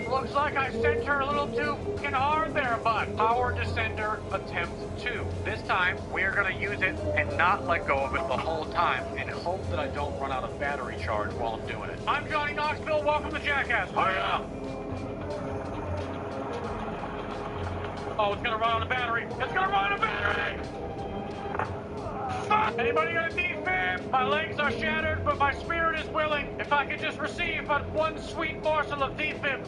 Looks like I sent her a little too fucking hard there, bud. Power Descender attempt 2. This time, we're gonna use it and not let go of it the whole time and hope that I don't run out of battery charge while I'm doing it. I'm Johnny Knoxville, welcome to Jackass. Hiya! Oh, it's gonna run on a battery. It's gonna run on a battery! Fuck! Anybody got a defib? My legs are shattered, but my spirit is willing. If I could just receive but one sweet morsel of defib.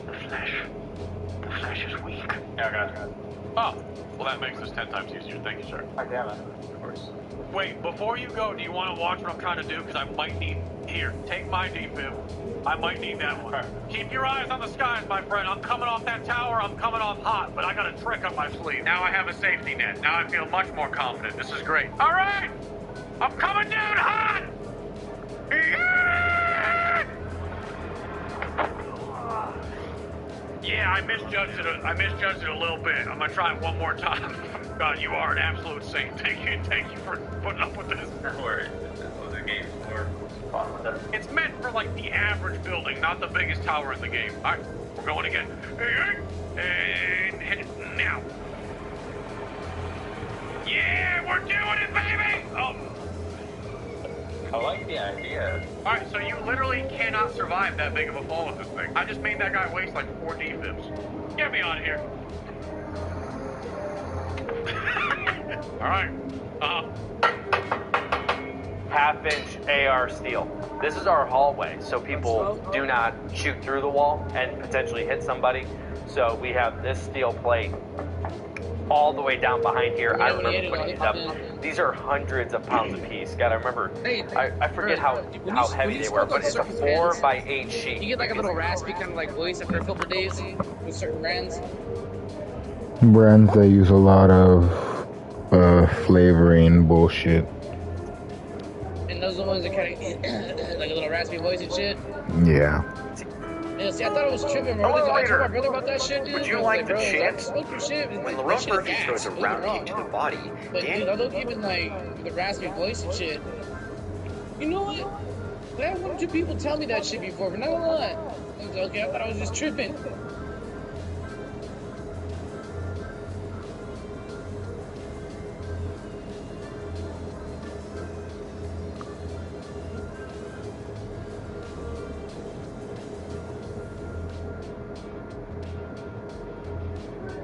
The flesh is weak. Yeah, I got it. Oh, well that makes this 10 times easier. Thank you, sir. God damn it. Of course. Wait, before you go, do you want to watch what I'm trying to do? Because I might need... Here, take my defib. I might need that one. Keep your eyes on the skies, my friend. I'm coming off that tower. I'm coming off hot, but I got a trick up my sleeve. Now I have a safety net. Now I feel much more confident. This is great. All right! I'm coming down hot! Yeah, I misjudged it a little bit. I'm gonna try it one more time. God, you are an absolute saint. Thank you for putting up with this. No worries. That's what the game's for. It's meant for like the average building, not the biggest tower in the game. All right, we're going again. And hit it now. Yeah, we're doing it, baby! Oh. I like the idea. All right, so you literally cannot survive that big of a fall with this thing. I just made that guy waste like 4 defibs. Get me out of here. All right. Half-inch AR steel. This is our hallway, so people do not shoot through the wall and potentially hit somebody. So we have this steel plate all the way down behind here. I remember putting these up. These are hundreds of pounds apiece. Gotta remember, I forget how heavy they were, but it's a 4x8 sheet. You get like a little raspy kind of like voice after a couple days with certain brands. Brands that use a lot of flavoring bullshit. And those are the ones that kind of like a little raspy voice and shit. Yeah. Yeah, see, I thought it was tripping, bro. I told my brother about that shit, dude. Would you like the chance? When LaRon Murphy throws a round kick to the body, but dude, I look even like the raspy voice and shit. You know what? I had 1 or 2 people tell me that shit before, but not gonna lie. I was okay, I thought I was just tripping.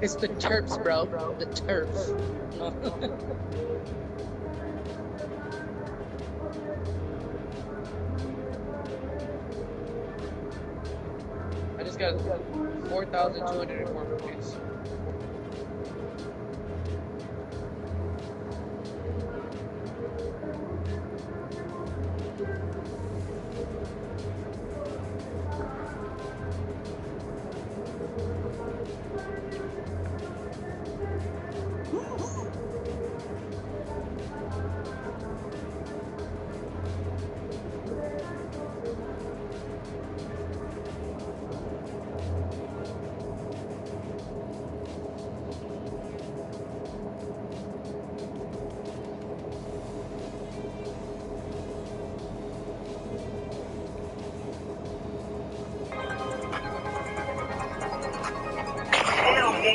It's the terps, bro. The terps. I just got 4,204 rupees.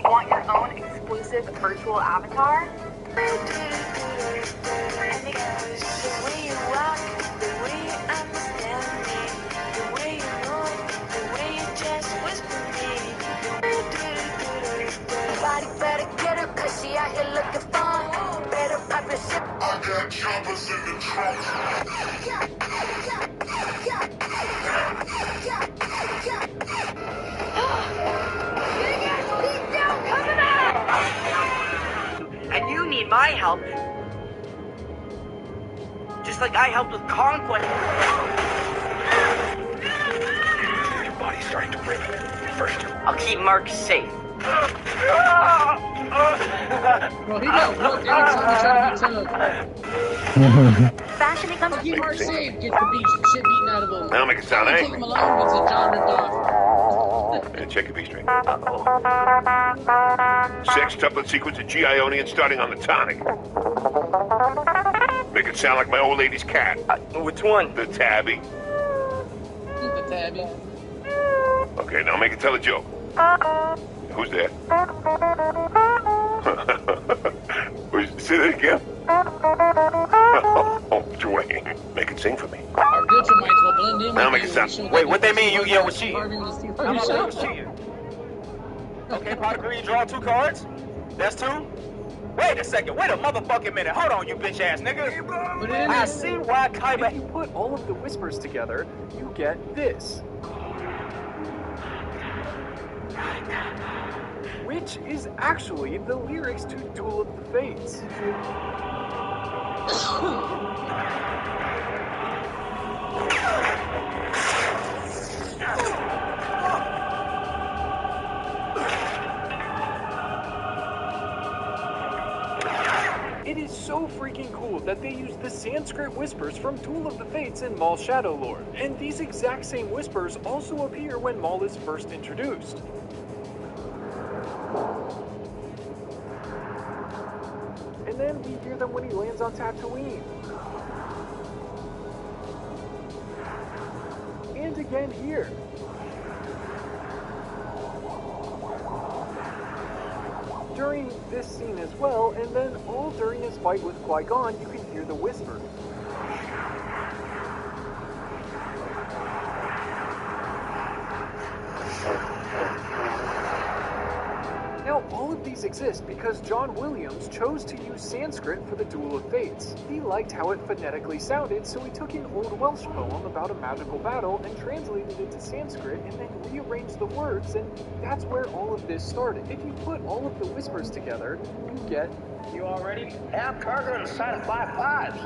Want your own exclusive virtual avatar? And the way you walk, the way you understand me, the way you move, the way you just whisper me. Body better get her, cause she out here looking fun. Better pop your shit. I got choppers in the trunk. And you need my help. Just like I helped with Conquest. Your body's starting to break. First, I'll keep Mark safe. Bro, he got whooped every time he tried to be tough. Fashion becomes... Fucking Mark safe gets the shit beaten out of him. Now make it sound, I eh? take him alone because the jaw ripped off. And check your B-string. Sextuplet sequence of G-Ionian starting on the tonic. Make it sound like my old lady's cat. Which one? The tabby. The tabby. Okay, now make it tell a joke. Who's there? Say that again. Oh, Dwayne. Make it sing for me. Our filter might as well blend in. Now make it sound. Wait, what they mean? Yu-Gi-Oh was cheating? How about that was cheating? Okay, pot agree. You draw 2 cards. That's 2. Wait a second. Wait a motherfucking minute. Hold on, you bitch ass nigga. I see why Kaiba. If you put all of the whispers together, you get this. Which is actually the lyrics to Duel of the Fates. It is so freaking cool that they use the Sanskrit whispers from Duel of the Fates in Maul's Shadow Lord, and these exact same whispers also appear when Maul is first introduced. And then we hear them when he lands on Tatooine. And again here. During this scene as well, and then all during his fight with Qui-Gon, you can hear the whispers. Now, all of these exist because John Williams chose to use Sanskrit for the Duel of Fates. He liked how it phonetically sounded, so he took an old Welsh poem about a magical battle and translated it to Sanskrit and then rearranged the words, and that's where all of this started. If you put all of the whispers together, you get... You all ready? Have cargo on the side of 5-5s.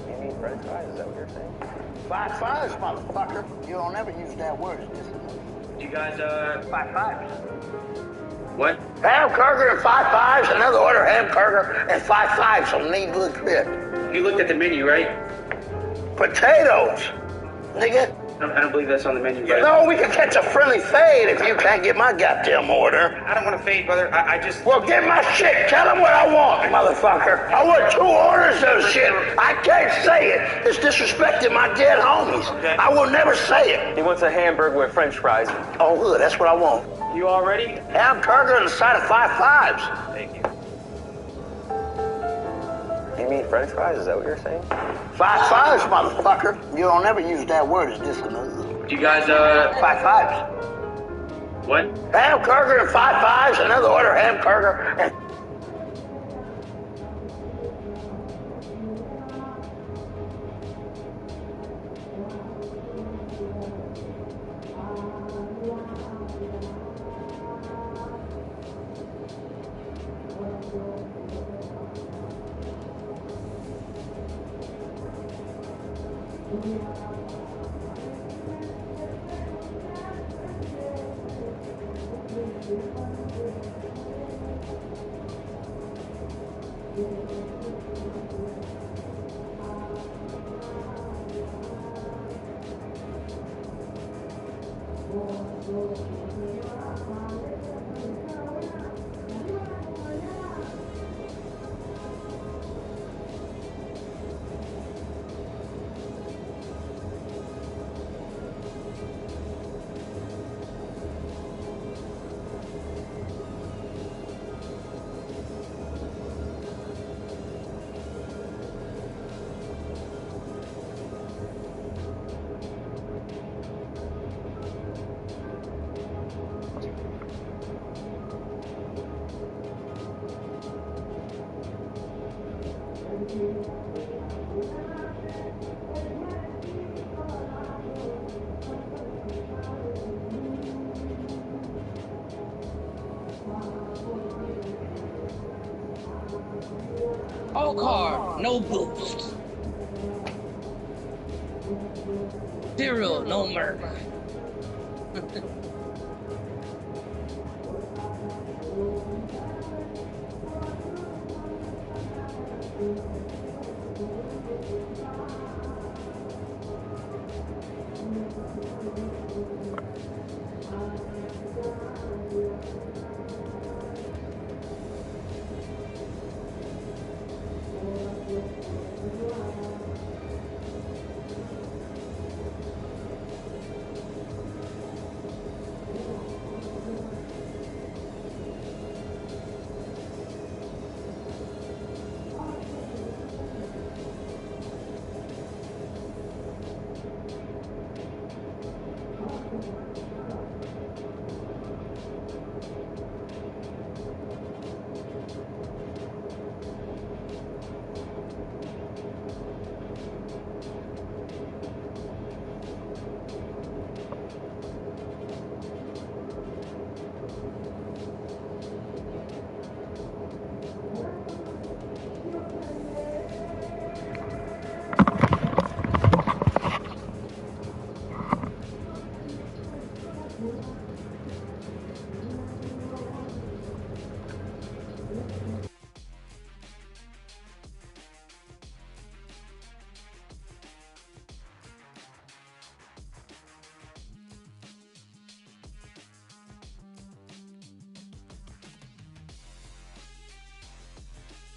You mean french fries? Is that what you're saying? 5-5s, motherfucker. You don't ever use that word. You guys, 5-5s. What? Hamburger and 5-5s. Another order hamburger and 5-5s on Needle Crib. You looked at the menu, right? Potatoes, nigga. I don't believe that's on the menu, You know, we can catch a friendly fade if you can't get my goddamn order. I don't want to fade, brother. I just... Well, get my shit. Tell them what I want, motherfucker. I want 2 orders of shit. I can't say it. It's disrespecting my dead homies. Okay. I will never say it. He wants a hamburger with french fries. Oh, good. That's what I want. You all ready? Hamburger on the side of 5-5s. Thank you. You mean french fries? Is that what you're saying? 5-5s, motherfucker. You don't ever use that word. It's just another. You guys, 5-5s. What? Hamburger and 5-5s. Another order hamburger and... All car, no boost. Zero, no merc.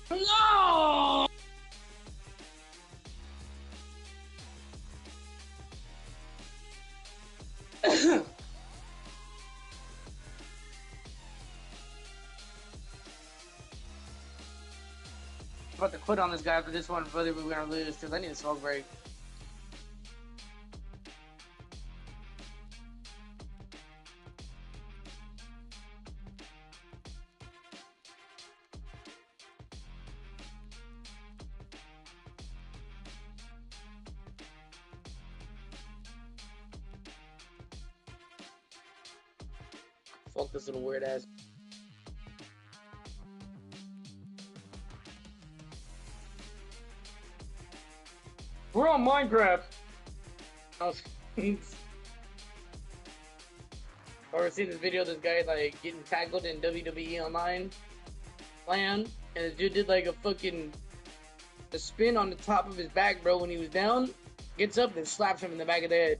No! I'm about to quit on this guy after this one, brother. We're gonna lose because I need a smoke break. Fuck this little weird ass. We're on Minecraft. I was or seen this video of this guy like getting tackled in WWE online land, and the dude did like a fucking spin on the top of his back, bro, when he was down. Gets up and slaps him in the back of the head.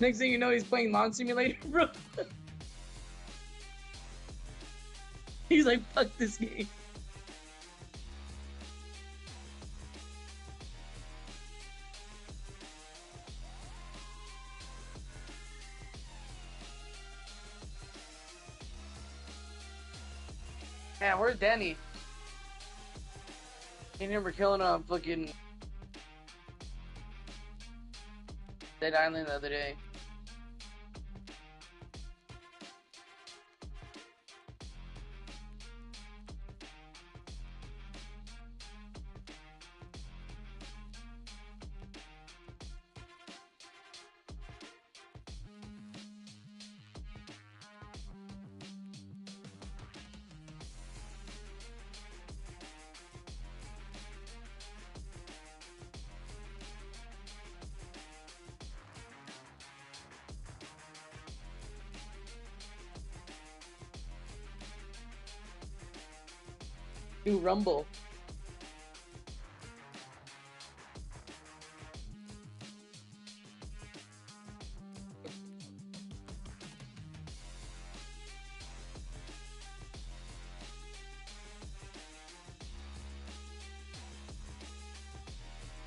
Next thing you know, he's playing Lawn Simulator, bro. He's like, fuck this game. Man, where's Danny? He never killing a fucking Dead Island the other day. Do Rumble.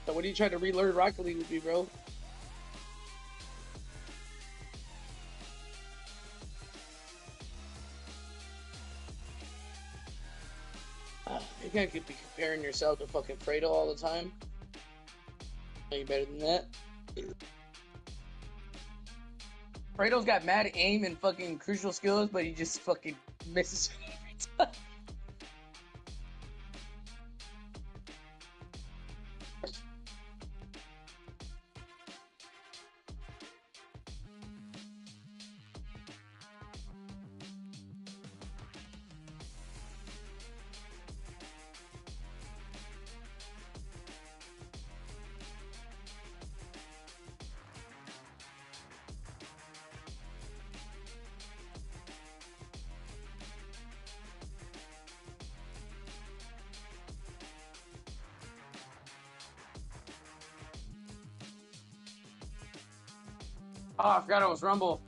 So what are you trying to relearn Rocket League with me, bro? You can't be comparing yourself to fucking Fredo all the time. Are you better than that? Fredo's got mad aim and fucking crucial skills, but he just fucking misses every time. Oh, I forgot it was Rumble.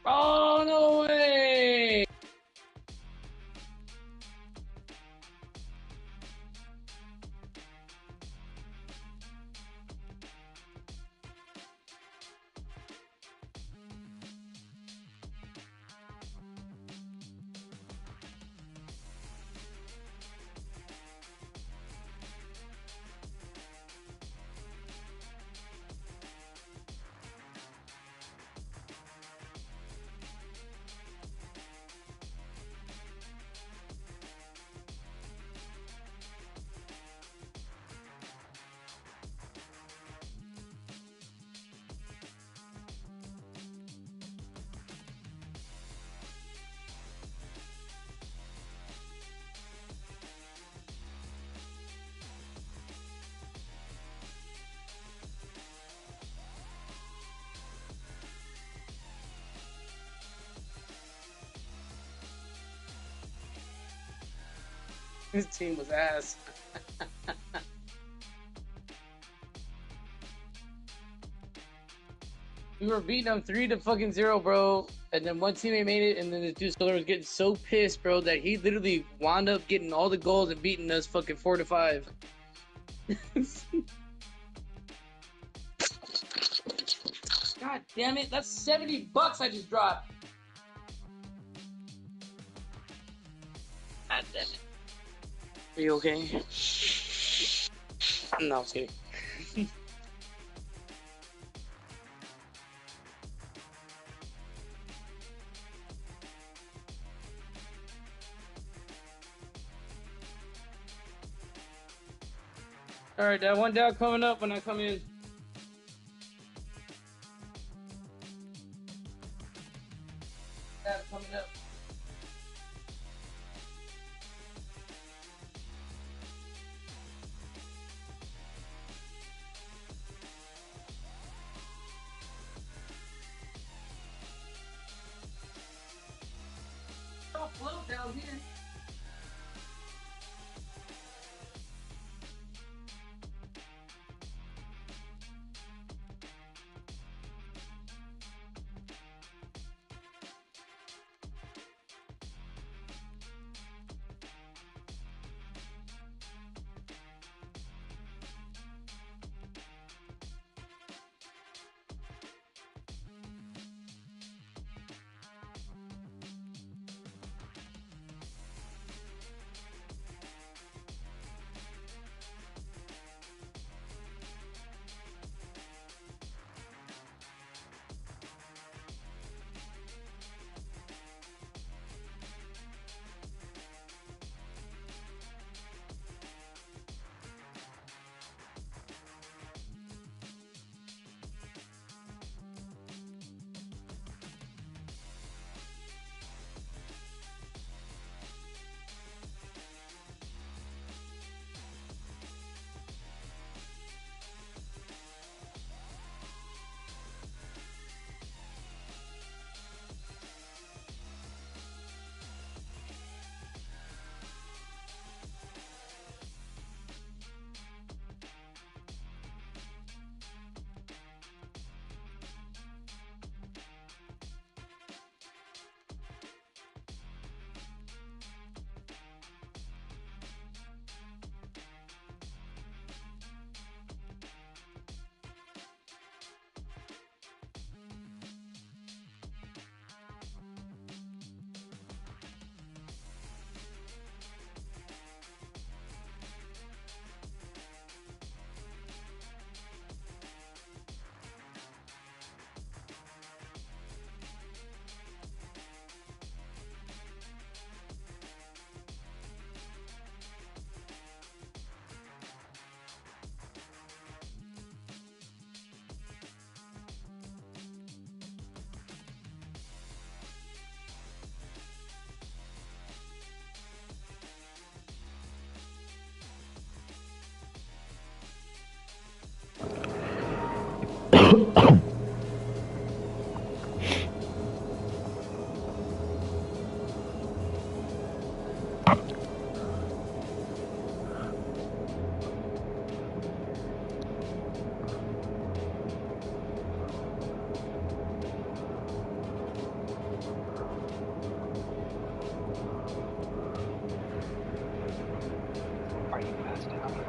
Oh, no way! His team was ass. We were beating them 3-0, bro. And then one teammate made it, and then the dude Solar was getting so pissed, bro, that he literally wound up getting all the goals and beating us fucking 4-5. God damn it, that's $70 I just dropped. God damn it. Are you okay? No, I'm kidding. Alright, that one down coming up when I come in. Dab coming up. Don't float down here.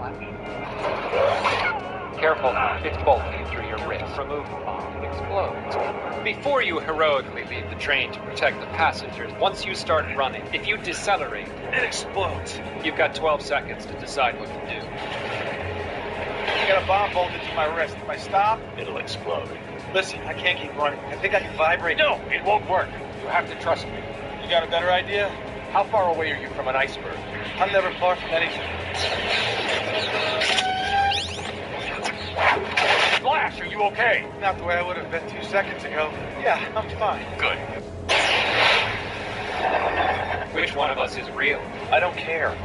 flash. Careful, it's bolting through your wrist. Remove the bomb, it explodes. Before you heroically leave the train to protect the passengers, once you start running, if you decelerate, it explodes. You've got 12 seconds to decide what to do. I got a bomb bolted to my wrist. If I stop, it'll explode. Listen, I can't keep running. I think I can vibrate. No, it won't work. You have to trust me. You got a better idea? How far away are you from an iceberg? I'm never far from anything. Flash, are you okay? Not the way I would have been 2 seconds ago. Yeah, I'm fine. Good. Which one of us is real? I don't care.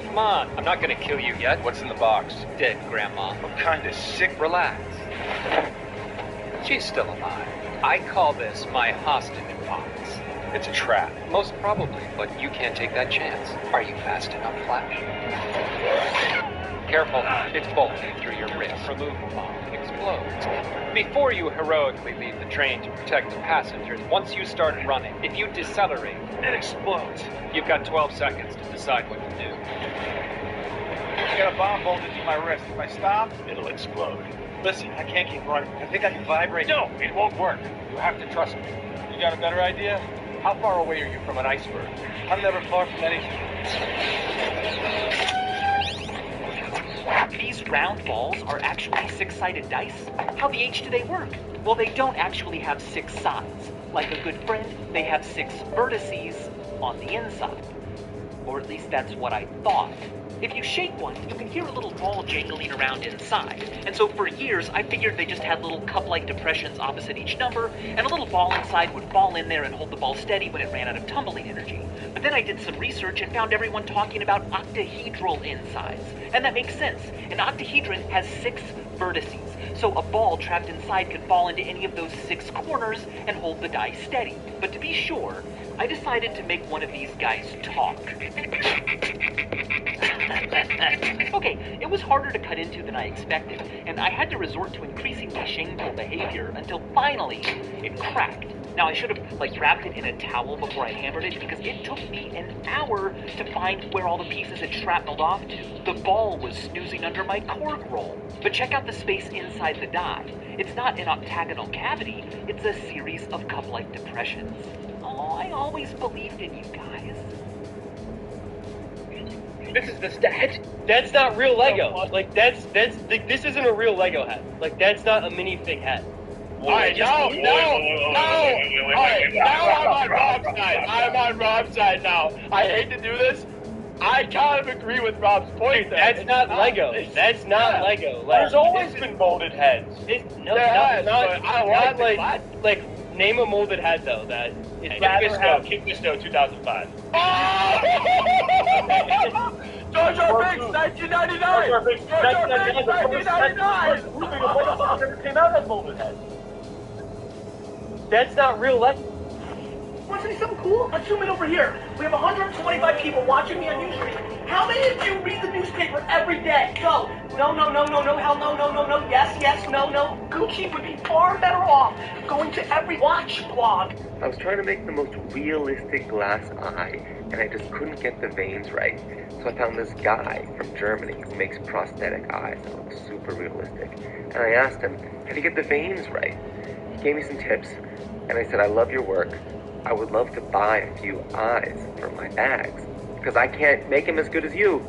Come on, I'm not gonna kill you yet. What's in the box? Dead Grandma. I'm kinda sick. Relax. She's still alive. I call this my hostage box. It's a trap. Most probably, but you can't take that chance. Are you fast enough, Flash? Careful, it's bolting through your wrist. Remove the bomb, it explodes. Before you heroically leave the train to protect the passengers, once you start running, if you decelerate, it explodes. You've got 12 seconds to decide what to do. I got a bomb bolted to my wrist. If I stop, it'll explode. Listen, I can't keep running. I think I can vibrate. No, it won't work. You have to trust me. You got a better idea? How far away are you from an iceberg? I'm never far from anything. These round balls are actually six-sided dice. How the H do they work? Well, they don't actually have 6 sides. Like a good friend, they have 6 vertices on the inside. Or at least that's what I thought. If you shake one, you can hear a little ball jangling around inside. And so for years, I figured they just had little cup-like depressions opposite each number, and a little ball inside would fall in there and hold the ball steady when it ran out of tumbling energy. But then I did some research and found everyone talking about octahedral insides. And that makes sense. An octahedron has 6 vertices. So a ball trapped inside can fall into any of those 6 corners and hold the die steady. But to be sure, I decided to make one of these guys talk. Okay, it was harder to cut into than I expected, and I had to resort to increasingly shameful behavior until finally it cracked. Now, I should have, wrapped it in a towel before I hammered it because it took me an hour to find where all the pieces had shrapneled off to. The ball was snoozing under my cork roll. But check out the space inside the die. It's not an octagonal cavity, it's a series of cup-like depressions. Oh, I always believed in you guys. This is the stat. That's not real Lego. This isn't a real Lego head. That's not a minifig head. Alright, no! Alright, now I'm on Rob's side. I'm on Rob's side now. I hate to do this. I kind of agree with Rob's point there. That's not Lego. That's not Lego. There's always been molded heads. Name a molded head though that it's King Fisto 2005. Jar Jar Binks 1999. Jar Jar Binks 1999. Never came out as molded head. That's not real Lego. Want to see something cool? Let's zoom in over here. We have 125 people watching me on Newsstream. How many of you read the newspaper every day? Go. No, hell no, yes, no. Gucci would be far better off going to every watch blog. I was trying to make the most realistic glass eye, and I just couldn't get the veins right. So I found this guy from Germany who makes prosthetic eyes that look super realistic. And I asked him, how do you get the veins right? He gave me some tips, and I said, I love your work. I would love to buy a few eyes for my bags, because I can't make them as good as you.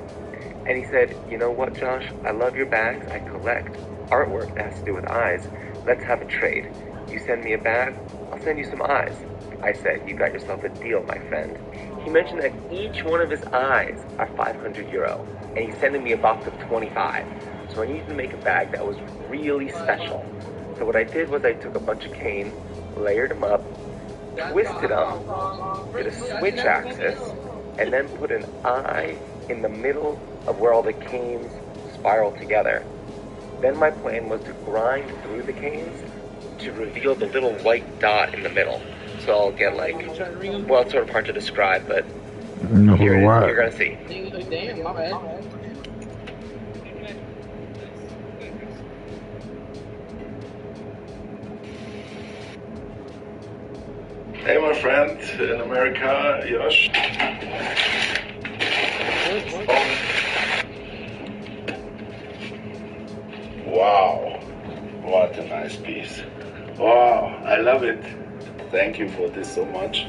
And he said, you know what, Josh? I love your bags. I collect artwork that has to do with eyes. Let's have a trade. You send me a bag, I'll send you some eyes. I said, you got yourself a deal, my friend. He mentioned that each one of his eyes are 500 euro, and he's sending me a box of 25. So I needed to make a bag that was really special. So what I did was I took a bunch of cane, layered them up, twisted them, did a switch axis, and then put an eye in the middle of where all the canes spiral together. Then my plan was to grind through the canes to reveal the little white dot in the middle. So I'll get well, it's sort of hard to describe, but here it is. You're gonna see. Damn, my bad. Hey, my friend, in America, Josh. What a nice piece. Wow, I love it. Thank you for this so much.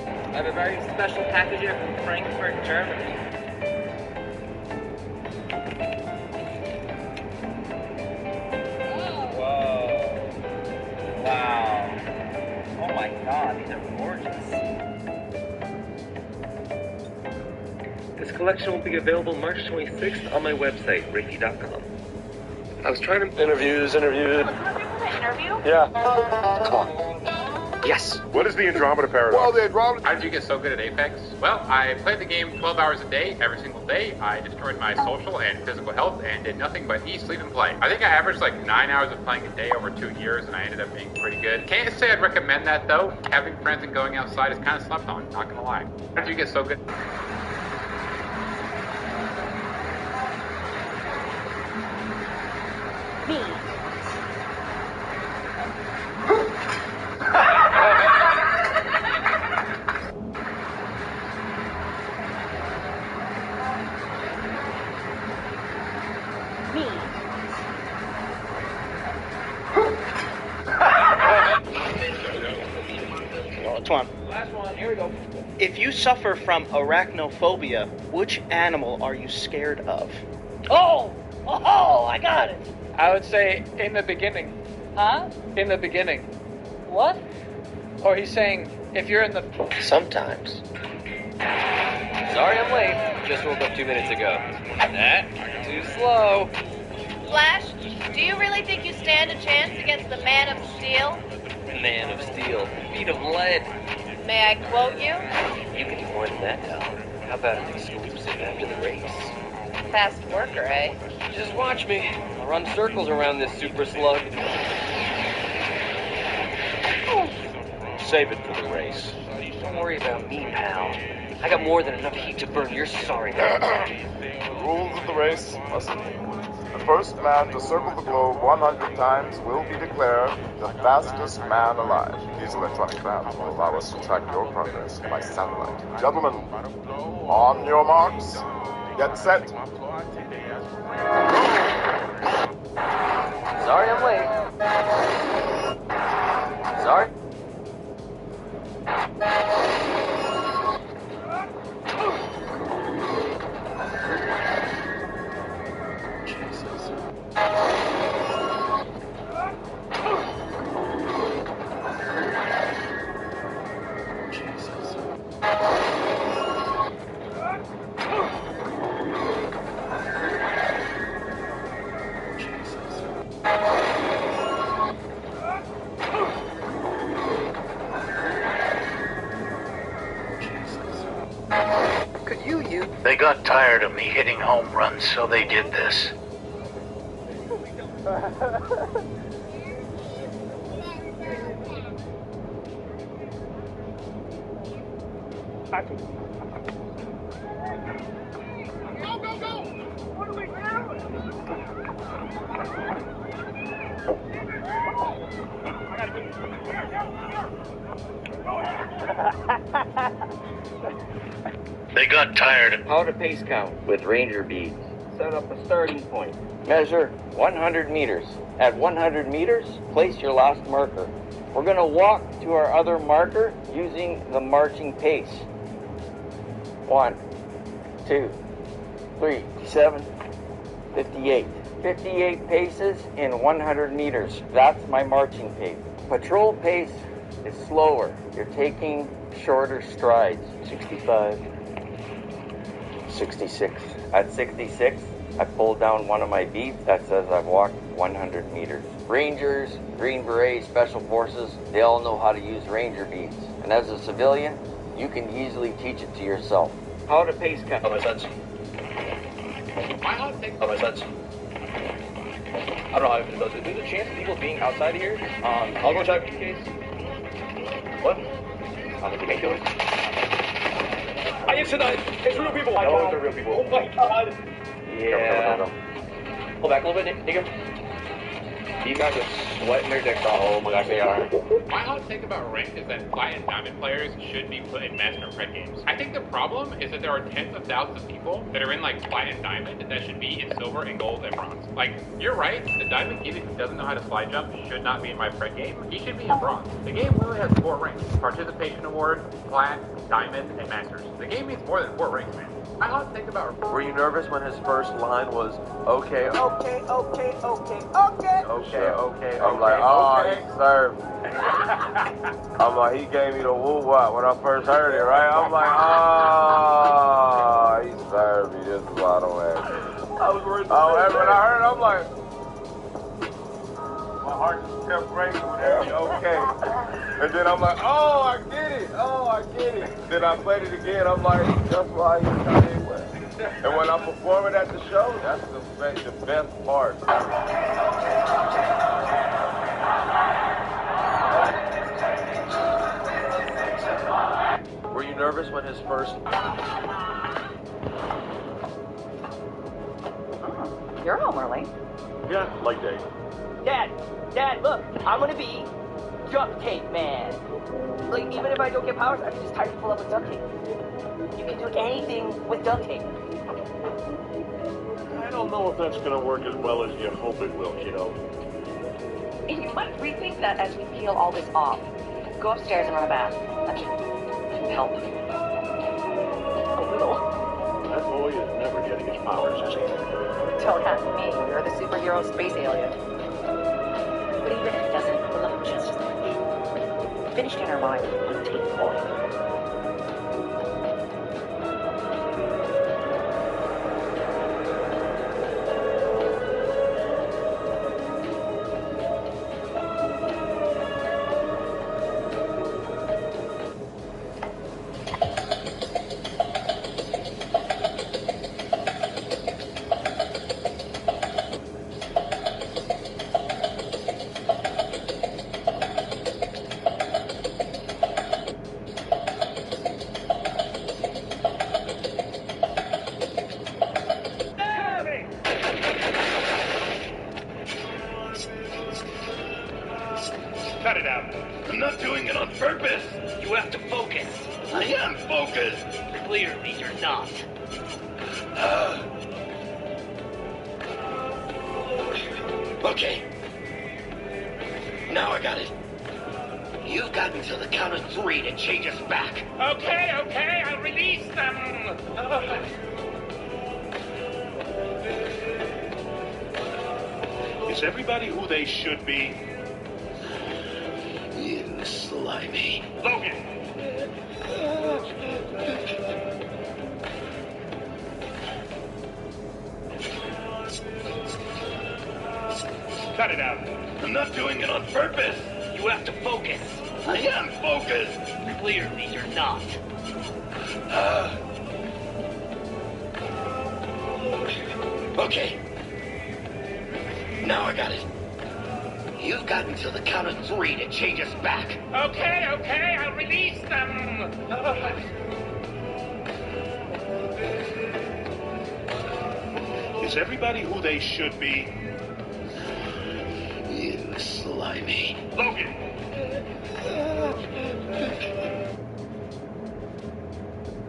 I have a very special package here from Frankfurt, Germany. Whoa. Wow. Oh my god, these are gorgeous. This collection will be available March 26th on my website, ricky.com. I was trying to... Interview? Yeah. Come on. Yes. What is the Andromeda Paradox? Well, the Andromeda... How did you get so good at Apex? Well, I played the game 12 hours a day, every single day. I destroyed my social and physical health and did nothing but eat, sleep, and play. I think I averaged like 9 hours of playing a day over 2 years, and I ended up being pretty good. Can't say I'd recommend that, though. Having friends and going outside is kind of slept on, not gonna lie. How did you get so good? Me. Last one, here we go. If you suffer from arachnophobia, which animal are you scared of? Oh, I got it. I would say in the beginning. Huh? In the beginning. What? Or he's saying if you're in the... Sometimes. Sorry I'm late. Just woke up 2 minutes ago. That too slow. Flash, do you really think you stand a chance against the Man of Steel? Man of steel, feet of lead. May I quote you? You can do more than that now. How about an exclusive after the race? Fast worker, eh? Just watch me. I'll run circles around this super slug. Save it for the race. Don't worry about me, pal. I got more than enough heat to burn your sorry dog. Rules of the race must be. The first man to circle the globe 100 times will be declared the fastest man alive. These electronic bands will allow us to track your progress by satellite. Gentlemen, on your marks, get set. Sorry I'm late. Sorry. They got tired of me hitting home runs, so they did this. They got tired. How to pace count with Ranger beads. Set up a starting point. Measure 100 meters. At 100 meters, place your last marker. We're going to walk to our other marker using the marching pace. 1, 2, 3, 7, 58. 58 paces in 100 meters. That's my marching pace. Patrol pace is slower. You're taking shorter strides. 65. 66. At 66, I pulled down one of my beads that says I've walked 100 meters. Rangers, Green Berets, Special Forces, they all know how to use Ranger beads. And as a civilian, you can easily teach it to yourself. How to pace count. Oh, my sense. Oh, my sense. I don't know how it does it. There's a chance of people being outside of here. I'll go check in case. What? I don't think they do it. It's real people. No, they're real people. Oh my god. Yeah. Pull back a little bit, Nico. These guys are sweating their dicks off. Oh my gosh, they are. My hot take about ranked is that Plat and Diamond players should be put in Master and Pred games. I think the problem is that there are tens of thousands of people that are in like Plat and Diamond that should be in Silver and Gold and Bronze. Like, you're right, the Diamond kid who doesn't know how to slide jump should not be in my Pred game. He should be in Bronze. The game literally has 4 ranks. Participation Award, Plat, Diamond, and Masters. The game needs more than 4 ranks, man. My hot take about... Were you nervous when his first line was, okay, okay, okay, okay, okay, okay, okay, I'm like, oh, okay. he served. I'm like, he gave me the woo-wop when I first heard it, right? I'm like, oh, he served me. This is why I don't ask. I was worried. Oh, and when I heard it, I'm like, my heart just kept racing with every okay. And then I'm like, oh, I get it. Oh, I get it. Then I played it again. I'm like, that's why he got it well. And when I'm performing at the show, that's the best part. Were you nervous when his first... You're home early. Yeah, like Dave. Dad, look, I'm gonna be duct tape man. Like, even if I don't get powers, I can just tie people up with duct tape. You can do anything with duct tape. I don't know if that's gonna work as well as you hope it will, kiddo. And you might rethink that as we peel all this off. Go upstairs and run a bath. That should help. A little. That boy is never getting his powers, is he? Don't ask me. You're the superhero space alien. But even if it doesn't, I love him just as much. Finish dinner while I'm tape boy. Cut it out. I'm not doing it on purpose. You have to focus. I am focused. Clearly, you're not. Okay. Now I got it. You've got until the count of 3 to change us back. Okay, I'll release them. Is everybody who they should be? You slimy. Logan! Cut it out. I'm not doing it on purpose. You have to focus. I am focused. Clearly, you're not. Okay. Now I got it. You've got until the count of 3 to change us back. Okay, I'll release them. Is everybody who they should be? You slimy. Logan!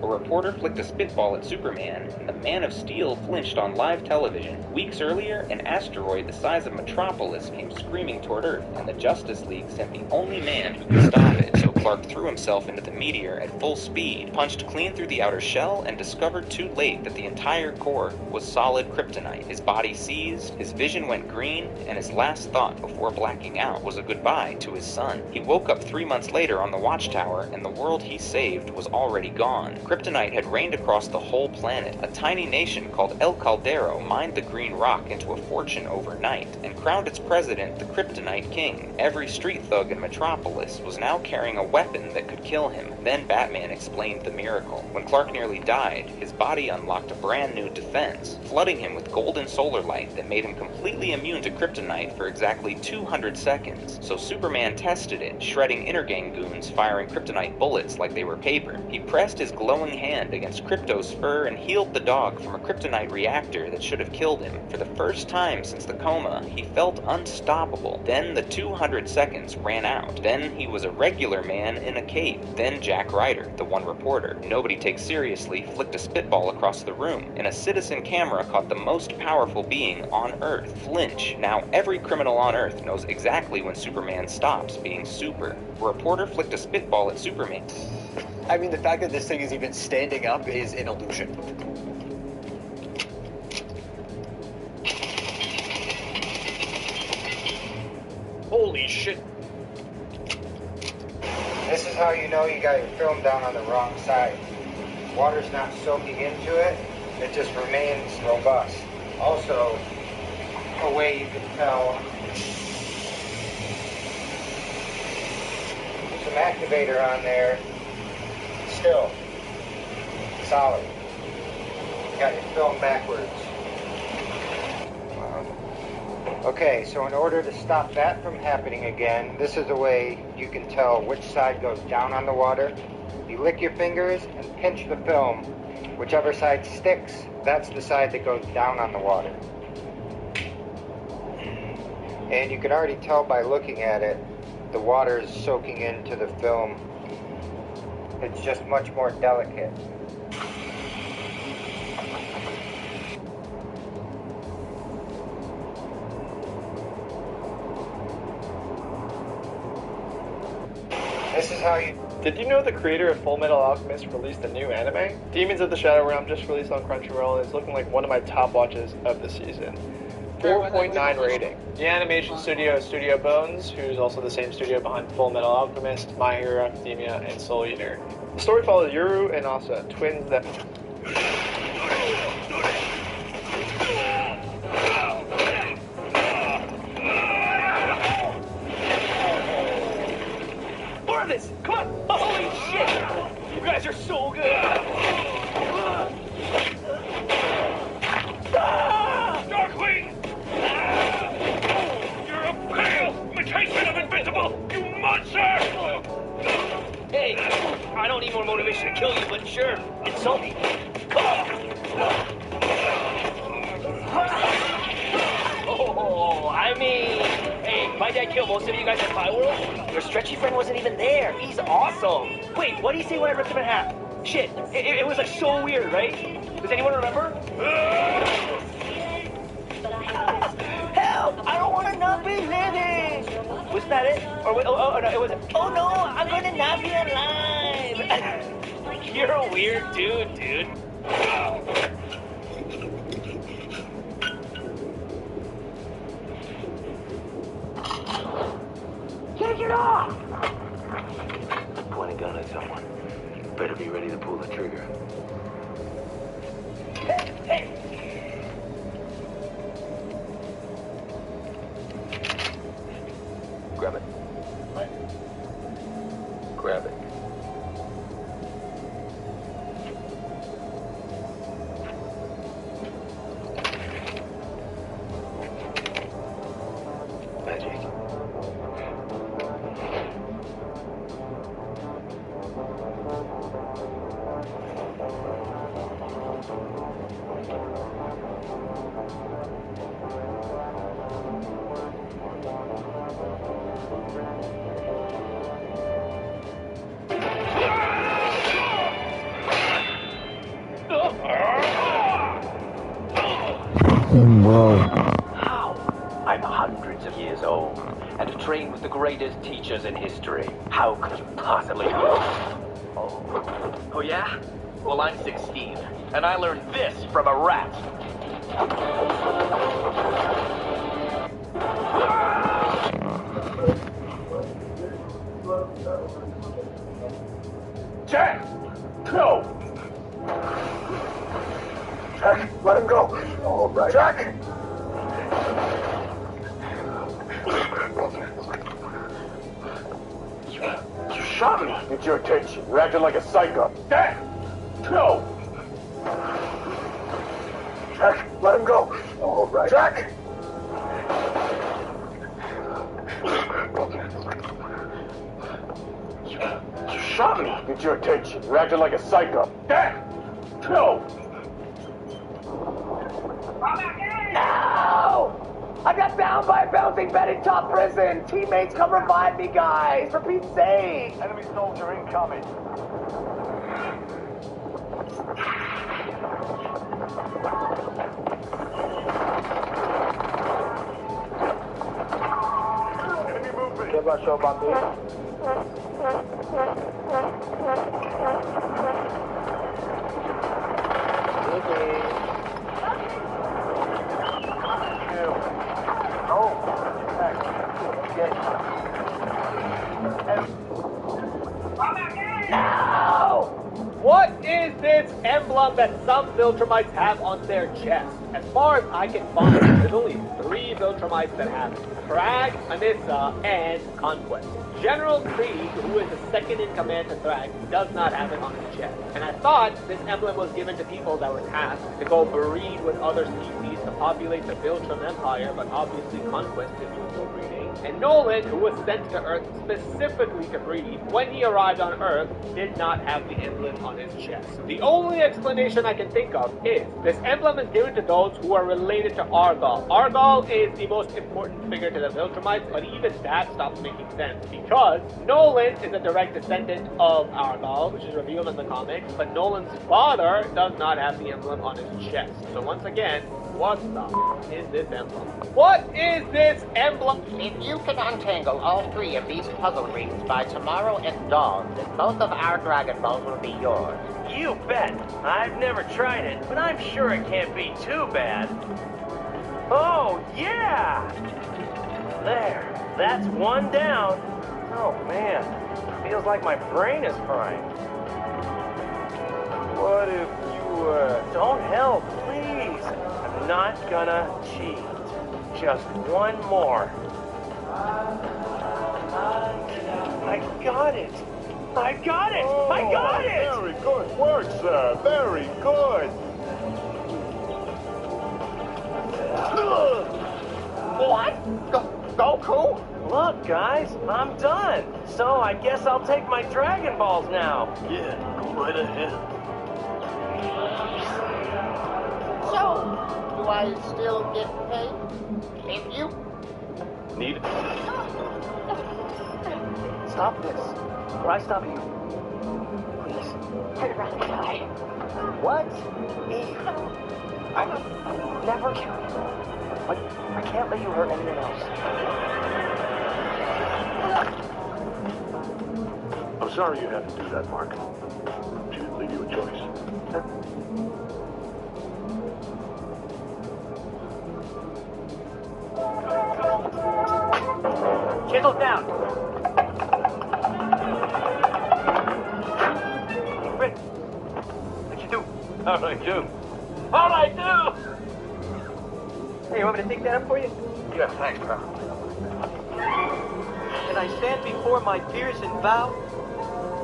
A reporter flicked a spitball at Superman, and the Man of Steel flinched on live television. Weeks earlier, an asteroid the size of Metropolis came screaming toward Earth, and the Justice League sent the only man who could stop it. So Clark threw himself into the meteor at full speed, punched clean through the outer shell, and discovered too late that the entire core was solid kryptonite. His body seized, his vision went green, and his last thought before blacking out was a goodbye to his son. He woke up 3 months later on the Watchtower, and the world he saved was already gone. Kryptonite had rained across the whole planet. A tiny nation called El Caldero mined the green rock into a fortune overnight, and crowned its president the Kryptonite King. Every street thug in Metropolis was now carrying a weapon that could kill him. Then Batman explained the miracle. When Clark nearly died, his body unlocked a brand new defense, flooding him with golden solar light that made him completely immune to kryptonite for exactly 200 seconds. So Superman tested it, shredding Intergang goons firing kryptonite bullets like they were paper. He pressed his glowing hand against Krypto's fur and healed the dog from a kryptonite reactor that should have killed him. For the first time since the coma, he felt unstoppable. Then the 200 seconds ran out. Then he was a regular man in a cape. Then Jack Ryder, the one reporter nobody takes seriously, flicked a spitball across the room, and a citizen camera caught the most powerful being on Earth flinch. Now every criminal on Earth knows exactly when Superman stops being super. A reporter flicked a spitball at Superman. I mean, the fact that this thing is even standing up is an illusion. Holy shit. This is how you know you got your film down on the wrong side. Water's not soaking into it, it just remains robust. Also, a way you can tell, there's some activator on there, still, solid. You got your film backwards. Okay, so in order to stop that from happening again, this is a way you can tell which side goes down on the water. You lick your fingers and pinch the film. Whichever side sticks, that's the side that goes down on the water. And you can already tell by looking at it, the water is soaking into the film. It's just much more delicate. This is how you... Did you know the creator of Full Metal Alchemist released a new anime? Demons of the Shadow Realm just released on Crunchyroll and is looking like one of my top watches of the season. 4.9 rating. The animation studio is Studio Bones, who's also the same studio behind Full Metal Alchemist, My Hero Academia, and Soul Eater. The story follows Yuru and Asa, twins that... More of this! Come on! Holy shit! You guys are so good! Darkwing! You're a pale imitation of Invincible, you monster! Hey, I don't need more motivation to kill you, but sure, insult me. Oh, I mean, hey, my dad killed most of you guys at Pie World. Your stretchy friend wasn't even there. He's awesome. Wait, what did he say when I ripped him in half? Shit, it was like so weird, right? Does anyone remember? Help! I don't want to not be living! Wasn't that it? Or no, it was, oh no, I'm going to not be alive! You're a weird dude. Take it off! Point a gun at someone. Better be ready to pull the trigger. Hey! Grab it. Grab it. Magic. How? I'm hundreds of years old and have trained with the greatest teachers in history. How could you possibly know? Oh yeah? Well, I'm 16, and I learned this from a rat. Jack! No! Jack, let him go! All right. Jack! You shot me. Get your attention. You're acting like a psycho. Dad! No! Jack, let him go. All right. Jack! You shot me. Get your attention. You're acting like a psycho. Dad! No! No! I got down by a bouncing bed in top prison. Teammates, come revive me, guys. For Pete's sake. Enemy soldier incoming. Enemy movement. Get my show about this. No! What is this emblem that some Viltrumites have on their chest? As far as I can find, there's only 3 Viltrumites that have it. Thrag, Anissa, and Conquest. General Krieg, who is the second in command to Thrag, does not have it on his chest. And I thought this emblem was given to people that were tasked to go breed with other species to populate the Viltrum Empire, but obviously Conquest didn't go breeding. And Nolan, who was sent to Earth specifically to breed, when he arrived on Earth, did not have the emblem on his chest. The only explanation I can think of is this emblem is given to those who are related to Argal. Argal is the most important figure to the Viltrumites, but even that stops making sense because Nolan is a direct descendant of Argal, which is revealed in the comics, but Nolan's father does not have the emblem on his chest. So once again, what the is this emblem? What is this emblem? If you can untangle all 3 of these puzzle rings by tomorrow at dawn, then both of our Dragon Balls will be yours. You bet. I've never tried it, but I'm sure it can't be too bad. Oh, yeah! There. That's 1 down. Oh, man. Feels like my brain is frying. What if you, Don't help, please. I'm not gonna cheat. Just 1 more. I got it. I got it! Oh, I got it! Very good work, sir. Very good. What? Goku? Look, guys, I'm done. So I guess I'll take my Dragon Balls now. Yeah, go right ahead. So, do I still get paid? If you... Need it? Stop this. Or I stop you. Please. I'd rather die. What? Eve. I never kill you. But I can't let you hurt anyone else. I'm sorry you had to do that, Mark. She didn't leave you a choice. Chisel down. Rick, what you do? How'd I do? All I do! Hey, you want me to take that up for you? Yeah, thanks, pal. Can I stand before my fears and vow?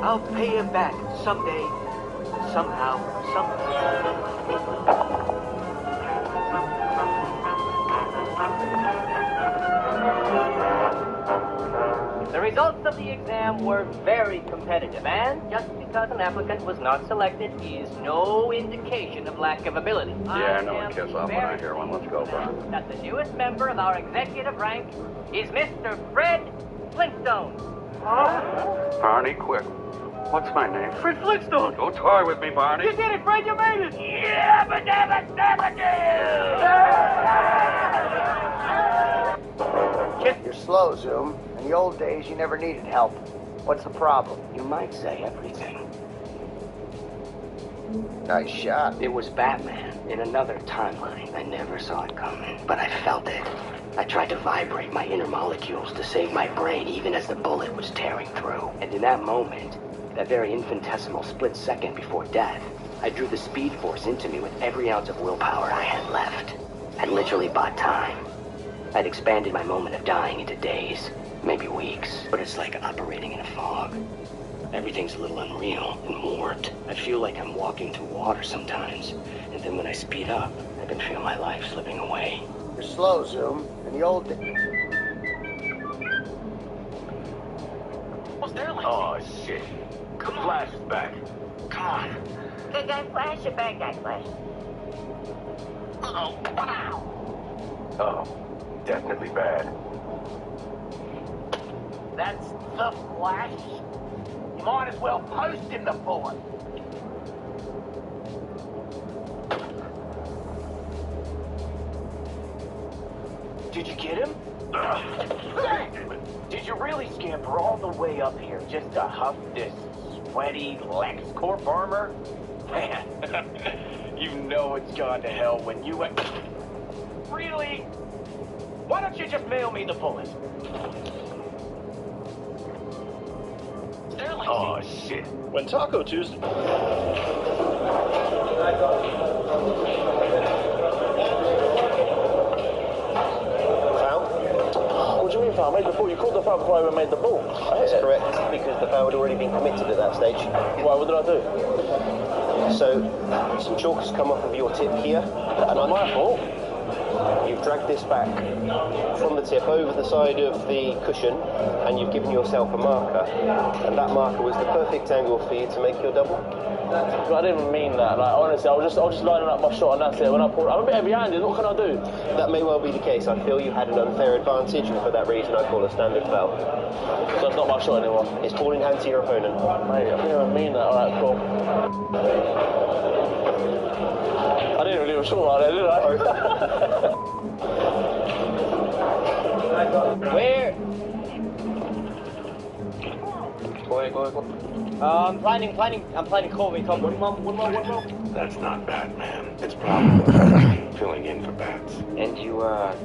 I'll pay him back someday, somehow, somehow. The results of the exam were very competitive, and just because an applicant was not selected is no indication of lack of ability. Yeah, I know a kiss off when I hear one. Let's go, bro. That the newest member of our executive rank is Mr. Fred Flintstone. Barney, quick. What's my name? Fred Flintstone! Go toy with me, Barney. You did it, Fred! You made it! Yeah, but never You're slow, Zoom. In the old days, you never needed help. What's the problem? You might say everything. Nice shot. It was Batman in another timeline. I never saw it coming, but I felt it. I tried to vibrate my inner molecules to save my brain even as the bullet was tearing through. And in that moment, that very infinitesimal split second before death, I drew the Speed Force into me with every ounce of willpower I had left. I literally bought time. I'd expanded my moment of dying into days, maybe weeks, but it's like operating in a fog. Everything's a little unreal and warped. I feel like I'm walking through water sometimes, and then when I speed up, I can feel my life slipping away. You're slow, Zoom. In the old days. What's there like? Oh, shit. The flash is back. Come on. Good guy Flash or bad guy Flash? Oh, wow. Oh, definitely bad. That's the Flash? You might as well post him the bullet. Did you get him? Did you really scamper all the way up here just to huff this sweaty LexCorp armor? Man, you know it's gone to hell when you... Really? Why don't you just mail me the bullet? Oh, shit. When Taco Tuesday... What do you mean, foul? I made the ball. You called the foul before I even made the ball. That's correct, because the foul had already been committed at that stage. Why? What did I do? So, some chalk has come off of your tip here. That's not my fault. You've dragged this back from the tip over the side of the cushion, and you've given yourself a marker. And that marker was the perfect angle for you to make your double. I didn't mean that. Like, honestly, I was just lining up my shot, and that's it. When I pulled, I'm a bit heavy-handed. What can I do? That may well be the case. I feel you had an unfair advantage, and for that reason, I call a standard foul. So it's not my shot anymore. It's ball in hand to your opponent. Mate, I didn't even mean that. All right, cool. I didn't really have a shot like that, did I? Where? Go. I'm planning Colby. Come. One more. That's not Batman. It's probably filling in for Bats. And you,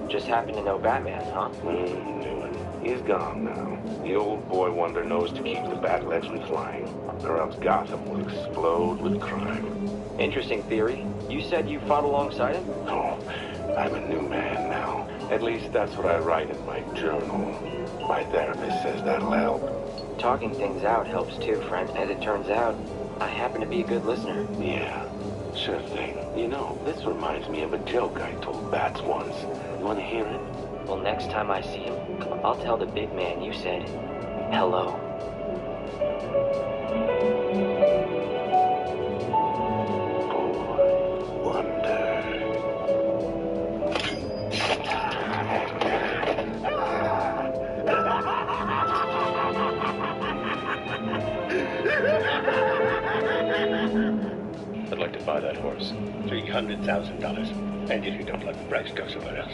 just happen to know Batman, huh? Knew it. He's gone now. The old boy wonder knows to keep the bat legend flying, or else Gotham will explode with crime. Interesting theory. You said you fought alongside him? Oh, I'm a new man now. At least that's what I write in my journal. My therapist says that'll help. Talking things out helps too, friend. As it turns out, I happen to be a good listener. Yeah, sure thing. You know, this reminds me of a joke I told Bats once. You want to hear it? Well, next time I see him, I'll tell the big man you said hello. I'd like to buy that horse. $300,000. And if you don't like the price, go somewhere else.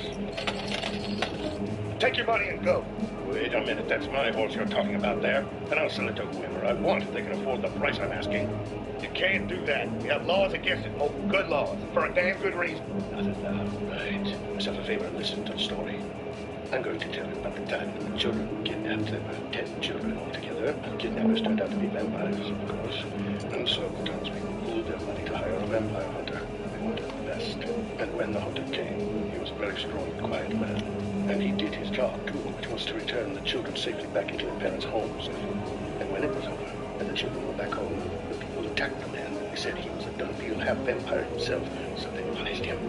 Take your money and go. Wait a minute, that's my horse you're talking about there. And I'll sell it to whoever I want if they can afford the price I'm asking. You can't do that. We have laws against it. Oh, good laws. For a damn good reason. Right. Do yourself a favor and listen to the story. I'm going to tell you about the time when the children were kidnapped. There were 10 children altogether. The kidnappers turned out to be vampires, of course. And so the townspeople pooled their money to hire a vampire hunter. They wanted the best. And when the hunter came, he was a very strong and quiet man. And he did his job, too, which was to return the children safely back into their parents' homes. And when it was over, and the children were back home, the people attacked the man. They said he was a done deal half-vampire himself, so they punished him.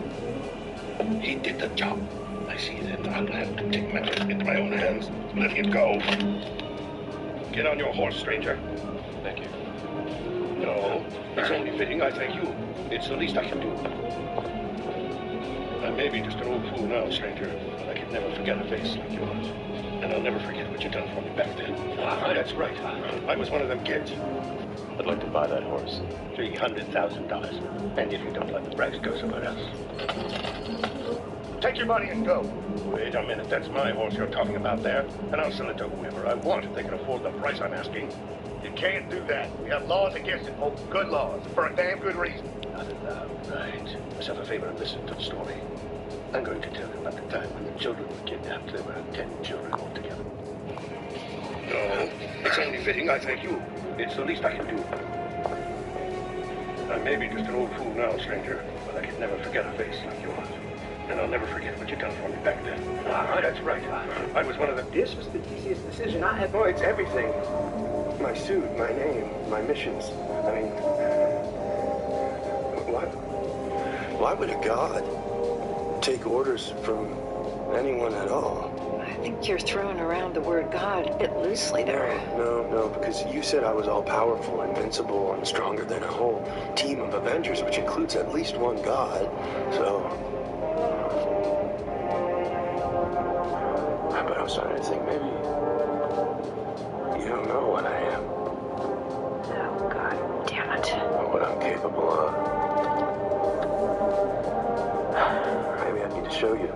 He did the job. I see that I'm gonna have to take matters into my own hands. Let it go. Get on your horse, stranger. Thank you. No, it's only fitting I thank you. It's the least I can do. I may be just an old fool now, stranger, but I can never forget a face like yours. And I'll never forget what you done for me back then. That's right. I was one of them kids. I'd like to buy that horse. $300,000. And if you don't like the price, go somewhere else. Take your money and go. Wait a minute, that's my horse you're talking about there. And I'll sell it to whoever I want if they can afford the price I'm asking. You can't do that. We have laws against it. Oh, good laws. For a damn good reason. Right. Do yourself a favor and listen to the story. I'm going to tell you about the time when the children were kidnapped. There were 10 children altogether. No, it's only fitting I thank you. It's the least I can do. I may be just an old fool now, stranger, but I can never forget a face like yours. And I'll never forget what you done for me back then. That's right. I was one of the... This was the easiest decision I had. Oh, it's everything. My suit, my name, my missions. I mean, why would a god take orders from anyone at all? I think you're throwing around the word God a bit loosely there. No, because you said I was all-powerful, invincible, and stronger than a whole team of Avengers, which includes at least one god, so... But I'm starting to think maybe you don't know what I am. Oh, God damn it. Or what I'm capable of. Maybe I need to show you.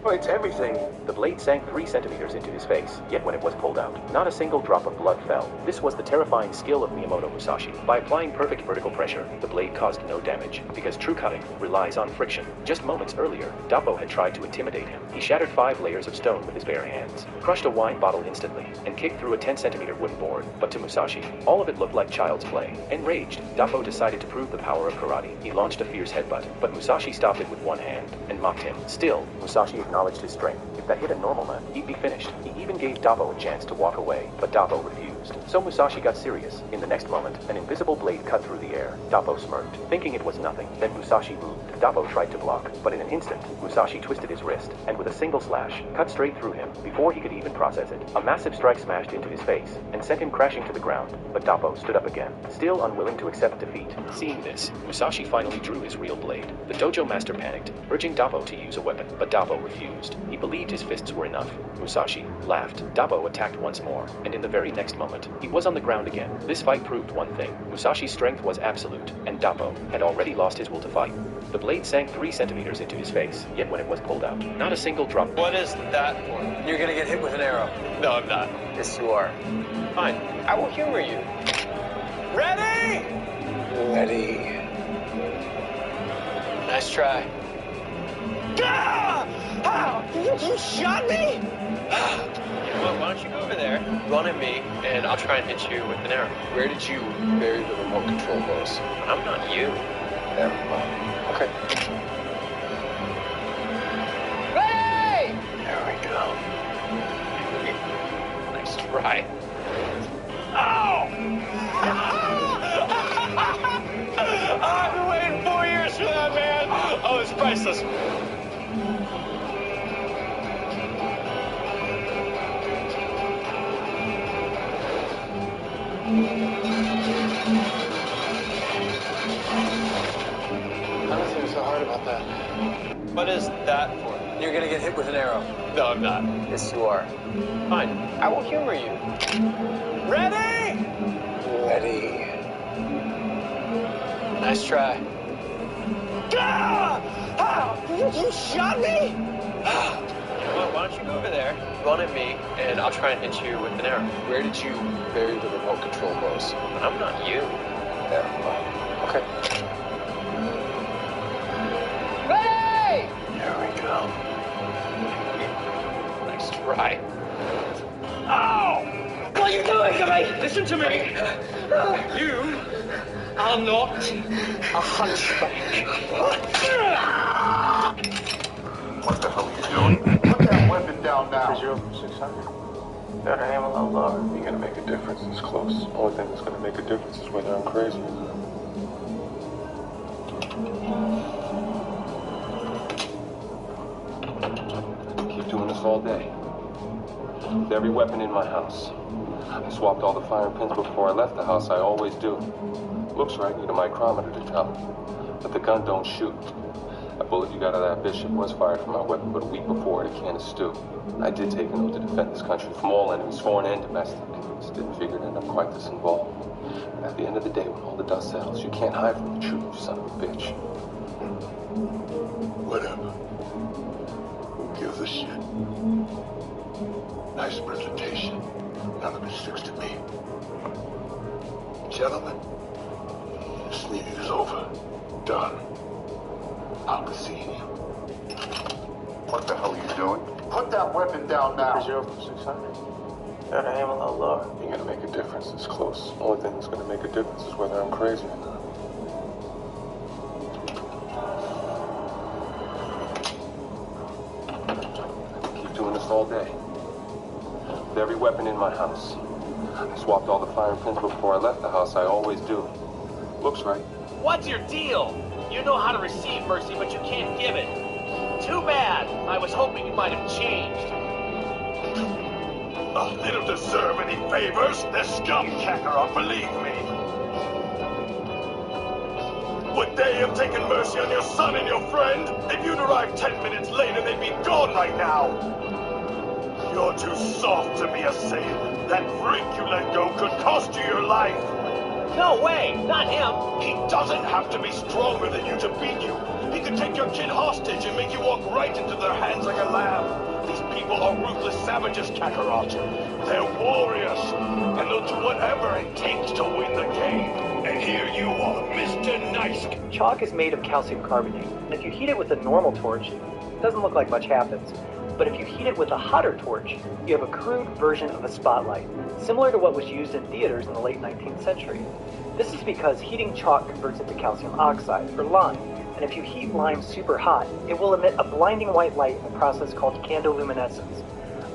Oh, it's everything. The blade sank 3 centimeters into his face, yet when it was pulled out, not a single drop of blood fell. This was the terrifying skill of Miyamoto Musashi. By applying perfect vertical pressure, the blade caused no damage, because true cutting relies on friction. Just moments earlier, Dappo had tried to intimidate him. He shattered 5 layers of stone with his bare hands, crushed a wine bottle instantly, and kicked through a 10-centimeter wooden board. But to Musashi, all of it looked like child's play. Enraged, Dappo decided to prove the power of karate. He launched a fierce headbutt, but Musashi stopped it with one hand and mocked him. Still, Musashi acknowledged his strength. If that hit a normal man, he'd be finished. He even gave Dappo a chance to walk away, but Dappo refused. So Musashi got serious. In the next moment, an invisible blade cut through the air. Dappo smirked, thinking it was nothing. Then Musashi moved. Dappo tried to block, but in an instant, Musashi twisted his wrist, and with a single slash, cut straight through him, before he could even process it. A massive strike smashed into his face, and sent him crashing to the ground, but Dappo stood up again, still unwilling to accept defeat. Seeing this, Musashi finally drew his real blade. The dojo master panicked, urging Dappo to use a weapon, but Dappo refused. He believed his fists were enough. Musashi laughed. Dappo attacked once more, and in the very next moment, he was on the ground again. This fight proved one thing. Musashi's strength was absolute, and Dappo had already lost his will to fight. The blade sank 3 centimeters into his face, yet when it was pulled out, not a single drop. What is that for? You're gonna get hit with an arrow. No, I'm not. Yes, you are. Fine. I will humor you. Ready? Ready. Nice try. Ah! Ah! You shot me? Well, why don't you go over there, run at me, and I'll try and hit you with an arrow. Where did you bury the remote control hose? I'm not you. Never mind. Okay. Ready! There we go. Nice try. Oh! I've been waiting 4 years for that, man. Oh, it's priceless. Nothing so hard about that. What is that for? You're gonna get hit with an arrow. No, I'm not. Yes, you are. Fine. I will humor you. Ready? Ready. Nice try. Ah! Ah! You shot me? Well, why don't you go over there, run at me, and I'll try and hit you with an arrow. Where did you bury the remote control hose? I'm not you. Never mind. Okay. Ready! There we go. Nice try. Oh! What are you doing to me? Listen to me. You are not a hunchback. What the hell are you doing? Put that weapon down now. 600. That I am a lot. You're gonna make a difference. It's close. The only thing that's gonna make a difference is whether I'm crazy or not. Keep doing this all day. With every weapon in my house. I swapped all the firing pins before I left the house. I always do. Looks right. Need a micrometer to tell. But the gun don't shoot. That bullet you got out of that bishop was fired from my weapon, but a week before in a can of stew. I did take an oath to defend this country from all enemies, foreign and domestic. Just didn't figure it'd end up quite this involved. But at the end of the day, when all the dust settles, you can't hide from the truth, you son of a bitch. Whatever. Who gives a shit? Nice presentation. None of it sticks to me. Gentlemen, this meeting is over. Done. I'll be seeing you. What the hell are you doing? Put that weapon down now. 0 from 600. That I am a lot lower. You're gonna make a difference. It's close. The only thing that's gonna make a difference is whether I'm crazy or not. Keep doing this all day. With every weapon in my house. I Swapped all the fire pins before I left the house. I always do. Looks right. What's your deal? You know how to receive mercy, but you can't give it. Too bad. I was hoping you might have changed. Oh, they don't deserve any favors. They're scum, Kakarot, believe me. Would they have taken mercy on your son and your friend? If you'd arrived 10 minutes later, they'd be gone right now. You're too soft to be a Saiyan. That freak you let go could cost you your life. No way, not him. He doesn't have to be stronger than you to beat you. He could take your kid hostage and make you walk right into their hands like a lamb. These people are ruthless savages, Kakarot. They're warriors, and they'll do whatever it takes to win the game. And here you are, Mr. Nice. Chalk is made of calcium carbonate, and if you heat it with a normal torch, it doesn't look like much happens. But if you heat it with a hotter torch, you have a crude version of a spotlight, similar to what was used in theaters in the late 19th century. This is because heating chalk converts it to calcium oxide, or lime, and if you heat lime super hot, it will emit a blinding white light in a process called candoluminescence.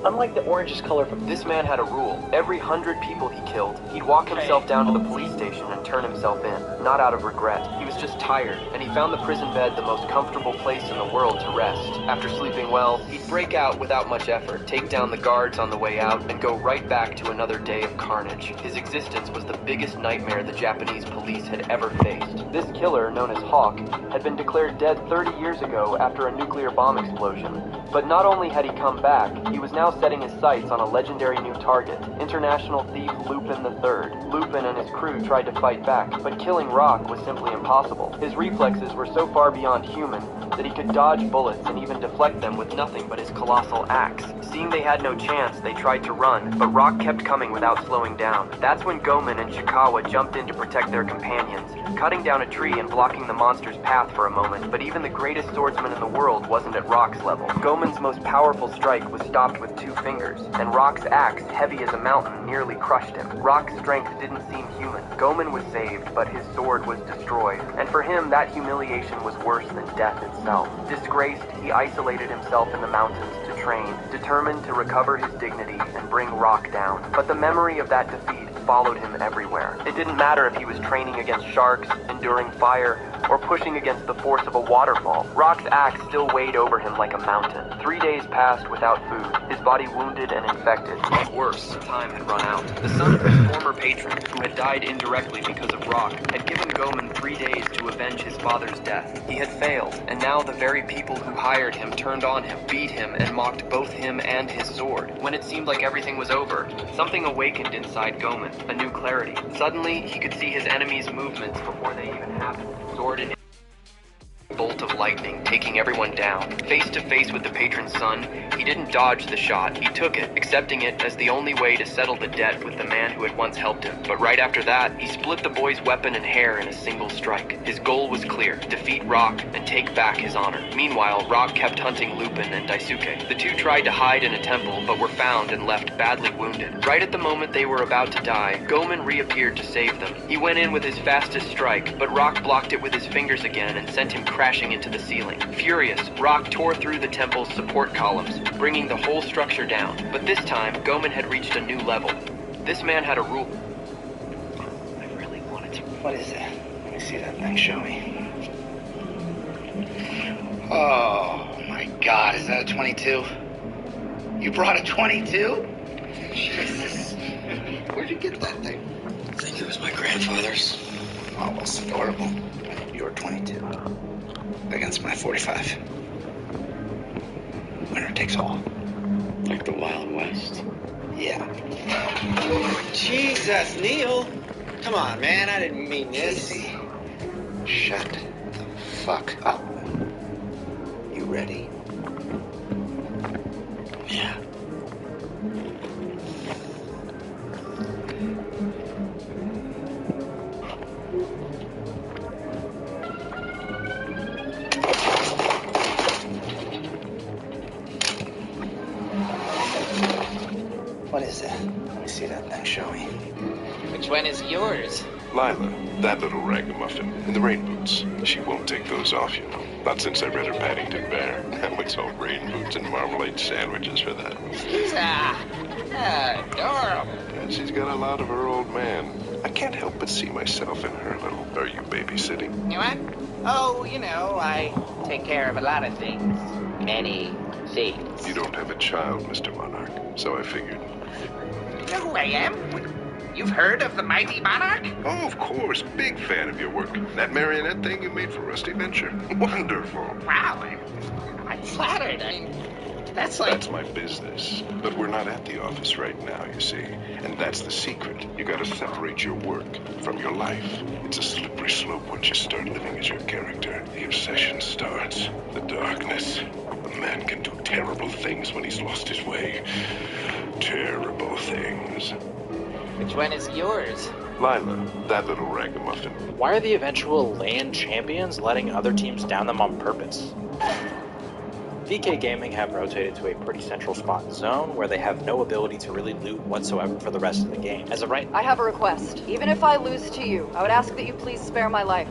Unlike the orangish color from This man had a rule. Every 100 people he killed, he'd walk himself down to the police station and turn himself in. Not out of regret. He was just tired, and he found the prison bed the most comfortable place in the world to rest. After sleeping well, he'd break out without much effort, take down the guards on the way out, and go right back to another day of carnage. His existence was the biggest nightmare the Japanese police had ever faced. This killer, known as Hawk, had been declared dead 30 years ago after a nuclear bomb explosion. But not only had he come back, he was now setting his sights on a legendary new target, international thief Lupin III. Lupin and his crew tried to fight back, but killing Rock was simply impossible. His reflexes were so far beyond human that he could dodge bullets and even deflect them with nothing but his colossal axe. Seeing they had no chance, they tried to run, but Rock kept coming without slowing down. That's when Gomen and Chikawa jumped in to protect their companions, cutting down a tree and blocking the monster's path for a moment, but even the greatest swordsman in the world wasn't at Rock's level. Gomen's most powerful strike was stopped with 2 fingers, and Rock's axe, heavy as a mountain, nearly crushed him. Rock's strength didn't seem human. Gomen was saved, but his sword was destroyed, and for him that humiliation was worse than death itself. Disgraced, he isolated himself in the mountains to train, determined to recover his dignity and bring Rock down. But the memory of that defeat followed him everywhere. It didn't matter if he was training against sharks, enduring fire, or pushing against the force of a waterfall. Rock's axe still weighed over him like a mountain. 3 days passed without food, his body wounded and infected. But worse, time had run out. The son of his former patron, who had died indirectly because of Rock, had given Gomen 3 days to avenge his father's death. He had failed, and now the very people who hired him turned on him, beat him, and mocked both him and his sword. When it seemed like everything was over, something awakened inside Gomen, a new clarity. Suddenly, he could see his enemies' movements before they even happened. Sword in bolt of lightning, taking everyone down. Face to face with the patron's son, he didn't dodge the shot. He took it, accepting it as the only way to settle the debt with the man who had once helped him. But right after that, he split the boy's weapon and hair in a single strike. His goal was clear: defeat Rock and take back his honor. Meanwhile, Rock kept hunting Lupin and Daisuke. The two tried to hide in a temple, but were found and left badly wounded. Right at the moment they were about to die, Gomen reappeared to save them. He went in with his fastest strike, but Rock blocked it with his fingers again and sent him crashing into the ceiling. Furious, Rock tore through the temple's support columns, bringing the whole structure down. But this time, Gomen had reached a new level. This man had a rule. I really wanted to. What is that? Let me see that thing. Show me. Oh my God! Is that a 22? You brought a 22? Jesus! Where'd you get that thing? I think it was my grandfather's. Oh, that's adorable. Your 22 against my 45. Winner takes all. Like the Wild West. Yeah. Jesus, Neil. Come on, man. I didn't mean this. Easy. Shut the fuck up. You ready? Yeah. What is that? Let me see that thing. Show me. Which one is yours? Lila, that little ragamuffin in the rain boots. She won't take those off, you know. Not since I read her Paddington Bear. Now it's all rain boots and marmalade sandwiches for that. She's, adorable. And she's got a lot of her old man. I can't help but see myself in her little... Are you babysitting? You what? Oh, you know, I take care of a lot of things. Many things. You don't have a child, Mr. Monarch, so I figured... You know who I am? You've heard of the Mighty Monarch? Oh, of course. Big fan of your work. That marionette thing you made for Rusty Venture. Wonderful. Wow, I'm flattered. I mean, that's like... That's my business. But we're not at the office right now, you see. And that's the secret. You gotta separate your work from your life. It's a slippery slope once you start living as your character. The obsession starts. The darkness. A man can do terrible things when he's lost his way. Terrible things. Which one is yours? Lila, that little ragamuffin. Why are the eventual land champions letting other teams down them on purpose? VK Gaming have rotated to a pretty central spot in zone where they have no ability to really loot whatsoever for the rest of the game. As of right, I have a request. Even if I lose to you, I would ask that you please spare my life.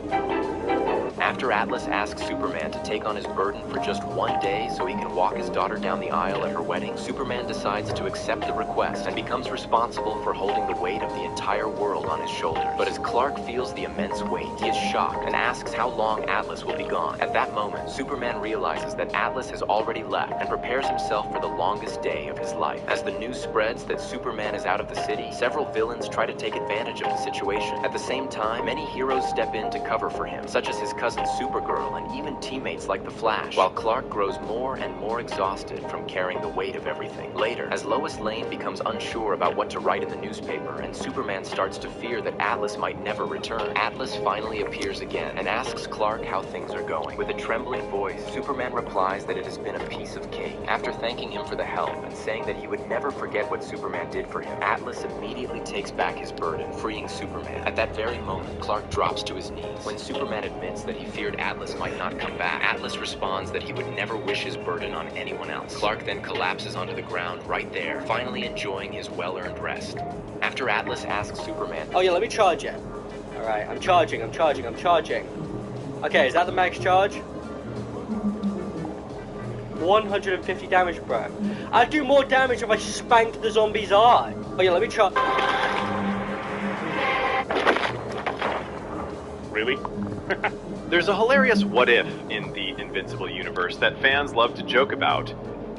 After Atlas asks Superman to take on his burden for just one day so he can walk his daughter down the aisle at her wedding, Superman decides to accept the request and becomes responsible for holding the weight of the entire world on his shoulders. But as Clark feels the immense weight, he is shocked and asks how long Atlas will be gone. At that moment, Superman realizes that Atlas has already left and prepares himself for the longest day of his life. As the news spreads that Superman is out of the city, several villains try to take advantage of the situation. At the same time, many heroes step in to cover for him, such as his cousin Supergirl and even teammates like the Flash, while Clark grows more and more exhausted from carrying the weight of everything. Later, as Lois Lane becomes unsure about what to write in the newspaper and Superman starts to fear that Atlas might never return, Atlas finally appears again and asks Clark how things are going. With a trembling voice, Superman replies that it has been a piece of cake. After thanking him for the help and saying that he would never forget what Superman did for him, Atlas immediately takes back his burden, freeing Superman. At that very moment, Clark drops to his knees. When Superman admits that he feared Atlas might not come back, Atlas responds that he would never wish his burden on anyone else. Clark then collapses onto the ground right there, finally enjoying his well-earned rest. After Atlas asks Superman... Oh yeah, let me charge it. Alright, I'm charging. Okay, is that the max charge? 150 damage, bro. I'd do more damage if I spanked the zombie's eye. Oh yeah, let me charge... Really? There's a hilarious what if in the Invincible universe that fans love to joke about.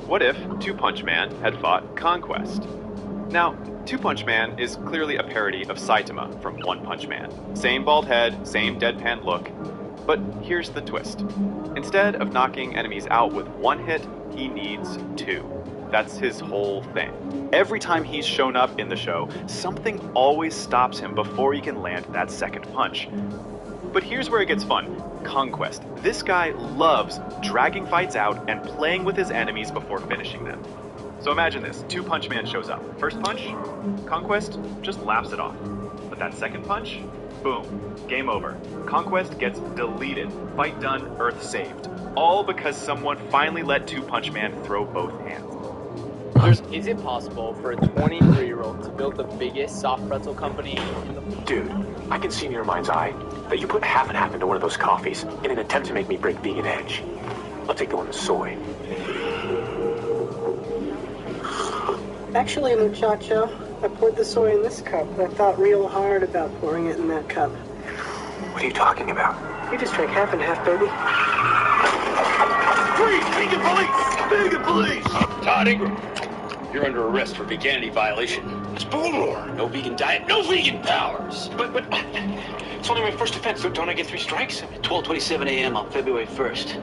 What if Two Punch Man had fought Conquest? Now, Two Punch Man is clearly a parody of Saitama from One Punch Man. Same bald head, same deadpan look. But here's the twist. Instead of knocking enemies out with one hit, he needs two. That's his whole thing. Every time he's shown up in the show, something always stops him before he can land that second punch. But here's where it gets fun. Conquest. This guy loves dragging fights out and playing with his enemies before finishing them. So imagine this. Two Punch Man shows up. First punch, Conquest just laughs it off. But that second punch, boom, game over. Conquest gets deleted. Fight done, Earth saved. All because someone finally let Two Punch Man throw both hands. Is it possible for a 23-year-old to build the biggest soft pretzel company in the... Dude, I can see in your mind's eye that you put half and half into one of those coffees in an attempt to make me break vegan edge. I'll take the one with soy. Actually, muchacho, I poured the soy in this cup, but I thought real hard about pouring it in that cup. What are you talking about? You just drank half and half, baby. Freeze! Vegan police! Vegan police! Todd Ingram, you're under arrest for veganity violation. It's Baltimore. No vegan diet, no vegan powers. But it's only my first offense. Don't I get 3 strikes? 12:27 a.m. on February 1st.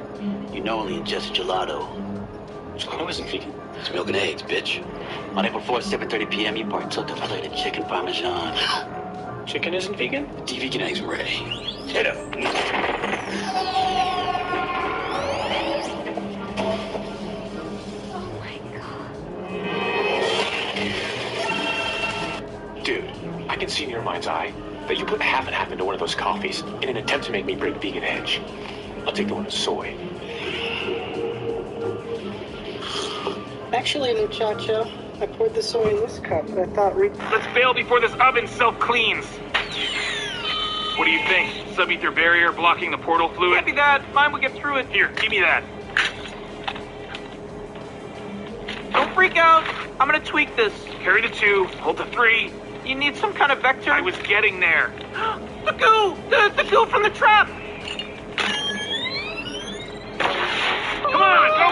You knowingly ingested gelato. Gelato isn't vegan. It's milk and eggs, bitch. On April 4th, 7:30 p.m., you partook of plated chicken parmesan. Chicken isn't vegan? The vegan eggs are ready. Hit him. Dude, I can see in your mind's eye that you put half and half into one of those coffees in an attempt to make me break vegan edge. I'll take the one with soy. Actually, muchacho, I poured the soy in this cup, but I thought... Let's bail before this oven self-cleans. What do you think? Sub-ether barrier blocking the portal fluid? Can't be that. Mine would get through it. Here, give me that. Don't freak out. I'm gonna tweak this. Carry the 2, hold the 3. You need some kind of vector? I was getting there. The goo! The goo from the trap! Come on, go!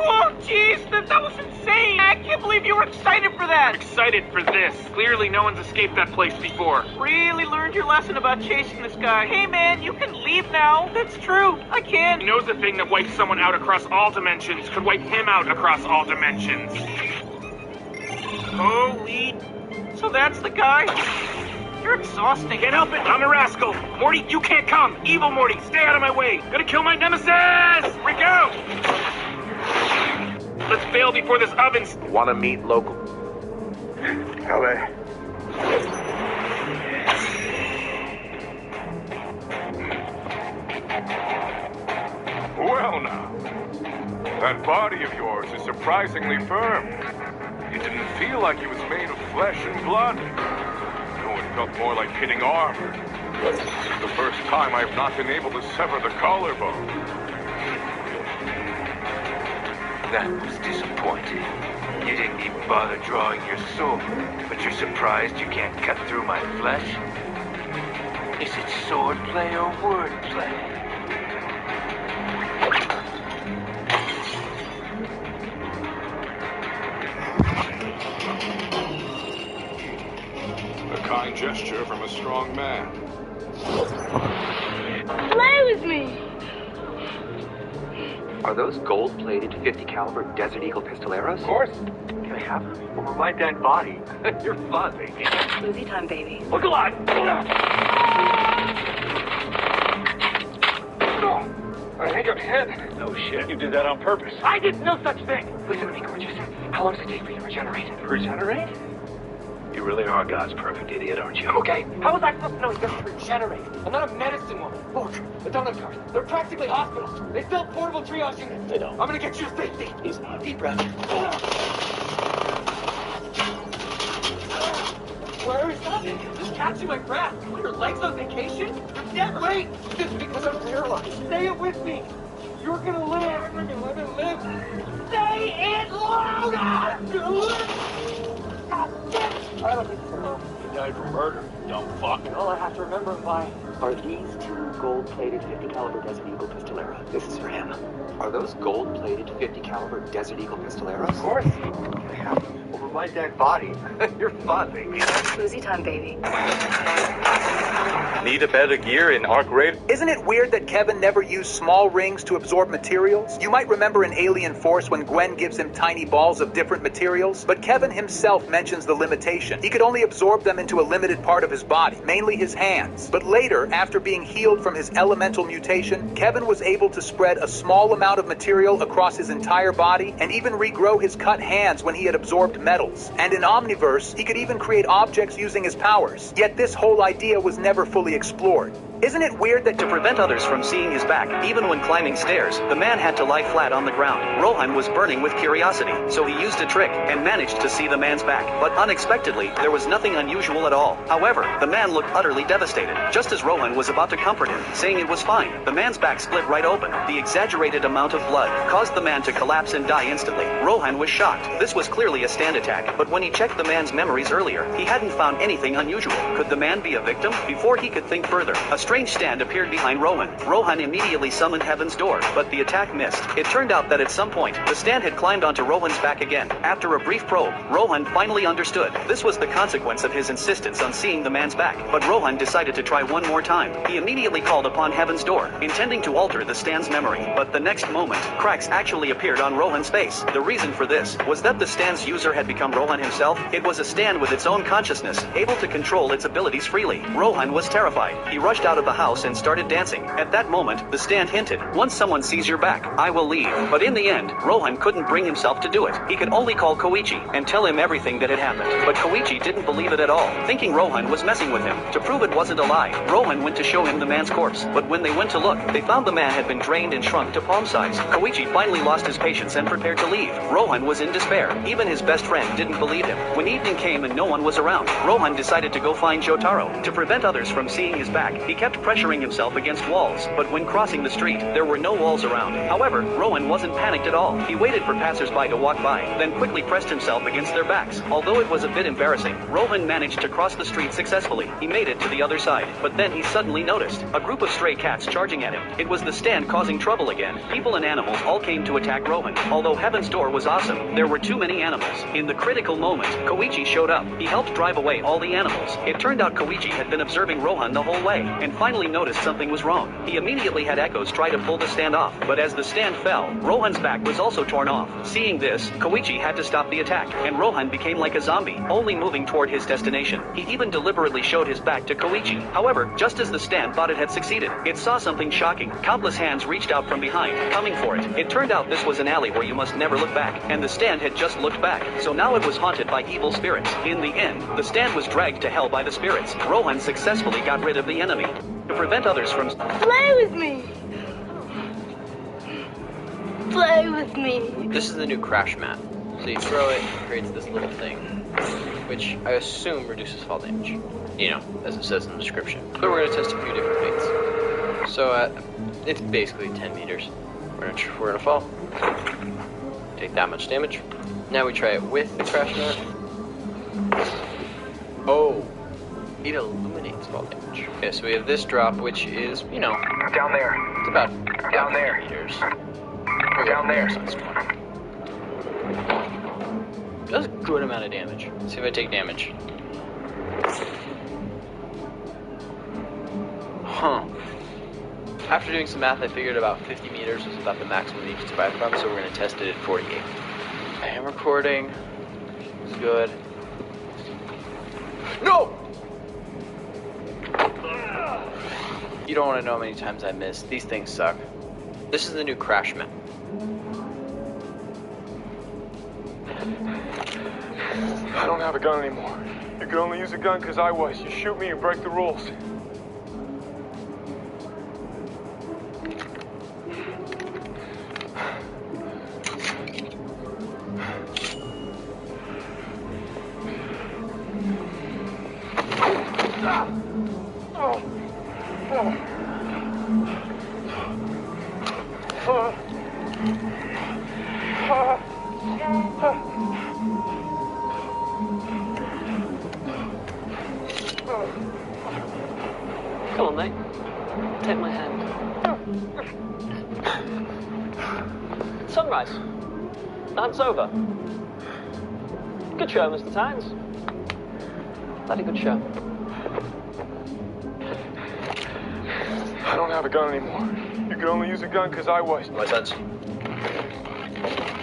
Oh, jeez, that was insane! I can't believe you were excited for that! I'm excited for this. Clearly no one's escaped that place before. Really learned your lesson about chasing this guy. Hey man, you can leave now. That's true. I can. He knows the thing that wipes someone out across all dimensions could wipe him out across all dimensions. Holy... So that's the guy? You're exhausting. Can't help it, I'm a rascal. Morty, you can't come. Evil Morty, stay out of my way. Gonna kill my nemesis! Freak out! Let's bail before this oven's... Wanna meet local? LA. Well now, that body of yours is surprisingly firm. It didn't feel like it was made of flesh and blood. No, it felt more like hitting armor. This is the first time I've not been able to sever the collarbone. That was disappointing. You didn't even bother drawing your sword, but you're surprised you can't cut through my flesh? Is it swordplay or wordplay? A kind gesture from a strong man. Play with me! Are those gold-plated 50 caliber Desert Eagle pistoleros? Of course. Can I have them? Over my dead body. You're fuzzy. Smoothie time, baby. Look alive! I think I'm hit. No shit. You did that on purpose. I did no such thing! Listen to me, gorgeous. How long does it take for you to regenerate? Regenerate? You really are God's perfect idiot, aren't you? Okay, how was I supposed to know he doesn't regenerate? I'm not a medicine woman. Look, the donut cars, they're practically hospitals. They built portable triage units. They don't. I'm gonna get you to safety. Easy. Deep breath. Where is that? Just catching my breath. Your legs on vacation? You're dead. Wait! It's because I'm paralyzed. Say it with me. You're gonna live. I'm gonna live and live. Say it louder! I don't think so. You died from murder, dumb fuck. All I have to remember by... Are these 2 gold-plated 50 caliber Desert Eagle pistoleros? This is for him. Are those gold-plated 50 caliber Desert Eagle pistoleros? Of course. I have them over my dead body. You're fuzzy. Smoothie time, baby. Need a better gear in Arc Raid? Isn't it weird that Kevin never used small rings to absorb materials? You might remember in Alien Force when Gwen gives him tiny balls of different materials, but Kevin himself mentions the limitation. He could only absorb them into a limited part of his body, mainly his hands. But later, after being healed from his elemental mutation, Kevin was able to spread a small amount of material across his entire body and even regrow his cut hands when he had absorbed metals. And in Omniverse, he could even create objects using his powers. Yet this whole idea was never fully explored. Isn't it weird that to prevent others from seeing his back, even when climbing stairs, the man had to lie flat on the ground? Rohan was burning with curiosity, so he used a trick and managed to see the man's back. But unexpectedly, there was nothing unusual at all. However, the man looked utterly devastated. Just as Rohan was about to comfort him, saying it was fine, the man's back split right open. The exaggerated amount of blood caused the man to collapse and die instantly. Rohan was shocked. This was clearly a stand attack, but when he checked the man's memories earlier, he hadn't found anything unusual. Could the man be a victim? Before he could think further, a strange stand appeared behind Rohan. Rohan immediately summoned Heaven's Door, but the attack missed. It turned out that at some point, the stand had climbed onto Rohan's back again. After a brief probe, Rohan finally understood. This was the consequence of his insistence on seeing the man's back, but Rohan decided to try one more time. He immediately called upon Heaven's Door, intending to alter the stand's memory, but the next moment, cracks actually appeared on Rohan's face. The reason for this was that the stand's user had become Rohan himself. It was a stand with its own consciousness, able to control its abilities freely. Rohan was terrified. He rushed out of of the house and started dancing. At that moment, the stand hinted, once someone sees your back, I will leave. But in the end, Rohan couldn't bring himself to do it. He could only call Koichi and tell him everything that had happened. But Koichi didn't believe it at all, thinking Rohan was messing with him. To prove it wasn't a lie, Rohan went to show him the man's corpse. But when they went to look, they found the man had been drained and shrunk to palm size. Koichi finally lost his patience and prepared to leave. Rohan was in despair. Even his best friend didn't believe him. When evening came and no one was around, Rohan decided to go find Jotaro. To prevent others from seeing his back, he kept pressuring himself against walls. But when crossing the street, there were no walls around. However, Rohan wasn't panicked at all. He waited for passersby to walk by, then quickly pressed himself against their backs. Although it was a bit embarrassing, Rohan managed to cross the street successfully. He made it to the other side. But then he suddenly noticed a group of stray cats charging at him. It was the stand causing trouble again. People and animals all came to attack Rohan. Although Heaven's Door was awesome, there were too many animals. In the critical moment, Koichi showed up. He helped drive away all the animals. It turned out Koichi had been observing Rohan the whole way, and finally noticed something was wrong. He immediately had Echoes try to pull the stand off, but as the stand fell, Rohan's back was also torn off. Seeing this, Koichi had to stop the attack, and Rohan became like a zombie, only moving toward his destination. He even deliberately showed his back to Koichi. However, just as the stand thought it had succeeded, it saw something shocking. Countless hands reached out from behind, coming for it. It turned out this was an alley where you must never look back, and the stand had just looked back, so now it was haunted by evil spirits. In the end, the stand was dragged to hell by the spirits. Rohan successfully got rid of the enemy. To prevent others from... Play with me! Play with me! This is the new crash mat. So you throw it, it creates this little thing, which I assume reduces fall damage. You know, as it says in the description. But we're going to test a few different weights. So it's basically 10 meters. We're gonna fall. Take that much damage. Now we try it with the crash mat. Oh, it illuminates fall damage. Okay, so we have this drop, which is, you know, Down there. it's about Down there. meters. Down there. Does a good amount of damage. Let's see if I take damage. Huh. After doing some math, I figured about 50 meters was about the maximum you could survive from, so we're going to test it at 48. I am recording. It's good. No! You don't want to know how many times I missed. These things suck. This is the new crash mat. I don't have a gun anymore. You can only use a gun because I was. You shoot me, you break the rules. Come on, mate. Take my hand. Sunrise. Dance over. Good show, Mr. Tynes. Bloody good show. I don't have a gun anymore. You can only use a gun because I was. My sense.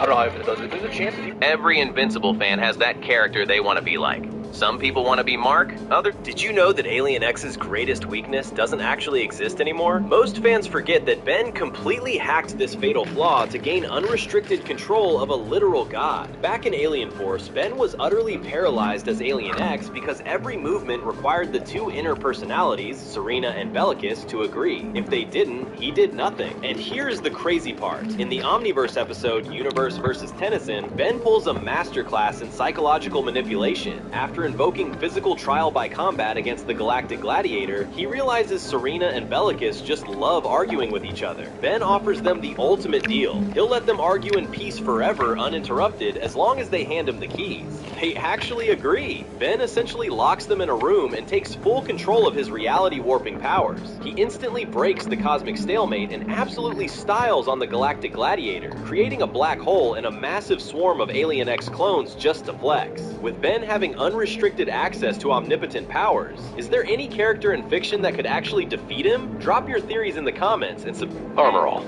I don't know if it does it. There's a chance. Every Invincible fan has that character they want to be like. Some people want to be Mark, other... Did you know that Alien X's greatest weakness doesn't actually exist anymore? Most fans forget that Ben completely hacked this fatal flaw to gain unrestricted control of a literal god. Back in Alien Force, Ben was utterly paralyzed as Alien X because every movement required the two inner personalities, Serena and Bellicus, to agree. If they didn't, he did nothing. And here's the crazy part. In the Omniverse episode, Universe vs. Tennyson, Ben pulls a masterclass in psychological manipulation. After invoking physical trial by combat against the Galactic Gladiator, he realizes Serena and Bellicus just love arguing with each other. Ben offers them the ultimate deal. He'll let them argue in peace forever uninterrupted as long as they hand him the keys. They actually agree. Ben essentially locks them in a room and takes full control of his reality warping powers. He instantly breaks the cosmic stalemate and absolutely styles on the Galactic Gladiator, creating a black hole and a massive swarm of Alien X clones just to flex. With Ben having unrestricted access to omnipotent powers, is there any character in fiction that could actually defeat him? Drop your theories in the comments and Armor all.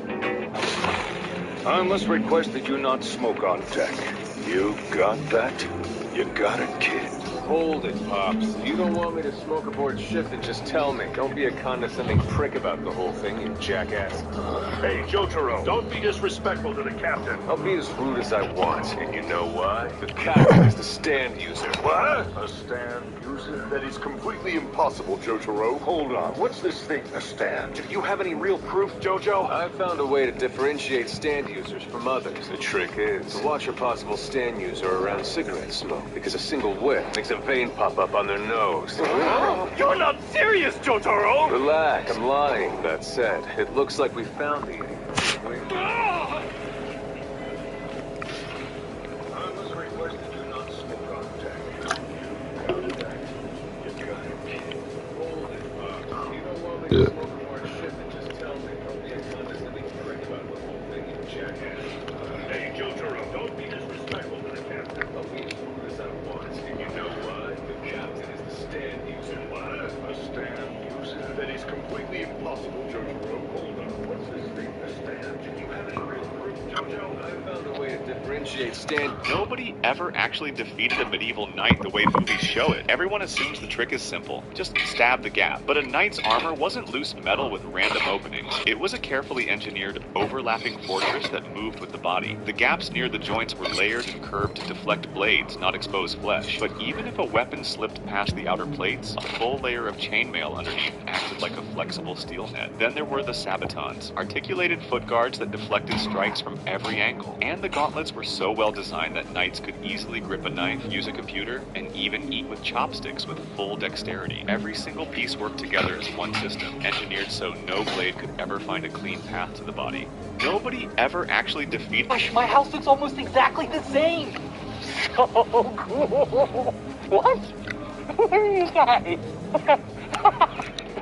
I must request that you not smoke on deck. You got that? You got it, kid. Hold it, Pops. If you don't want me to smoke aboard ship, then just tell me. Don't be a condescending prick about the whole thing, you jackass. Hey, Jotaro, don't be disrespectful to the captain. I'll be as rude as I want, and you know why? The captain is the stand user. What? A stand user? That is completely impossible, Jotaro. Hold on, what's this thing, a stand? Do you have any real proof, Jojo? I found a way to differentiate stand users from others. The trick is to watch a possible stand user around cigarette smoke, because a single whiff makes a vein pop up on their nose. You're not serious, Jotaro! Relax, I'm lying. That said, it looks like we found the idiot. Hey, Jotaro, don't be disrespectful to the captain. I'll be as rude as I want, and you know why? The captain is the stand user. What? A stand user? That is completely impossible, Jotaro. Hold on, what's this thing, a stand? Do you have any real proof, Jojo? I found a way to differentiate stand... Nobody ever actually defeated a medieval knight the way movies show it. Everyone assumes the trick is simple. Just stab the gap. But a knight's armor wasn't loose metal with random openings. It was a carefully engineered, overlapping fortress that moved with the body. The gaps near the joints were layered and curved to deflect blades, not expose flesh. But even if a weapon slipped past the outer plates, a full layer of chainmail underneath acted like a flexible steel net. Then there were the sabatons, articulated foot guards that deflected strikes from every angle. And the gauntlets were so well designed that knights could easily grip a knife, use a computer, and even eat with chopsticks with full dexterity. Every single piece worked together as one system, engineered so no blade could ever find a clean path to the body. Nobody ever actually defeated... Gosh, my house looks almost exactly the same! So cool! What? Where are you guys?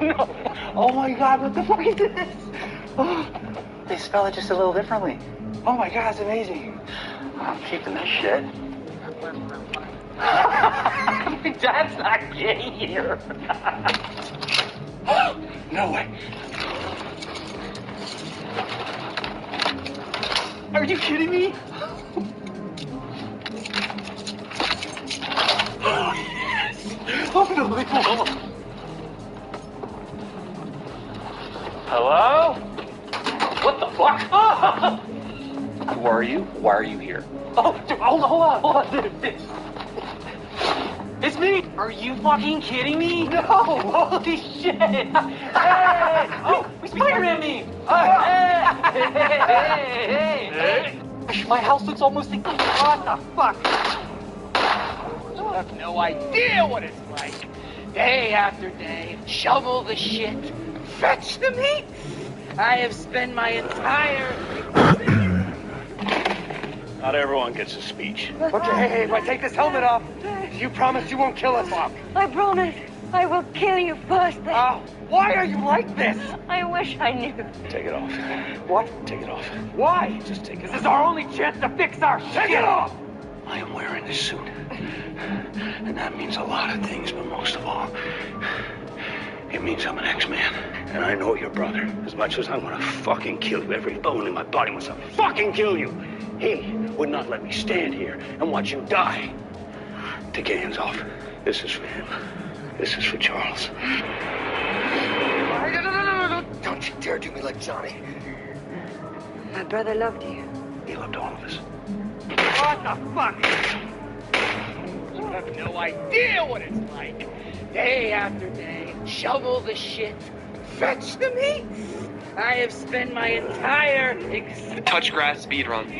No! Oh my god, what the fuck is this? Oh, they spell it just a little differently. Oh my god, it's amazing. I'm keeping that shit. My dad's not gay here. No way. Are you kidding me? Oh, yes. Unbelievable. Hello? What the fuck? Who are you? Why are you here? Oh, dude, hold on, dude. It's me! Are you fucking kidding me? No! Holy shit! Hey! Oh, Spider-Man me! Hey! My house looks almost like... What the fuck? You have no idea what it's like. Day after day, shovel the shit, fetch the meat. I have spent my entire... Not everyone gets a speech. Okay, hey, if I take this helmet off, you promise you won't kill us, Wack? I promise. I will kill you first. Why are you like this? I wish I knew. Take it off. What? Take it off. Why? Just take it off. This is our only chance to fix our shit. Take it off! I am wearing this suit. And that means a lot of things, but most of all, it means I'm an X-Man. And I know your brother. As much as I'm gonna fucking kill you, every bone in my body wants to fucking kill you. He would not let me stand here and watch you die. Take your hands off. This is for him. This is for Charles. No. Don't you dare do me like Johnny. My brother loved you. He loved all of us. What the fuck? You have no idea what it's like. Day after day, shovel the shit, fetch the meat. I have spent my entire touch grass speedrun.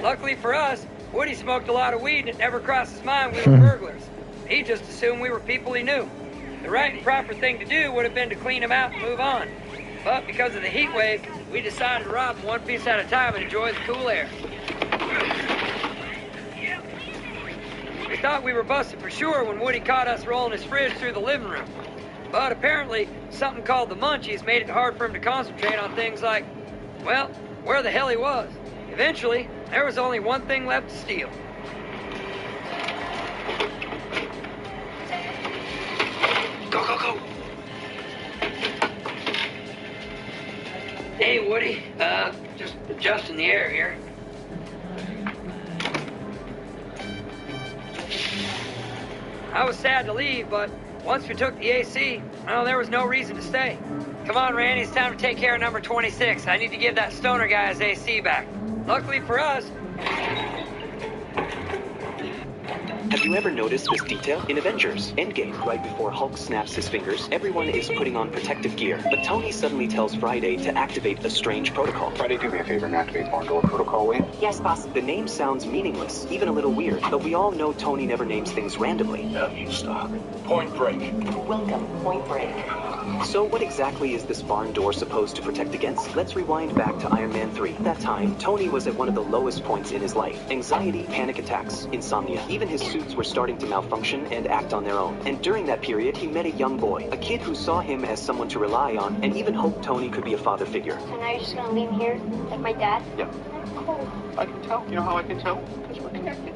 Luckily for us, Woody smoked a lot of weed and it never crossed his mind we were burglars. He just assumed we were people he knew. The right and proper thing to do would have been to clean him out and move on. But because of the heat wave, we decided to rob him one piece at a time and enjoy the cool air. We thought we were busted for sure when Woody caught us rolling his fridge through the living room. But apparently, something called the munchies made it hard for him to concentrate on things like, well, where the hell he was. Eventually, there was only one thing left to steal. Go. Hey, Woody. Just adjusting the air here. I was sad to leave, but once we took the AC, well, there was no reason to stay. Come on, Randy, it's time to take care of number 26. I need to give that stoner guy his AC back. Luckily for us, Have you ever noticed this detail? In Avengers Endgame, right before Hulk snaps his fingers, everyone is putting on protective gear. But Tony suddenly tells Friday to activate a strange protocol. Friday, do me a favor and activate barn door protocol, will you? Yes, boss. The name sounds meaningless, even a little weird, but we all know Tony never names things randomly. Stock. Point Break. Welcome, Point Break. So what exactly is this barn door supposed to protect against? Let's rewind back to Iron Man 3. At that time, Tony was at one of the lowest points in his life. Anxiety, panic attacks, insomnia. Even his suits were starting to malfunction and act on their own. And during that period, he met a young boy, a kid who saw him as someone to rely on and even hoped Tony could be a father figure. So now you're just gonna leave me here, like my dad? Yeah. Cool. I can tell. You know how I can tell? Because we're connected.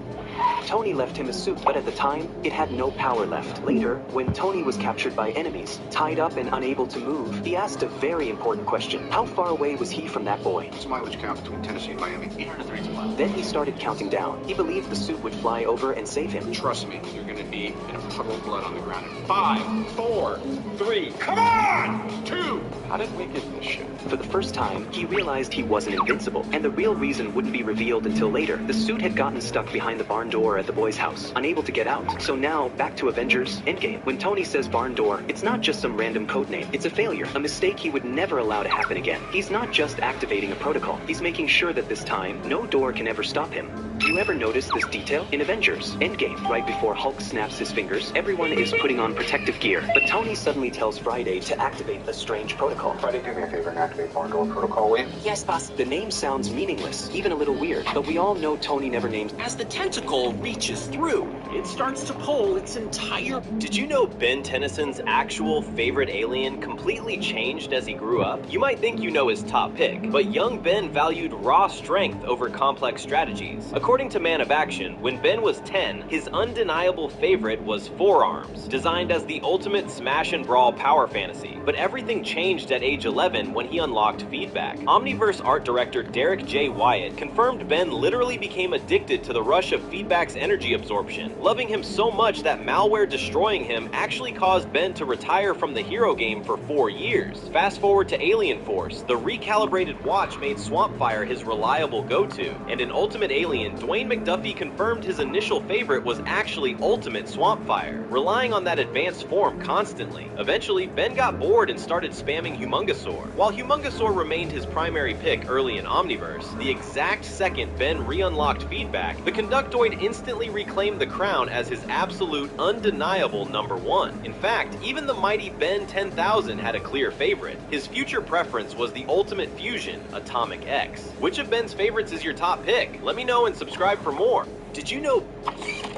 Tony left him a suit, but at the time, it had no power left. Later, when Tony was captured by enemies, tied up and unable to move, he asked a very important question. How far away was he from that boy? What's mileage count between Tennessee and Miami? 832 miles. Then he started counting down. He believed the suit would fly over and save him. Trust me, you're gonna be in a puddle of blood on the ground. 5, 4, 3, Come on! 2! How did we get this shit? For the first time, he realized he wasn't invincible, and the real reason wouldn't be revealed until later. The suit had gotten stuck behind the barn door at the boy's house, unable to get out. So now, back to Avengers Endgame. When Tony says barn door, it's not just some random codename. It's a failure, a mistake he would never allow to happen again. He's not just activating a protocol. He's making sure that this time, no door can ever stop him. Do you ever notice this detail? In Avengers Endgame, right before Hulk snaps his fingers, everyone is putting on protective gear. But Tony suddenly tells Friday to activate a strange protocol. Friday, do me a favor and activate barn door protocol, will you? Yes, boss. The name sounds meaningless, even a little weird, but we all know Tony never names. As the tentacle reaches through, it starts to pull its entire... Did you know Ben Tennyson's actual favorite alien completely changed as he grew up? You might think you know his top pick, but young Ben valued raw strength over complex strategies. According to Man of Action, when Ben was 10, his undeniable favorite was Forearms, designed as the ultimate smash and brawl power fantasy. But everything changed at age 11 when he unlocked feedback. Omniverse art director Derek J. Wyatt confirmed Ben literally became addicted to the rush of feedback's energy absorption, loving him so much that malware destroying him actually caused Ben to retire from the hero game for 4 years. Fast forward to Alien Force, the recalibrated watch made Swampfire his reliable go-to, and in Ultimate Alien, Dwayne McDuffie confirmed his initial favorite was actually Ultimate Swampfire, relying on that advanced form constantly. Eventually, Ben got bored and started spamming Humungosaur. While Humungosaur remained his primary pick early in Omniverse, the exact second Ben re-unlocked feedback, the Conductoid instantly reclaimed the crown as his absolute, undeniable number one. In fact, even the mighty Ben 10,000 had a clear favorite. His future preference was the Ultimate Fusion, Atomic X. Which of Ben's favorites is your top pick? Let me know and subscribe for more. Did you know...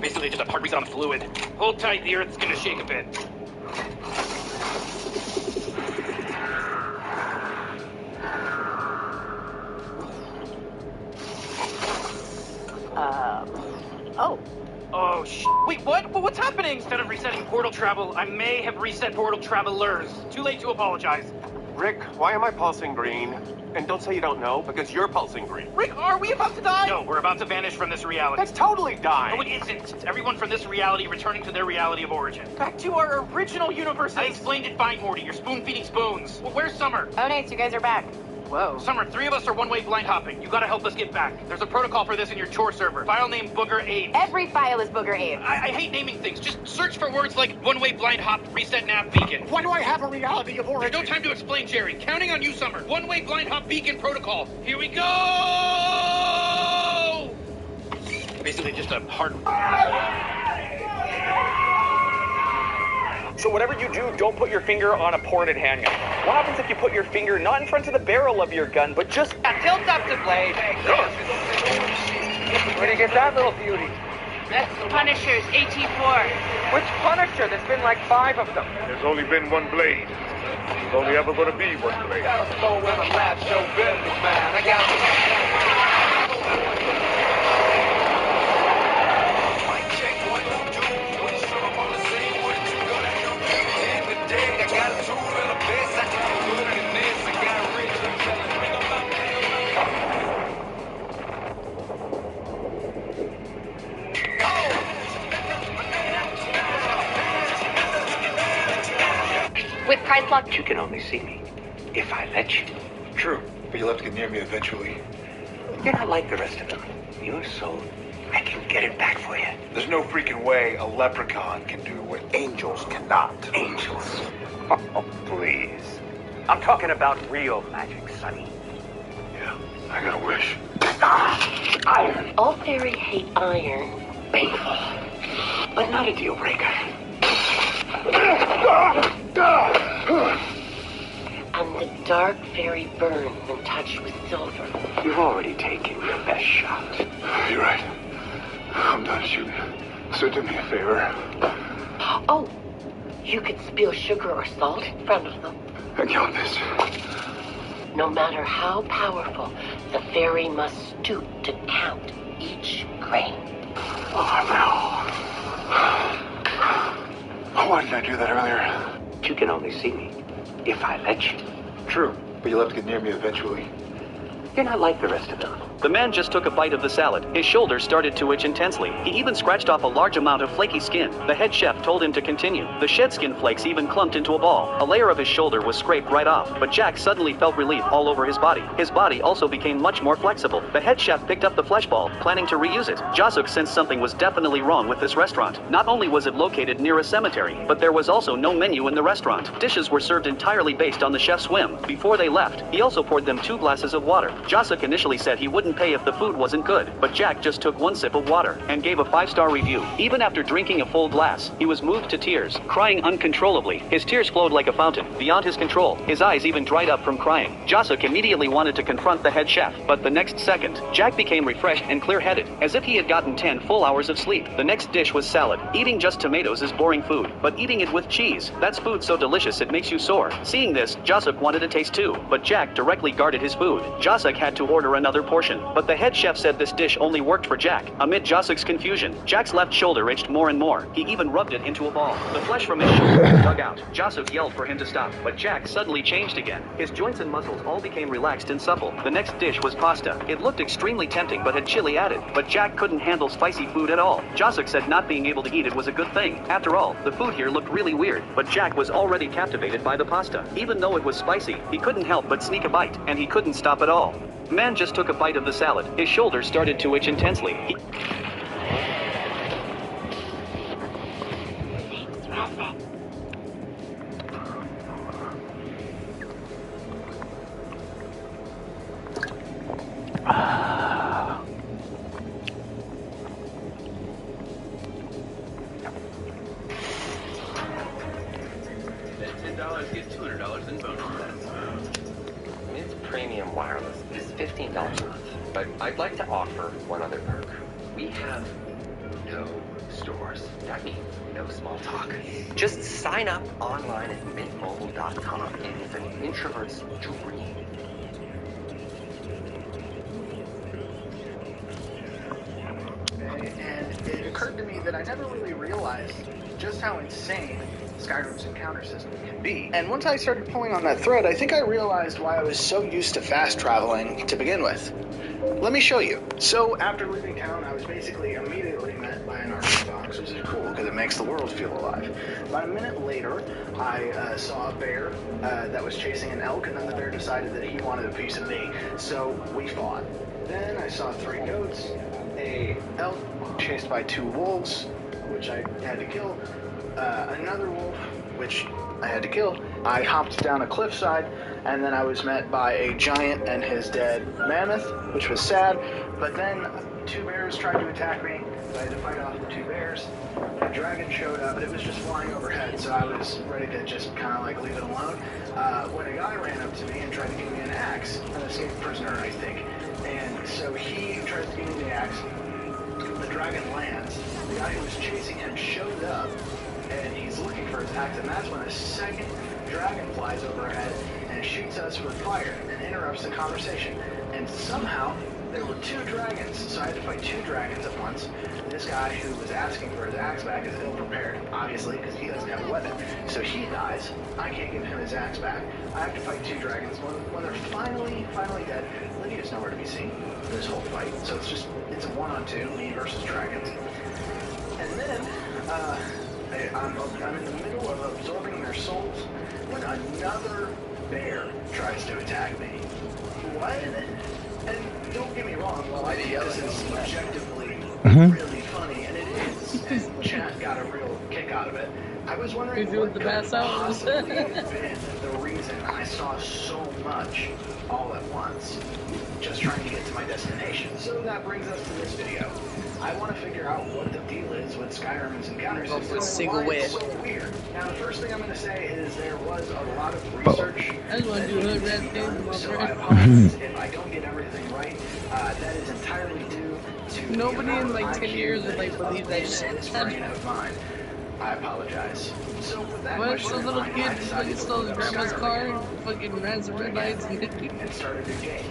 Basically just a part on fluid. Hold tight, the Earth's gonna shake a bit. Oh, wait, what? What's happening? Instead of resetting portal travel, I may have reset portal travelers. Too late to apologize. Rick, why am I pulsing green? And don't say you don't know, because you're pulsing green. Rick, are we about to die? No, we're about to vanish from this reality. That's totally dying. No, it isn't. It's everyone from this reality returning to their reality of origin. Back to our original universes. I explained it fine, Morty. You're spoon-feeding spoons. Well, where's Summer? Oh, Nate, you guys are back. Whoa. Summer, 3 of us are one-way blind hopping. You gotta help us get back. There's a protocol for this in your chore server. File name Booger 8. Every file is Booger 8. I hate naming things. Just search for words like one-way blind hop, reset nav beacon. Why do I have a reality of origin? There's no time to explain, Jerry. Counting on you, Summer. One-way blind hop beacon protocol. Here we go! Basically just a hard... So whatever you do, don't put your finger on a ported handgun. What happens if you put your finger not in front of the barrel of your gun, but just... Tilt up the blade. Where'd you get that little beauty? That's Punisher's AT4. Which Punisher? There's been like 5 of them. There's only been one blade. There's only ever going to be one blade. Christ locked. You can only see me if I let you. True, but you'll have to get near me eventually. You're not like the rest of them. Your soul, I can get it back for you. There's no freaking way a leprechaun can do what angels cannot. Angels? Oh, please. I'm talking about real magic, Sonny. Yeah, I got a wish. Iron. All fairy hate iron. Painful, but not a deal breaker. And the dark fairy burn when touched with silver. You've already taken your best shot. You're right. I'm done shooting. So do me a favor. Oh, you could spill sugar or salt in front of them. I count this. No matter how powerful, the fairy must stoop to count each grain. Oh, no. Why did I do that earlier? You can only see me if I let you. True, but you'll have to get near me eventually. You're not like the rest of them. The man just took a bite of the salad. His shoulders started to itch intensely. He even scratched off a large amount of flaky skin. The head chef told him to continue. The shed skin flakes even clumped into a ball. A layer of his shoulder was scraped right off, but Jack suddenly felt relief all over his body. His body also became much more flexible. The head chef picked up the flesh ball, planning to reuse it. Jasuk sensed something was definitely wrong with this restaurant. Not only was it located near a cemetery, but there was also no menu in the restaurant. Dishes were served entirely based on the chef's whim. Before they left, he also poured them 2 glasses of water. Jasuk initially said he wouldn't pay if the food wasn't good, but Jack just took 1 sip of water and gave a 5-star review. Even after drinking a full glass, he was moved to tears, crying uncontrollably. His tears flowed like a fountain, beyond his control. His eyes even dried up from crying. Jasuk immediately wanted to confront the head chef, but the next second, Jack became refreshed and clear-headed, as if he had gotten 10 full hours of sleep. The next dish was salad. Eating just tomatoes is boring food, but eating it with cheese, that's food so delicious it makes you sore. Seeing this, Jasuk wanted to taste too, but Jack directly guarded his food. Jasuk had to order another portion, but the head chef said this dish only worked for Jack. Amid Jasuk's confusion, Jack's left shoulder itched more and more. He even rubbed it into a ball. The flesh from his shoulder was dug out. Jasuk yelled for him to stop, but Jack suddenly changed again. His joints and muscles all became relaxed and supple. The next dish was pasta. It looked extremely tempting but had chili added, but Jack couldn't handle spicy food at all. Jasuk said not being able to eat it was a good thing. After all, the food here looked really weird, but Jack was already captivated by the pasta. Even though it was spicy, he couldn't help but sneak a bite, and he couldn't stop at all. The man just took a bite of the salad. His shoulders started to itch intensely. $10 get $200 in bonus bets. Mint Premium Wireless is $15 a month, but I'd like to offer one other perk. We have no stores. That means no small talk. Just sign up online at mintmobile.com. It is an introvert's dream. And it occurred to me that I never really realized just how insane Skyrim's encounter system can be. And once I started pulling on that thread, I think I realized why I was so used to fast traveling to begin with. Let me show you. So after leaving town, I was basically immediately met by an RV box, which is cool because it makes the world feel alive. About a minute later, I saw a bear that was chasing an elk, and then the bear decided that he wanted a piece of me. So we fought. Then I saw 3 goats, a elk chased by 2 wolves, which I had to kill, another wolf, which I had to kill. I hopped down a cliffside, and then I was met by a giant and his dead mammoth, which was sad. But then 2 bears tried to attack me, so I had to fight off the 2 bears. A dragon showed up, but it was just flying overhead, so I was ready to just kind of like leave it alone. When a guy ran up to me and tried to give me an axe, an escaped prisoner, I think. And so he tried to give me the axe. The dragon lands. The guy who was chasing him showed up, and he's looking for his axe, and that's when a second dragon flies overhead and shoots us with fire and interrupts the conversation. And somehow there were 2 dragons, so I had to fight 2 dragons at once. This guy who was asking for his axe back is ill-prepared, obviously, because he doesn't have a weapon. So he dies. I can't give him his axe back. I have to fight 2 dragons. When they're finally dead, Lydia's nowhere to be seen for this whole fight. So it's a 1-on-2, me versus dragons. And then, I'm in the middle of absorbing their souls when another bear tries to attack me. What? And don't get me wrong, while I think this is objectively really funny, and it is, and chat got a real kick out of it, I was wondering what could possibly have been the reason I saw so much all at once, just trying to get to my destination. So that brings us to this video. I want to figure out what the deal is with Skyrim's encounter system and why it's so weird. Now, the first thing I'm going to say is there was a lot of research. I just want to do hood red thing, so I apologize if I don't get everything right. That is entirely due to nobody in like 10 years would like believe that shit. This brain of mine. I apologize. So with that question in mind, I decided to load up grandma's car, fucking ran some red lights, and started a game.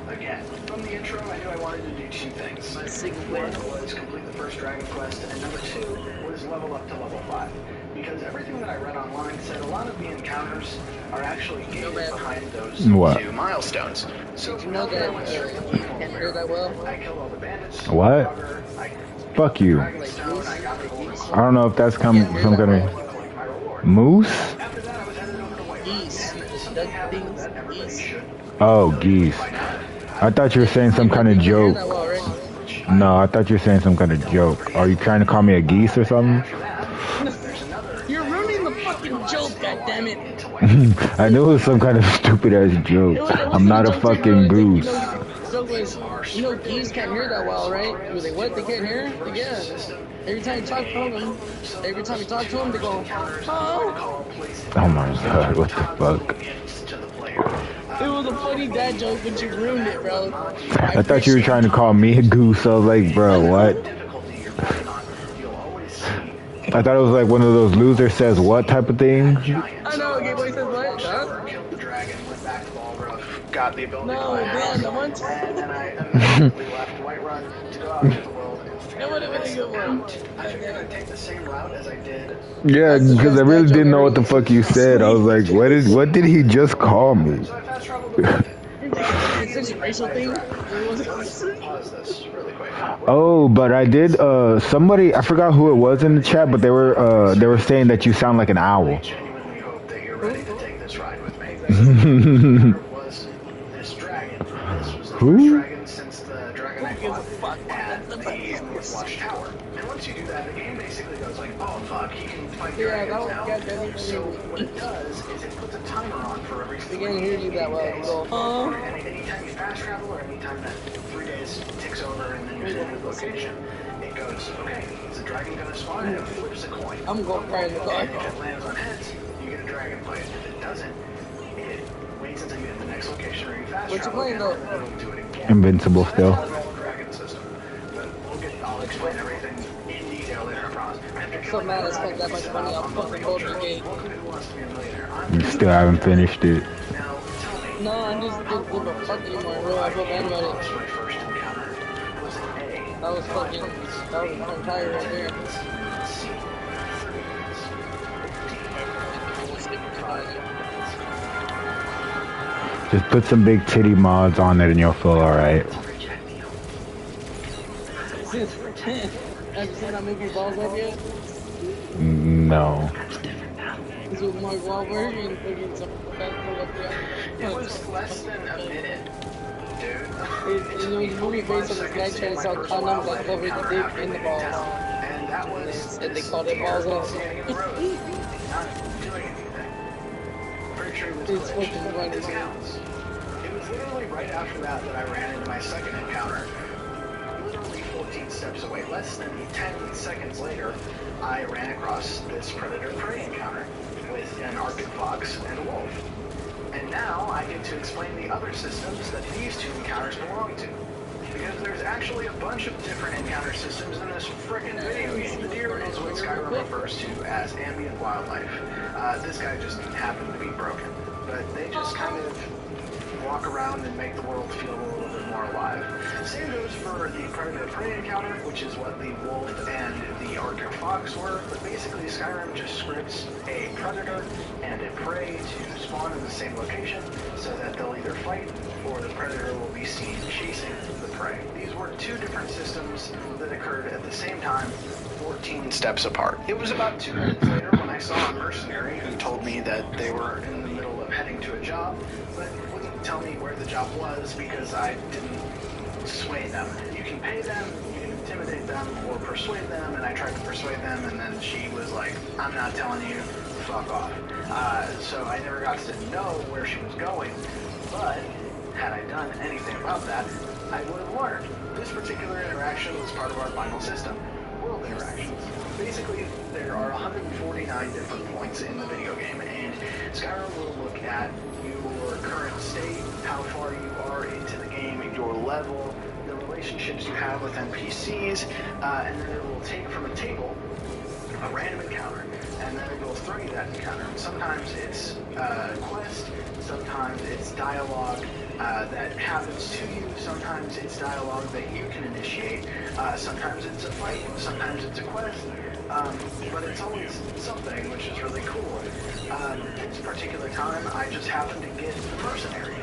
Again, from the intro, I knew I wanted to do two things. One was complete the first Dragon Quest, and number two was level up to level 5. Because everything that I read online said a lot of the encounters are actually gated behind those two milestones. So did you know that you can't hear that well? I killed all the bandits. What? Fuck you. I don't know if that's some kind of moose. Oh, geese. I thought you were saying some kind of joke. No, I thought you were saying some kind of joke. Are you trying to call me a geese or something? You're ruining the fucking joke, goddammit. I knew it was some kind of stupid ass joke. I'm not a fucking goose. You know, geese can't hear that well, right? You like, what? They can't hear? Like, yeah. Every time you talk to them, they go, oh. Oh my god, what the fuck? It was a funny dad joke, but you ruined it, bro. I thought you were trying to call me a goose. I was like, bro, what? I thought it was like one of those loser says what type of things. I know, Game Boy says what? Huh? Got the ability no, man, the one time. And then I immediately left Whiterun to go out into the world and that would have been a good one. I figured I'd take the same route as I did. Yeah, because I really didn't know what the fuck you said. I was like, what did he just call me? So I fast traveled a bit. It's a racial thing. Pause this really quick. Oh, but I did. Somebody, I forgot who it was in the chat, but they were saying that you sound like an owl. I genuinely hope that you're ready to take this ride with me. Was this dragon? This was the first dragon since the Dragon at the Watch Tower. And once you do that, the game basically goes like, oh fuck, he can fight dragons now. So what it does is it puts a timer on for every 3 days. Anytime you fast travel or anytime that 3 days ticks over and then you're in a new location, it goes, okay, is the dragon gonna spawn? And it flips a coin. I'm going to cry in the car. If it lands on heads, you get a dragon plate. If it doesn't, it waits until you hit the next location or you fast travel. What you playing though? It'll do it again. Invincible still. Dragon system. But I'll explain everything in detail later, I promise. I'm so mad I spent that much money on fucking Boulder Gate. You still haven't finished it. No, I'm just didn't give a fuck anymore, bro. I feel bad about it. That was fucking tire right there. Just put some big titty mods on it and you'll feel alright. Have you seen that movie Balls Up yet? No. It's with Mark Wahlberg and fucking some It was less than a minute, dude. It was a movie based on this guy trying to sell condoms that covered the dick in the balls. And that was. And they called it Balls Up. Pretty sure it was It's fucking funny. It was literally right after that I ran into my second encounter. Literally 14 steps away. Less than 10 seconds later, I ran across this predator-prey encounter with an Arctic fox and a wolf. And now I get to explain the other systems that these two encounters belong to. Because there's actually a bunch of different encounter systems in this frickin' video game. The deer is what Skyrim refers to as ambient wildlife. This guy just happened to be broken. But they just kind of walk around and make the world feel a little bit more alive. Same goes for the predator-prey encounter, which is what the wolf and the Arctic fox were, but basically Skyrim just scripts a predator and a prey to spawn in the same location so that they'll either fight or the predator will be seen chasing the prey. These were two different systems that occurred at the same time 14 15 steps apart. It was about 2 minutes later when I saw a mercenary who told me that they were in the middle of heading to a job, but wouldn't tell me where the job was because I didn't sway them. You can pay them, you can intimidate them, or persuade them, and I tried to persuade them, and then she was like, I'm not telling you, fuck off. So I never got to know where she was going, but had I done anything about that, I would have learned. This particular interaction was part of our final system, world interactions. Basically, there are 149 different points in the video game, and Skyrim will look at your current state, how far you are into the game, your level, the relationships you have with NPCs, and then it will take from a table a random encounter, and then it will throw you that encounter. Sometimes it's a quest, sometimes it's dialogue that happens to you, sometimes it's dialogue that you can initiate, sometimes it's a fight, sometimes it's a quest, but it's always something, which is really cool. This particular time, I just happened to get the mercenary.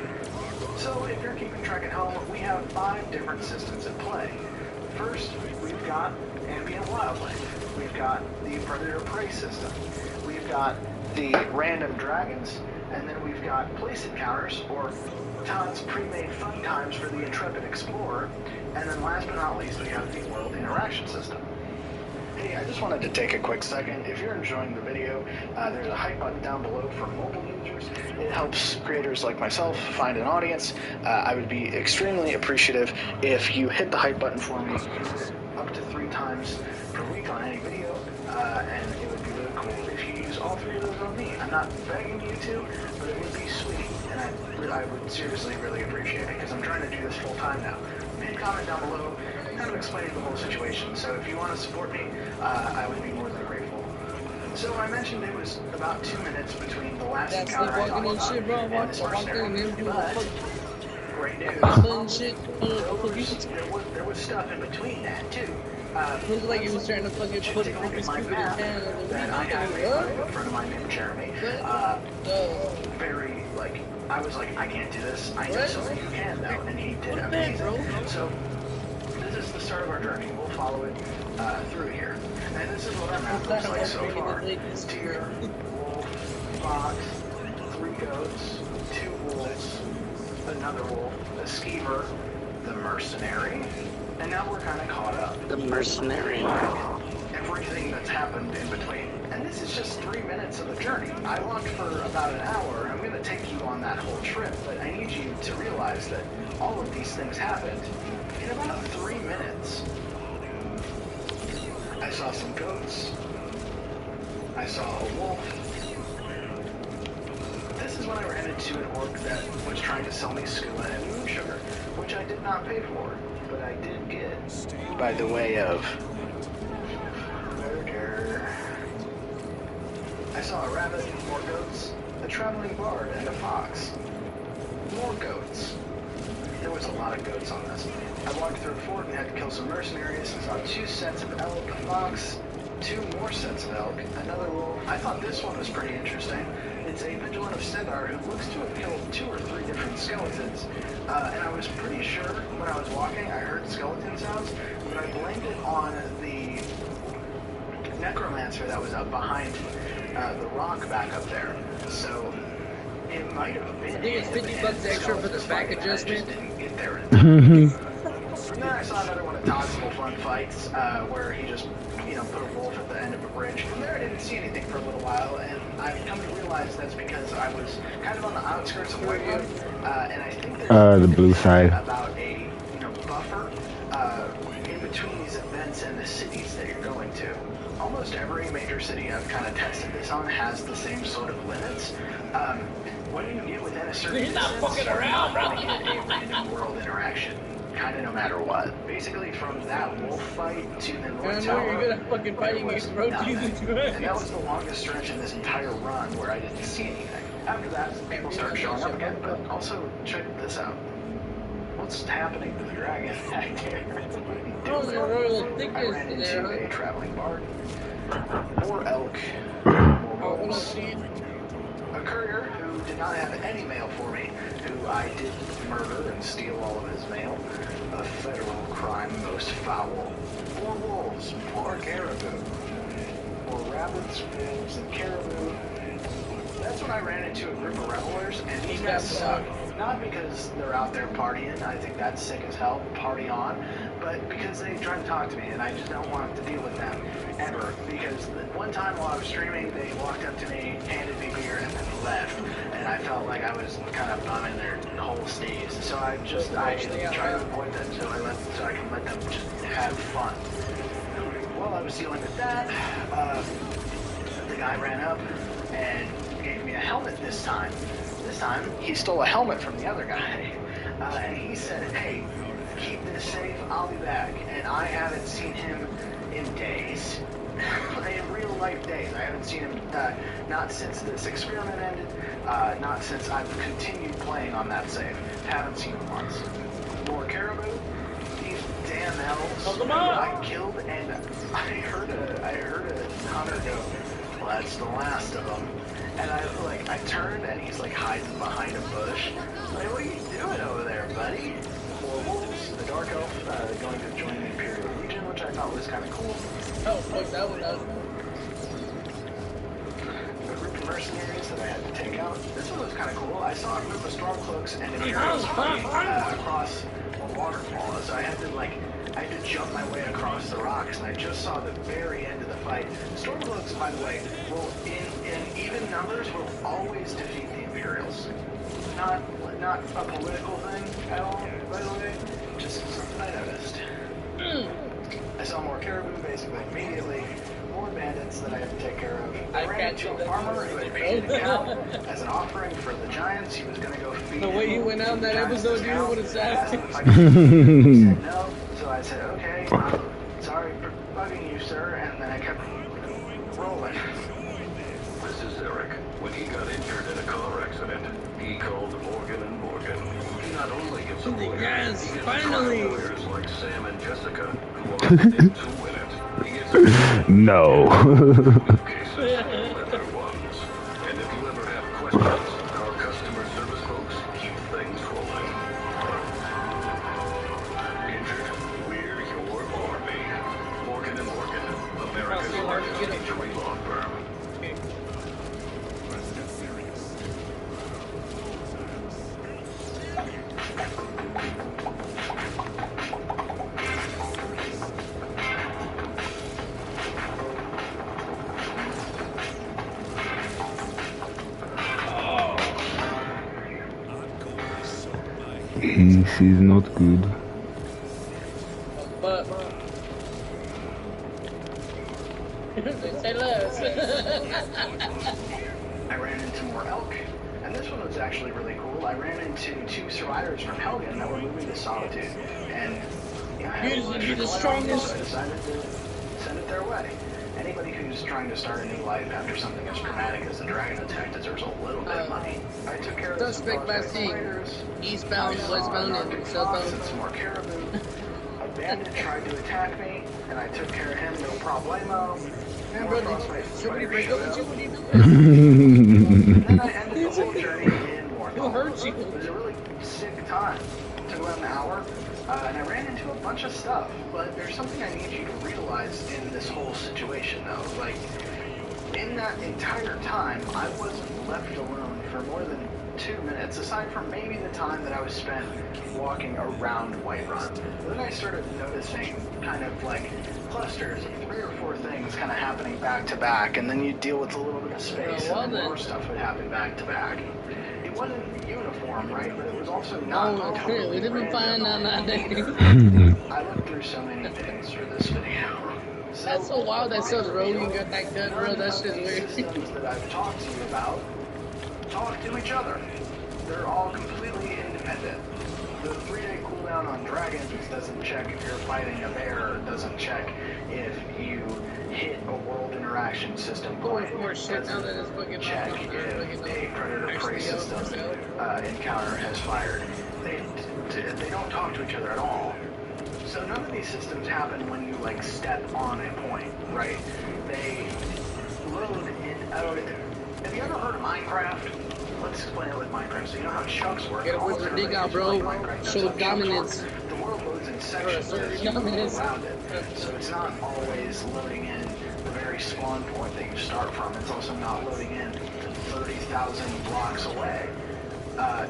So if you're keeping track at home, we have 5 different systems at play. First, we've got ambient wildlife. We've got the predator-prey system. We've got the random dragons, and then we've got place encounters, or Todd's pre-made fun times for the intrepid explorer, and then last but not least, we have the world interaction system. Hey, I just wanted to take a quick second. If you're enjoying the video, there's a hype button down below for mobile users. It helps creators like myself find an audience. I would be extremely appreciative if you hit the hype button for me. Use it up to 3 times per week on any video, and it would be really cool if you use all 3 of those on me. I'm not begging you to, but it would be sweet, and I would seriously really appreciate it, because I'm trying to do this full time now. Pin comment down below, kind of explaining the whole situation, so if you want to support me, I would be more than grateful. So I mentioned it was about 2 minutes between the last encounter I talked about and this mercenary, but great news, there was stuff in between that too. Looks like he was trying to fucking put a freaking scoop in his hand. That I had a friend of mine named Jeremy. Very, like, I was like, I can't do this. I know something you can, though, and he did amazing. So, this is the start of our journey. We'll follow it through here. And this is what our map looks like so far. Deer, wolf, fox, 3 goats, 2 wolves, another wolf, a skeever, the mercenary, and now we're kind of caught up. The mercenary. Everything that's happened in between. And this is just 3 minutes of the journey. I walked for about an hour. I'm going to take you on that whole trip, but I need you to realize that all of these things happened in about 3 minutes. I saw some goats. I saw a wolf. This is when I ran into an orc that was trying to sell me skooma and moon sugar, which I did not pay for, but I did get by the way of murder. I saw a rabbit, more goats, a traveling bard, and a fox. More goats. There was a lot of goats on this. I walked through a fort and had to kill some mercenaries. I saw 2 sets of elk, a fox, 2 more sets of elk, another wolf. I thought this one was pretty interesting. It's a vigilant of Sendar who looks to have killed 2 or 3 different skeletons. And I was pretty sure when I was walking I heard skeleton sounds, but I blamed it on the necromancer that was up behind the rock back up there. So it might have been. I think it's $50 extra for the back adjustment. Didn't get there in From there, I saw another one of Todd's little fun fights where he just, put a wolf at the end of a bridge. From there, I didn't see anything for a little while, and I've come to realize that's because I was kind of on the outskirts of Wakewood, and I think there's the blue side about a buffer in between these events and the cities that you're going to. Almost every major city I've kind of tested this on has the same sort of limits. When you get within a certain He's not fucking around, bro. you get a random world interaction. Kind of no matter what. Basically, from that wolf fight to the North Tower, you're gonna fucking fight against proteins. And that was the longest stretch in this entire run where I didn't see anything. After that, people started showing up again, but also, check this out. What's happening to the dragon back there? I ran into a traveling bard, more elk, more wolves, a courier who did not have any mail for me, who I did murder and steal all of his mail. A federal crime most foul. More wolves. was more caribou. More rabbits, wolves, and caribou. That's when I ran into a group of revelers, and these guys suck. Not because they're out there partying, I think that's sick as hell, party on, but because they try to talk to me, and I just don't want to deal with them ever. Because one time while I was streaming, they walked up to me, handed me beer, and then left. And I felt like I was kind of bumming their whole steves. So I try to avoid them so I can let them just have fun. While I was dealing with that, the guy ran up and gave me a helmet this time. This time, he stole a helmet from the other guy. And he said, hey, keep this safe, I'll be back. And I haven't seen him in days. In real life days. I haven't seen him, not since this experiment ended, not since I've continued playing on that save. Haven't seen him once. More caribou? These damn elves I killed, and I heard a hunter go, well, that's the last of them. And I turned, and he's like hiding behind a bush. Like, what are you doing over there, buddy? More wolves, the dark elf, going to join the Imperial Legion, which I thought was kind of cool. Oh, fuck, that one out. A group of mercenaries that I had to take out. This one was kind of cool. I saw a group of Stormcloaks and Imperials across a waterfall, so I had to jump my way across the rocks, and I just saw the very end of the fight. Stormcloaks, by the way, will in even numbers will always defeat the Imperials. Not a political thing at all, by the way. Just something I noticed. I saw more caribou basically immediately. More bandits that I had to take care of. I ran into a farmer who had painted a cow as an offering for the giants. He was going to go feed the way you went out in that episode, you would have said. He said no, so I said, okay, sorry for bugging you, sir, and then I kept rolling. This is Eric. When he got injured in a car accident, he called Morgan and Morgan. He not only gives away, yes, he gets finally lawyers like Sam and Jessica, who are in to win it. He gets no. cases, other ones. And if you ever have questions, our customer service folks keep things rolling. Injured? We're your army. Morgan and Morgan, America's largest injury law firm. This is not good. But say less. I ran into more elk, and this one was actually really cool. I ran into 2 survivors from Helgen that were moving to Solitude, and you're the strongest. So I decided to send it their way. Anybody who's trying to start a new life after something as traumatic as the dragon attack deserves a little bit of money. I took care of the suspect by seeing eastbound, westbound, and southbound. Some more caribou. A bandit tried to attack me, and I took care of him, no problemo. Man, bro, somebody break up with you? What are you doing? Then I ended the whole journey in Morthal. Who hurt you? It was a really sick time. It took about an hour. And I ran into a bunch of stuff, but there's something I need you to realize in this whole situation, though. Like, in that entire time, I wasn't left alone for more than 2 minutes, aside from maybe the time that I was spent walking around Whiterun. Then I started noticing kind of like clusters of 3 or 4 things kind of happening back to back, and then you deal with a little bit of space, and then more stuff would happen back to back. It wasn't uniform, right? But it was also not totally we didn't find out that day. I looked through so many things for this video. That's so wild that says Rogan got that gun, bro. That shit's weird. Systems that I've talked to you about talk to each other. They're all completely independent. The 3-day cooldown on dragons doesn't check if you're fighting a bear, it doesn't check if you hit a world interaction system point. It doesn't check if a predator-prey system encounter has fired. They don't talk to each other at all. So none of these systems happen when you like step on a point, right? They load it out. Have you ever heard of Minecraft? Let's explain it with Minecraft. So you know how chunks work. Get away from dig out, bro. Show dominance. The world loads in sections as you move around it. So it's not always loading in the very spawn point that you start from. It's also not loading in 30,000 blocks away.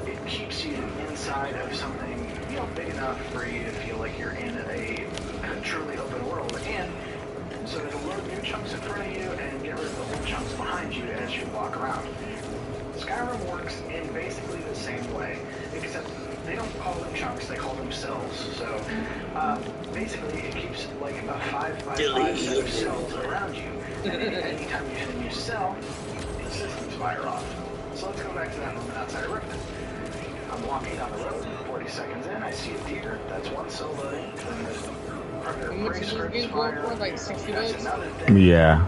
It keeps you inside of something, you know, big enough for you to feel like you're in a truly open world. And so it'll load new chunks in front of you and get rid of the old chunks behind you as you walk around. Skyrim works in basically the same way, except they don't call them chunks, they call them cells. So basically it keeps like a 5 by 5 set of cells around you. And anytime you hit a new cell, the systems fire off. So let's go back to that moment outside of Ripton. I'm walking down the road, 40 seconds in, I see a deer, that's one cell loading, then there's a prey scripts fire, like 60 that's minutes? another thing. Yeah.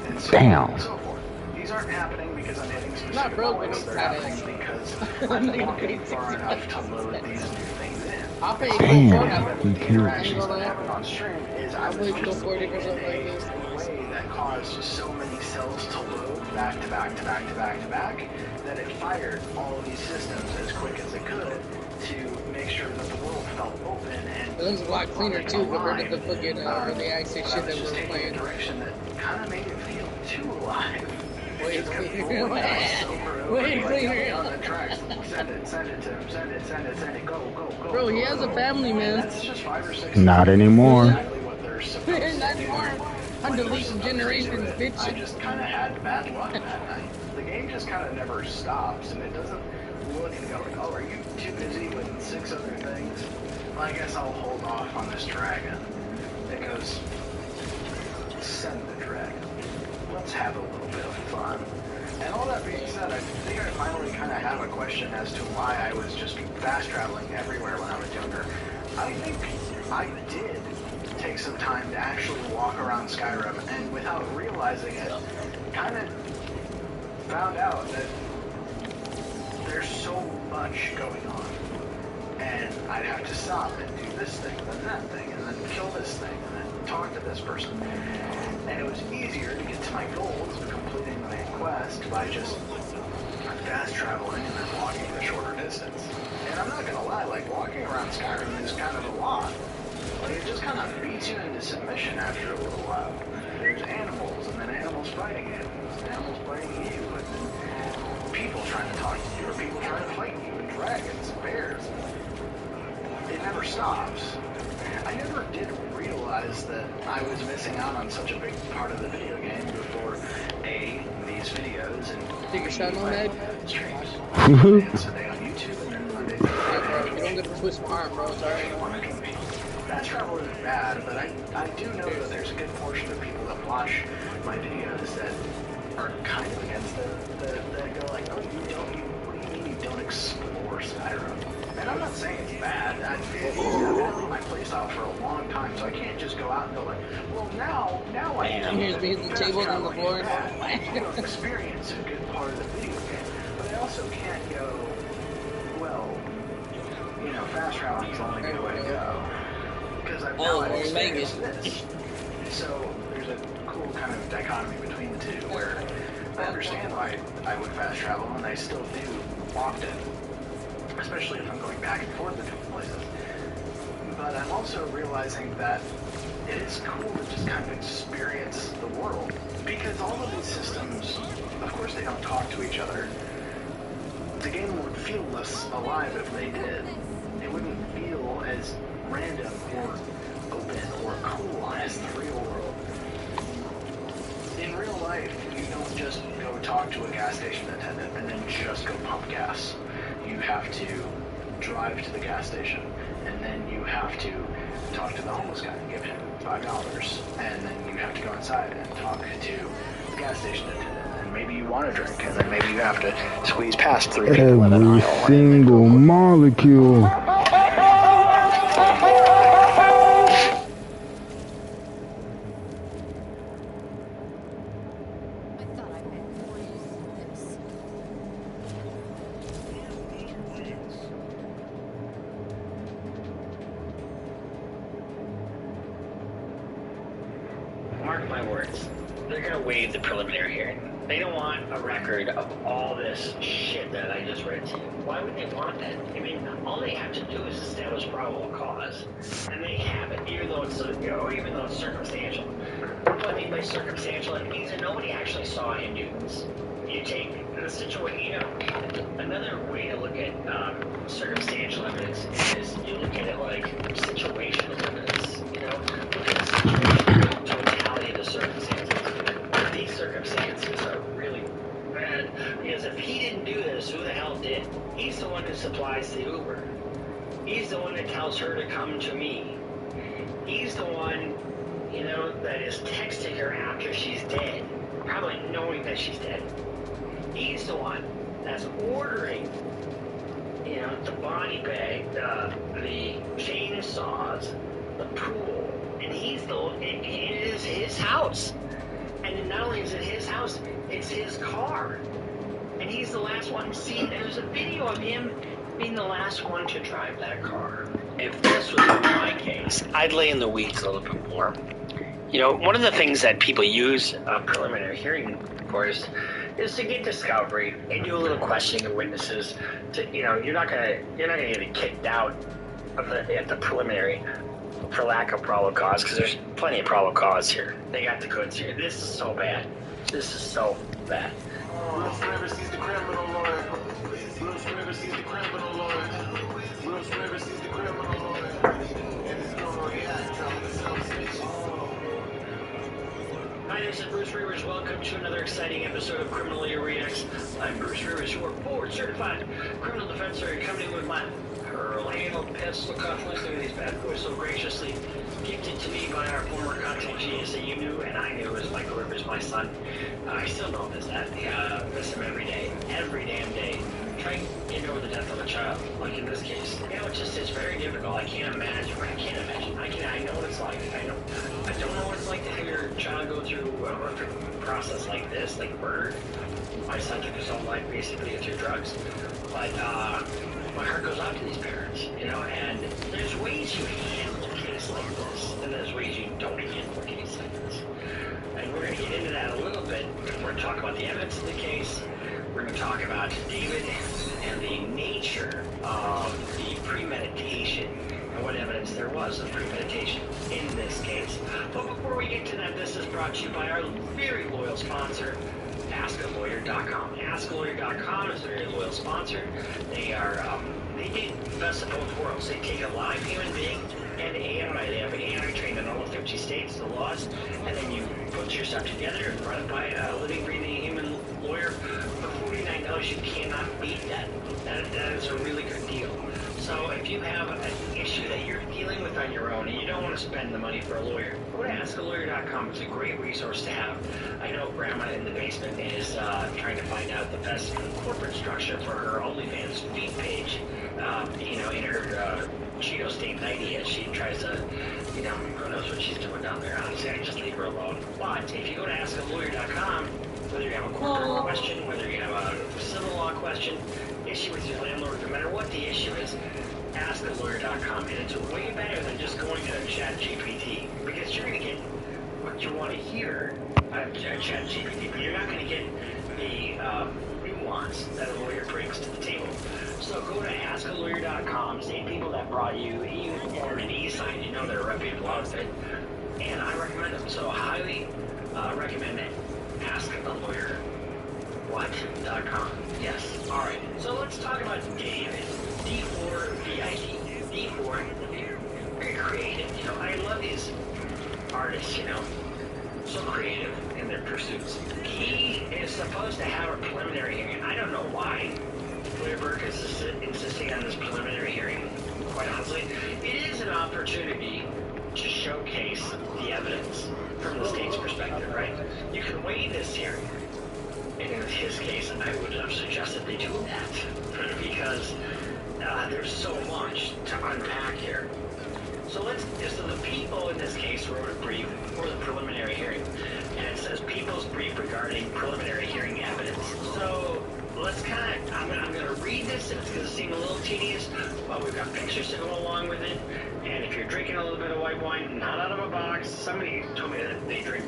And so Damn. on and so forth. These aren't happening because I'm hitting specific Not broke, points, but they're it's happening because I'm walking far enough to load these new things in. I'll pay Damn. He killed. Interactions that happen on stream is I I'll was play just 40 or something like this. way that caused so many cells to load back to back to back to back to back that it fired all of these systems as quick as it could to make sure that the world felt open and It looks a lot cleaner too compared to the fucking early access shit that we were playing. a direction that kind of made it feel too alive. Way It just kept cleaner. rolling out over and over, Way like, cleaner. on the tracks. Send it to him, send it, go, Bro, he has a family, man. That's just 5 or 6. Not anymore. Exactly what they're supposed to Not do. anymore. I'm deleting generations, bitch. I just kind of had bad luck that night. The game just kind of never stops, and it doesn't look and go like, oh, are you too busy with 6 other things? Well, I guess I'll hold off on this dragon. It goes, send the dragon. Let's have a little bit of fun. And all that being said, I think I finally kind of have a question as to why I was just fast traveling everywhere when I was younger. I think I did take some time to actually walk around Skyrim, and without realizing it, kind of found out that there's so much going on. And I'd have to stop and do this thing, and then that thing, and then kill this thing, and then talk to this person. And it was easier to get to my goals of completing my quest by just fast traveling and then walking a shorter distance. And I'm not gonna lie, like walking around Skyrim is kind of a lot. Like it just kind of beats you into submission after a little while. There's animals, and then animals fighting animals, and animals fighting you, and then people trying to talk to you, or people trying to fight you, and dragons, and bears. It never stops. I never did realize that I was missing out on such a big part of the video game before A, these videos, and Take a shot on that? streams. Today on YouTube, and then Monday. Bro, you don't get to twist my arm, bro. Sorry. Fast travel isn't bad, but I do know that there's a good portion of people that watch my videos that are kind of against it, that go like, oh, what do you mean you don't explore Skyrim? And I'm not saying it's bad. I've been in my playstyle for a long time, so I can't just go out and go like, well, now I am. Here's me hitting the tables on the floor. You know, experience a good part of the video game, but I also can't go, well, you know, fast traveling is the only good way to go. Because I've now experienced this. So there's a cool kind of dichotomy between the two where I understand why I would fast travel, and I still do often, especially if I'm going back and forth between places. But I'm also realizing that it is cool to just kind of experience the world, because all of these systems, of course, they don't talk to each other. The game would feel less alive if they did. It wouldn't feel as random or open or cool as the real world. In real life, you don't just go talk to a gas station attendant and then just go pump gas. You have to drive to the gas station, and then you have to talk to the homeless guy and give him $5, and then you have to go inside and talk to the gas station attendant, and maybe you want a drink, and then maybe you have to squeeze past 3 people in an Every aisle. single molecule. Mark my words, they're they're going to waive the preliminary hearing. They don't want a record of all this shit that I just read to you. Why would they want that? I mean, all they have to do is establish probable cause, and they have it, even though it's even though it's circumstantial. What I mean by circumstantial, it means that nobody actually saw him do this. You take the situation. Another way to look at circumstantial evidence is you look at it like situational evidence. Look at the situation, totality of the circumstances. These circumstances are really bad because if he didn't do this, who the hell did? He's the one who supplies the Uber. He's the one that tells her to come to me. He's the one, that is texting her after she's dead, probably knowing that she's dead. He's the one that's ordering, the body bag, the chainsaws, the pool, and it is his house. And not only is it his house, it's his car. And he's the last one. See, there's a video of him being the last one to drive that car. If this was my case, I'd lay in the weeds a little bit more. One of the things that people use a preliminary hearing for is to get discovery and do a little questioning of witnesses. You're not gonna get kicked out at the preliminary for lack of probable cause, because there's plenty of probable cause here. They got the goods here. This is so bad. This is so bad. Will forever sees the criminal lawyer. Will forever sees the criminal lawyer. Will forever sees the criminal lawyer. And it's gonna react on the substation. Hi, this is Bruce Rivers. Welcome to another exciting episode of Criminal Lawyer Reacts. I'm Bruce Rivers, your board certified criminal defense lawyer, coming in with my Pearl Handle pistol cufflinks. Look at these bad boys, so graciously gifted to me by our former content genius that you knew and I knew as Michael Rivers, my son. I still know him as that. Miss him every damn day. Trying to get over the death of a child, like in this case. It's very difficult. I can't imagine. I know what it's like. I don't know what it's like to have your child go through a horrific process like this, like murder. My son took his own life basically through drugs. But my heart goes out to these parents, and there's ways you handle a case like this, and there's ways you don't handle a case like this. And we're going to get into that a little bit. We're going to talk about the evidence in the case. We're going to talk about David and the nature of the premeditation and what evidence there was of premeditation in this case. But before we get to that, this is brought to you by our very loyal sponsor, AskALawyer.com. AskALawyer.com is a very loyal sponsor. They get the best of both worlds. They take a live human being and AI. They have AI trained in all 50 states, the laws, and then you put your stuff together and run it by a living, breathing human lawyer for $49. You cannot beat that. That is a really good deal. So if you have an issue that you're dealing with on your own and you don't want to spend the money for a lawyer, go to AskALawyer.com. It's a great resource to have. I know Grandma in the basement is trying to find out the best corporate structure for her OnlyFans feed page. In her Cheeto stained 90 as she tries to, who knows what she's doing down there. Honestly, I just leave her alone. But if you go to AskALawyer.com, whether you have a corporate question, whether you have a civil law question, issue with your landlord, no matter what the issue is, AskALawyer.com. And it's way better than just going to ChatGPT, because you're going to get what you want to hear at ChatGPT, but you're not going to get the nuance that a lawyer brings to the table. So go to AskALawyer.com, same people that brought you or an e-sign, they're a reputable outfit, and I recommend them. So highly recommend it. AskALawyer. What.com. Yes. All right. So let's talk about David. D4VID. D4. Very creative. I love these artists. So creative in their pursuits. He is supposed to have a preliminary hearing. I don't know why Burke is insisting on this preliminary hearing. Quite honestly, it is an opportunity to showcase the evidence from the state's perspective, right? You can weigh this hearing. And in his case, I would have suggested they do that because there's so much to unpack here. So the people in this case wrote a brief for the preliminary hearing, and it says people's brief regarding preliminary hearing evidence. So let's I'm going to read this, and it's going to seem a little tedious, but we've got pictures to go along with it. And if you're drinking a little bit of white wine, not out of a box, somebody told me that they drink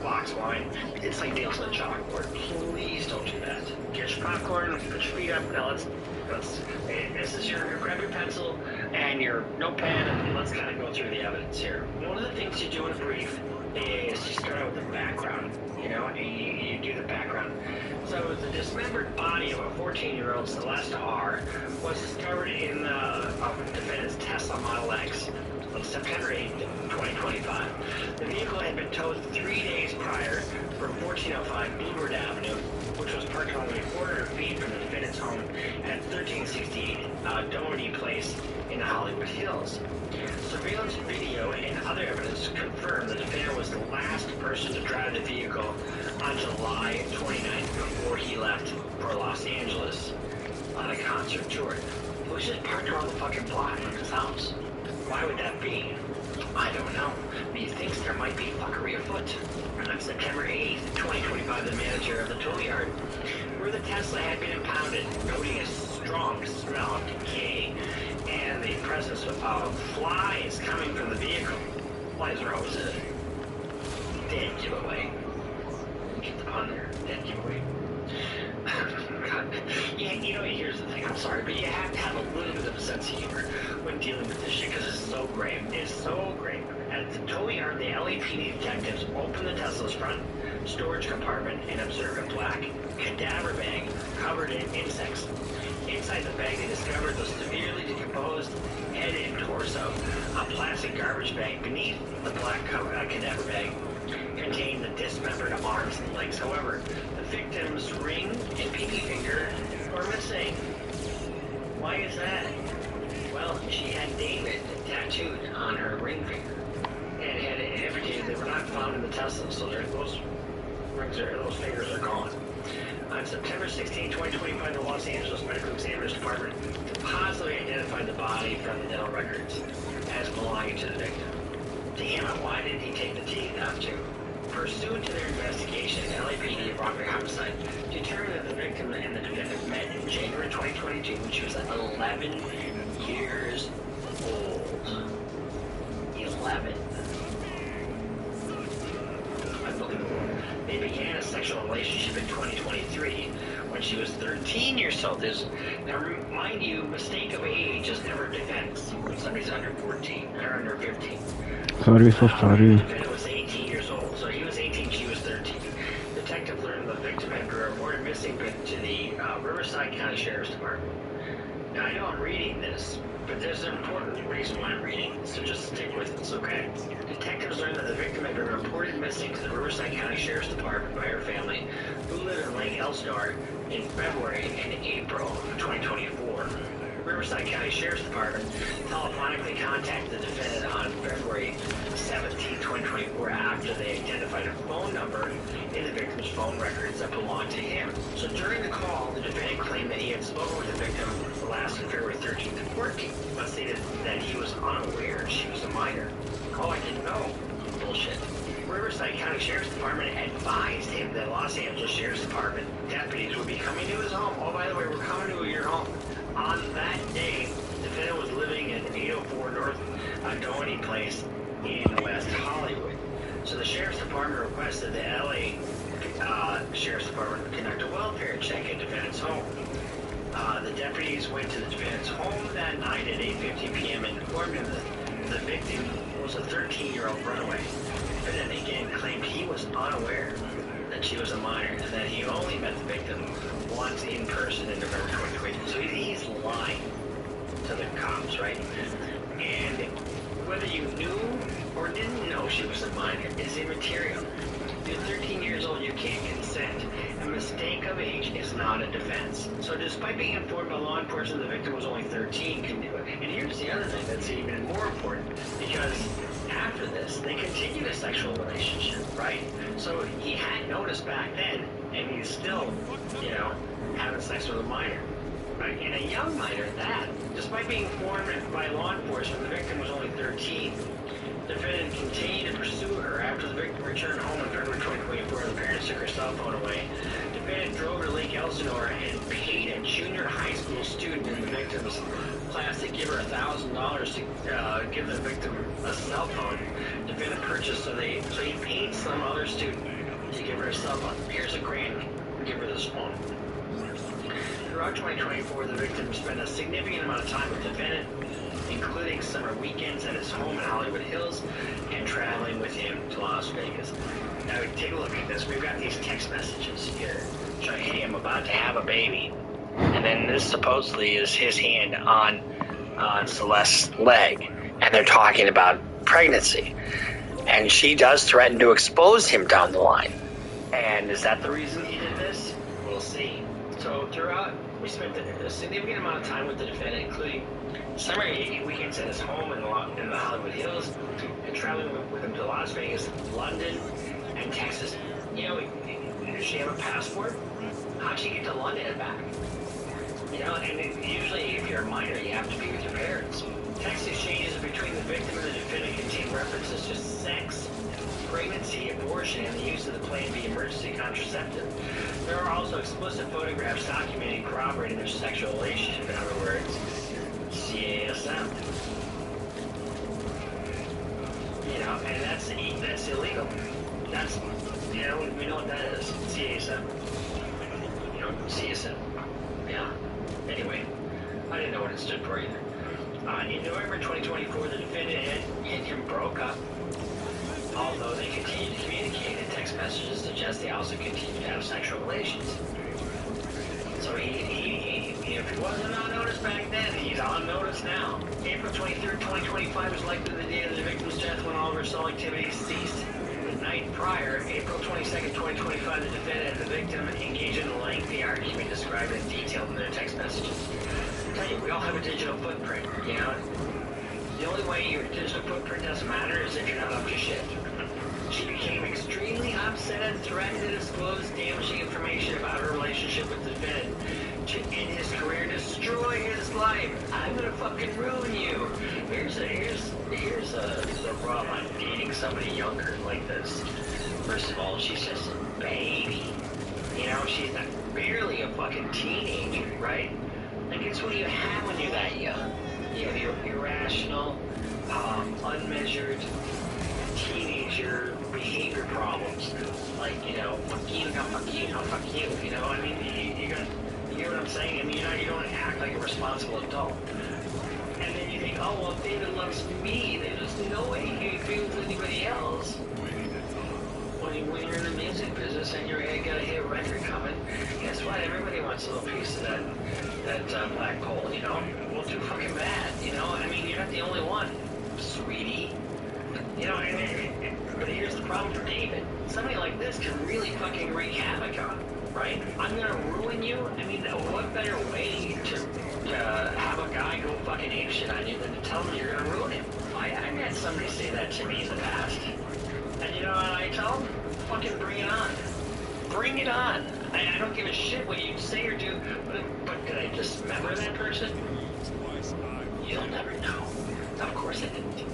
box wine. It's like nails on a chalkboard. Please don't do that. Get your popcorn, put your feet up. Now this is grab your pencil and your notepad, and let's kind of go through the evidence here. One of the things you do in a brief is you start out with the background. You know, you do the background. So the dismembered body of a 14-year-old Celeste R. was discovered in the defendant's Tesla Model X on September 8, 2025. The vehicle had been towed 3 days prior from 1405 Bluebird Avenue, which was parked only 400 feet from the defendant's home at 1368 Doherty Place in the Hollywood Hills. Surveillance video and other evidence confirm the defendant was the last person to drive the vehicle on July 29th before he left for Los Angeles on a concert tour. It was just parked around the fucking block from his house. Why would that be? I don't know. But he thinks there might be fuckery afoot. On September 8th, 2025, the manager of the tow yard where the Tesla had been impounded, noting a strong smell of decay and the presence of flies coming from the vehicle. Flies are always a dead giveaway. Get the pun there. Dead giveaway. God. Yeah, you know, here's the thing. I'm sorry, but you have to have a little bit of a sense of humor when dealing with this shit because it's so grave. It's so grave. At the tow yard, the LAPD detectives opened the Tesla's front storage compartment and observed a black cadaver bag covered in insects. Inside the bag, they discovered the severely decomposed head and torso. A plastic garbage bag beneath the black cadaver bag contained the dismembered arms and legs. However, the victim's ring and pinky finger were missing. Why is that? Well, she had David tattooed on her ring finger and had it amputated. They were not found in the Tesla, so those fingers are gone. On September 16, 2025, the Los Angeles Medical Examiner's Department positively identified the body from the dental records as belonging to the victim. Damn it, why didn't he take the teeth out too? Pursuant to their investigation, LAPD robbery homicide determined that the victim and the defendant met in January 2022 when she was 11 years old. 11. Unbelievable. They began a sexual relationship in 2023 when she was 13 years old. Now, mind you, mistake of age is never a defense when somebody's under 14 or under 15. Sorry, so sorry. The defendant was 18 years old, so he was 18, she was 13. Detective learned the victim had been reported missing to the Riverside County Sheriff's Department. Now, I know I'm reading this, but there's an important reason why I'm reading, so just stick with this, okay? Detectives learned that the victim had been reported missing to the Riverside County Sheriff's Department by her family, who live in Lake Elstar, in February and April of 2024. Riverside County Sheriff's Department telephonically contacted the defendant on February 17, 2024 after they identified a phone number in the victim's phone records that belonged to him. So during the call, the defendant claimed that he had spoken with the victim last on February 13th and 14th, but stated that he was unaware she was a minor. Oh, I didn't know. Bullshit. Riverside County Sheriff's Department advised him that Los Angeles Sheriff's Department deputies would be coming to his home. Oh, by the way, we're coming to your home. On that day, the defendant was living at 804 North Doherty Place in West Hollywood. So the Sheriff's Department requested the LA Sheriff's Department conduct a welfare check at the defendant's home. The deputies went to the defendant's home that night at 8:50 p.m. and informed him that the victim was a 13-year-old runaway. The defendant again claimed he was unaware that she was a minor and that he only met the victim once in person in November 2020. So he's lying to the cops, right? And whether you knew or didn't know she was a minor is immaterial. You're 13 years old, you can't consent. A mistake of age is not a defense. So despite being informed by law enforcement the victim was only 13, can do it. And here's the other thing that's even more important, because after this, they continued a sexual relationship, right? So he had noticed back then, and he's still, you know, having sex with a minor. Right? And a young minor at that, despite being informed by law enforcement the victim was only 13, the defendant continued to pursue her after the victim returned home in February 2024. The parents took her cell phone away. The defendant drove to Lake Elsinore and paid a junior high school student in the victim's class to give her $1,000 to give the victim a cell phone. The defendant purchased, so he paid some other student to give her a cell phone. Here's $1,000. Give her this phone. Throughout 2024, the victim spent a significant amount of time with the defendant, including summer weekends at his home in Hollywood Hills and traveling with him to Las Vegas. Now, take a look at this. We've got these text messages here. So, hey, I'm about to have a baby. And then this supposedly is his hand on Celeste's leg. And they're talking about pregnancy. And she does threaten to expose him down the line. And is that the reason he did this? We'll see. So throughout, we spent a significant amount of time with the defendant, including summer weekends at his home in the Hollywood Hills, and traveling with him to Las Vegas, London, and Texas. You know, does she have a passport? How'd she get to London and back? You know, and usually if you're a minor, you have to be with your parents. Text exchanges between the victim and the defendant contain references to sex, pregnancy, abortion, and the use of the Plan B emergency contraceptive. There are also explicit photographs documenting corroborating their sexual relationship, in other words, CASM. You know, and that's illegal. That's, you know, we know what that is, CASM. You know, CSM. Yeah. Anyway, I didn't know what it stood for either. In November 2024, the defendant and him broke up. Although they continued to communicate, and text messages suggest they also continued to have sexual relations. So if he wasn't on notice back then, he's on notice now. April 23rd, 2025 was likely the day of the victim's death when all of her cell activity ceased. The night prior, April 22nd, 2025, the defendant and the victim engaged in a lengthy argument described in detail in their text messages. I tell you, we all have a digital footprint, you know? The only way your digital footprint doesn't matter is if you're not up to shit. She became extremely upset and threatened to disclose damaging information about her relationship with the defendant to end his career, destroy his life. I'm gonna fucking ruin you. Here's the problem. I'm dating somebody younger like this. First of all, she's just a baby. You know, she's barely a fucking teenager, right? Like, it's what you have when you're that young. You have your irrational, unmeasured teenager behavior problems. Like, you know, fuck you, no fuck you, no fuck you. You know, I mean, you hear what I'm saying? I mean, you don't act like a responsible adult. And then you think, oh, well, if David loves me, there's no way he could be with anybody else. When you're in the music business and you're got a hit record coming, guess what? Everybody wants a little piece of that black hole, you know? Well, too fucking bad, you know? I mean, you're not the only one, sweetie. You know, but here's the problem for David. Somebody like this can really fucking wreak havoc on, right? I'm gonna ruin you? I mean, what better way to have a guy go fucking apeshit on you than to tell him you're gonna ruin him? I had somebody say that to me in the past. And you know what I tell them? Fucking bring it on. Bring it on. I don't give a shit what you say or do, but did I dismember that person? You'll never know. Of course I didn't.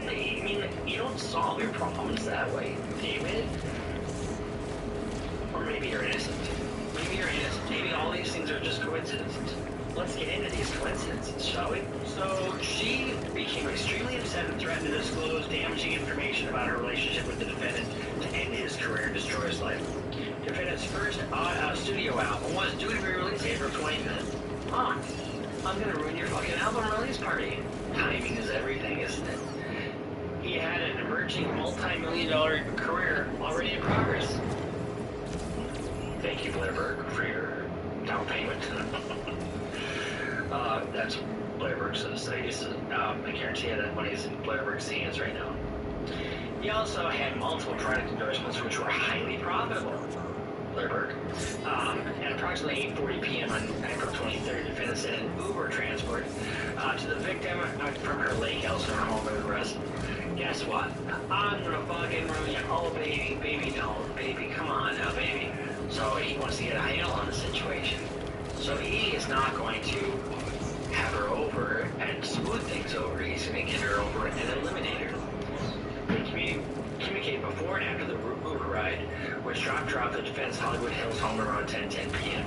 I mean, you don't solve your problems that way, David. Or maybe you're innocent. Maybe you're innocent. Maybe all these things are just coincidences. Let's get into these coincidences, shall we? So, she became extremely upset and threatened to disclose damaging information about her relationship with the defendant to end his career and destroy his life. The defendant's first studio album was due to be released April 25th. Huh. I'm gonna ruin your fucking album release party. Timing is everything, isn't it? He had an emerging multi-million-dollar career already in progress. Thank you, Blairberg, for your down payment. That's what Blairberg says. I guarantee you that money's in Blairberg's hands right now. He also had multiple product endorsements which were highly profitable. Blairberg. At approximately 8:40 p.m. on April 23rd, the defendant sent an Uber transport to the victim from her lake house in her home in Nebraska. Guess what? I'm gonna fucking ruin you. Oh, baby, no, baby, come on now, baby. So he wants to get a handle on the situation. So he is not going to have her over and smooth things over. He's going to get her over and eliminate her. They communicated before and after the Uber ride, which dropped her off the defendant's Hollywood Hills home around 10:10 p.m.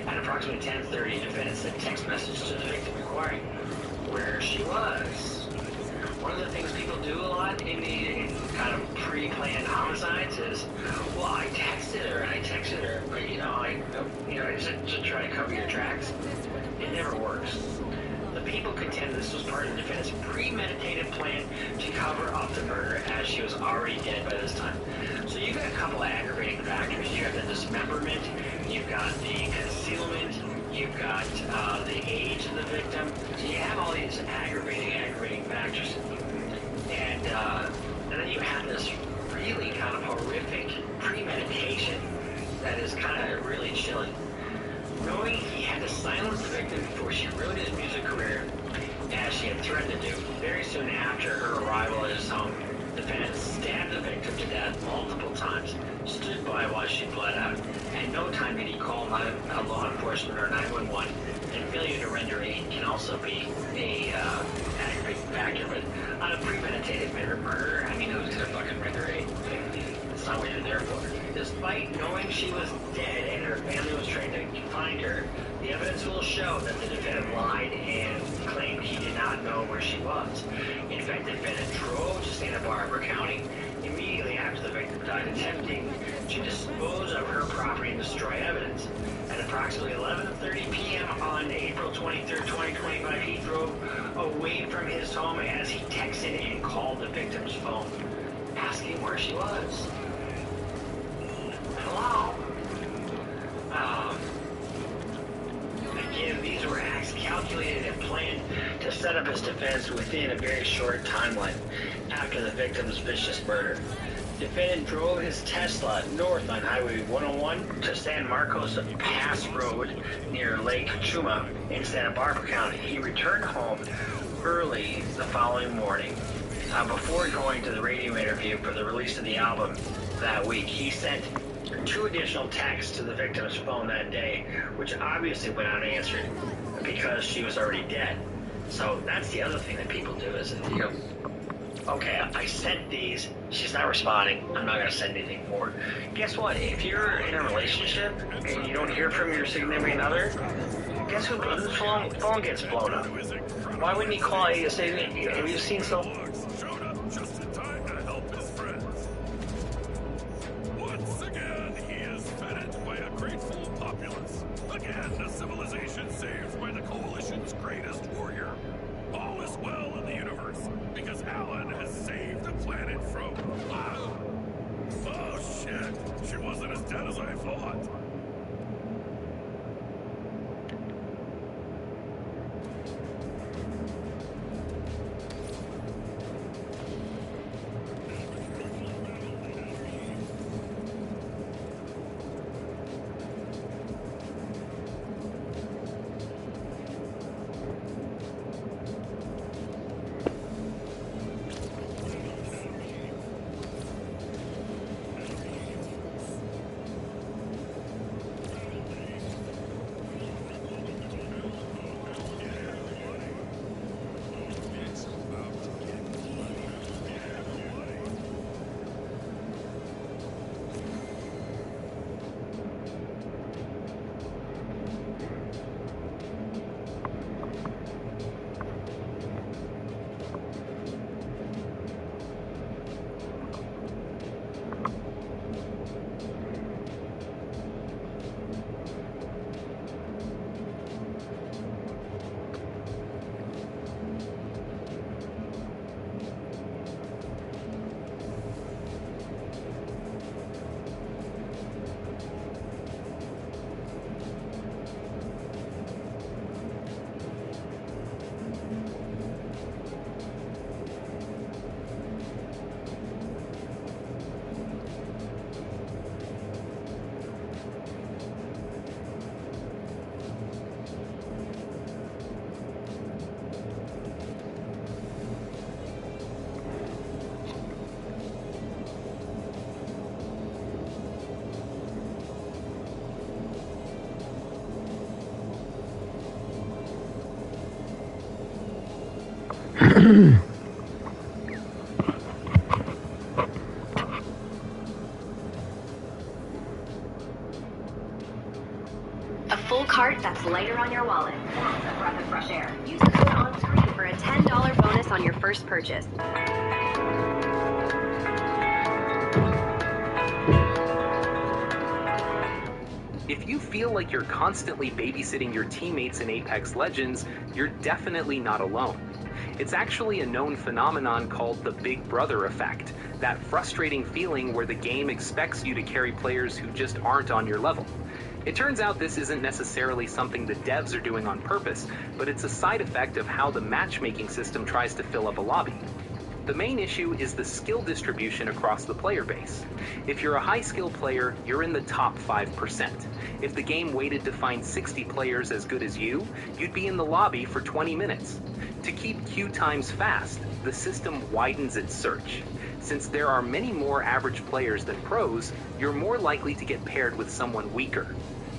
At approximately 10:30, the defendant sent text messages to the victim inquiring where she was. One of the things people do a lot in kind of pre-planned homicides is, well, I texted her, but just to try to cover your tracks. It never works. The people contend this was part of the defendant's premeditated plan to cover up the murder, as she was already dead by this time. So you've got a couple of aggravating factors. You have the dismemberment, you've got the concealment, you've got the age of the victim. So you have all these aggravating factors. And then you have this really kind of horrific premeditation that is kind of really chilling. Knowing he had to silence the victim before she ruined his music career, as she had threatened to do, very soon after her arrival at his home, the defendant stabbed the victim to death multiple times, stood by while she bled out. At no time did he call law enforcement or 911, and failure to render aid can also be a aggravating factor. But on a premeditated murder, I mean, who's gonna fucking render aid? That's not what you're there for. Despite knowing she was dead and her family was trying to find her, the evidence will show that the defendant lied and claimed he did not know where she was. In fact, the defendant drove to Santa Barbara County immediately after the victim died, attempting to dispose of her property and destroy evidence. At approximately 11:30 p.m. on April 23rd, 2025, he drove away from his home as he texted and called the victim's phone, asking where she was. Hello? Again, these were acts calculated and planned to set up his defense within a very short timeline after the victim's vicious murder. Defendant drove his Tesla north on Highway 101 to San Marcos Pass Road near Lake Chuma in Santa Barbara County. He returned home early the following morning. Before going to the radio interview for the release of the album that week, he sent 2 additional texts to the victim's phone that day, which obviously went unanswered because she was already dead. So that's the other thing that people do is, okay, I sent these, she's not responding, I'm not going to send anything more. Guess what? If you're in a relationship and you don't hear from your significant other, guess whose phone gets blown up? Why wouldn't he call you and say, have you seen so? Just in time to help his friends. Once again, he is fed by a grateful populace. Again, a civilization saved by the Coalition's greatest warrior. All is well in the universe, because Alan has saved the planet from... Oh shit, she wasn't as dead as I thought. A full cart that's lighter on your wallet. That's a breath of fresh air. Use the code on screen for for a $10 bonus on your first purchase. If you feel like you're constantly babysitting your teammates in Apex Legends, you're definitely not alone. It's actually a known phenomenon called the Big Brother effect, that frustrating feeling where the game expects you to carry players who just aren't on your level. It turns out this isn't necessarily something the devs are doing on purpose, but it's a side effect of how the matchmaking system tries to fill up a lobby. The main issue is the skill distribution across the player base. If you're a high-skill player, you're in the top 5%. If the game waited to find 60 players as good as you, you'd be in the lobby for 20 minutes. To keep queue times fast, the system widens its search. Since there are many more average players than pros, you're more likely to get paired with someone weaker.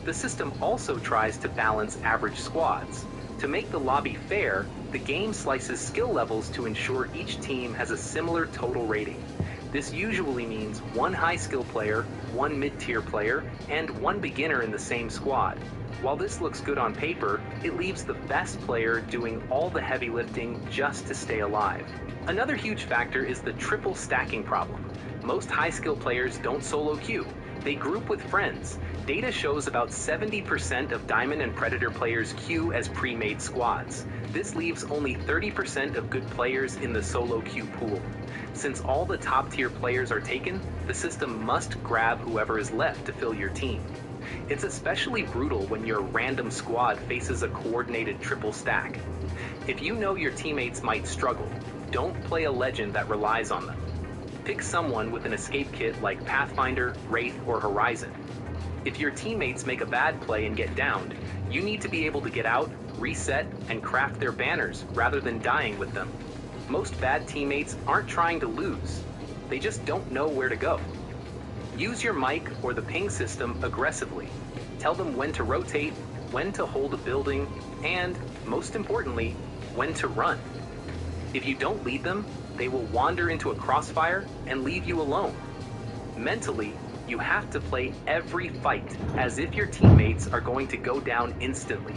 The system also tries to balance average squads. To make the lobby fair, the game slices skill levels to ensure each team has a similar total rating. This usually means one high-skill player, one mid-tier player, and one beginner in the same squad. While this looks good on paper, it leaves the best player doing all the heavy lifting just to stay alive. Another huge factor is the triple stacking problem. Most high-skill players don't solo queue. They group with friends. Data shows about 70% of Diamond and Predator players queue as pre-made squads. This leaves only 30% of good players in the solo queue pool. Since all the top-tier players are taken, the system must grab whoever is left to fill your team. It's especially brutal when your random squad faces a coordinated triple stack. If you know your teammates might struggle, don't play a legend that relies on them. Pick someone with an escape kit like Pathfinder, Wraith, or Horizon. If your teammates make a bad play and get downed, you need to be able to get out, reset, and craft their banners rather than dying with them. Most bad teammates aren't trying to lose. They just don't know where to go. Use your mic or the ping system aggressively. Tell them when to rotate, when to hold a building, and, most importantly, when to run. If you don't lead them, they will wander into a crossfire and leave you alone. Mentally, you have to play every fight as if your teammates are going to go down instantly.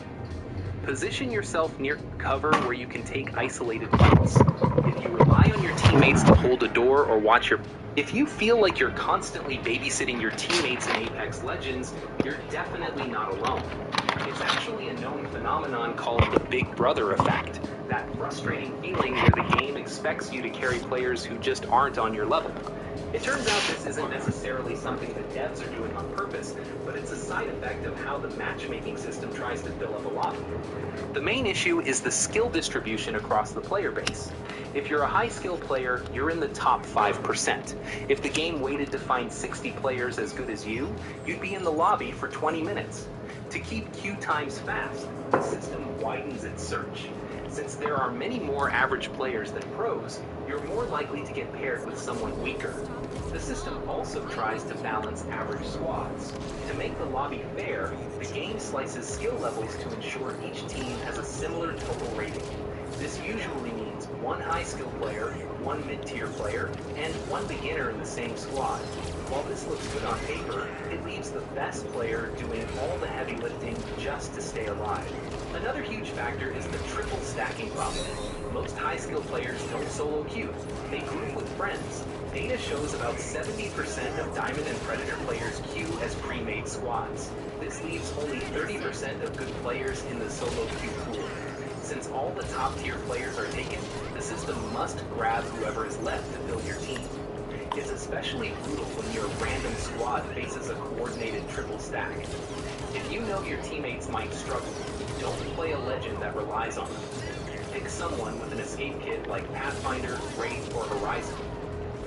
Position yourself near cover where you can take isolated fights. If you rely on your teammates to hold a door or watch your... If you feel like you're constantly babysitting your teammates in Apex Legends, you're definitely not alone. It's actually a known phenomenon called the Big Brother effect, that frustrating feeling where the game expects you to carry players who just aren't on your level. It turns out this isn't necessarily something the devs are doing on purpose, but it's a side effect of how the matchmaking system tries to fill up a lobby. The main issue is the skill distribution across the player base. If you're a high-skill player, you're in the top 5%. If the game waited to find 60 players as good as you, you'd be in the lobby for 20 minutes. To keep queue times fast, the system widens its search. Since there are many more average players than pros, you're more likely to get paired with someone weaker. The system also tries to balance average squads. To make the lobby fair, the game slices skill levels to ensure each team has a similar total rating. This usually means one high-skill player, one mid-tier player, and one beginner in the same squad. While this looks good on paper, it leaves the best player doing all the heavy lifting just to stay alive. Another huge factor is the triple stacking problem. Most high-skill players don't solo queue. They group with friends. Data shows about 70% of Diamond and Predator players queue as pre-made squads. This leaves only 30% of good players in the solo queue pool. Since all the top-tier players are taken, the system must grab whoever is left to fill your team. It's especially brutal when your random squad faces a coordinated triple stack. If you know your teammates might struggle, don't play a legend that relies on them. Pick someone with an escape kit like Pathfinder, Wraith, or Horizon.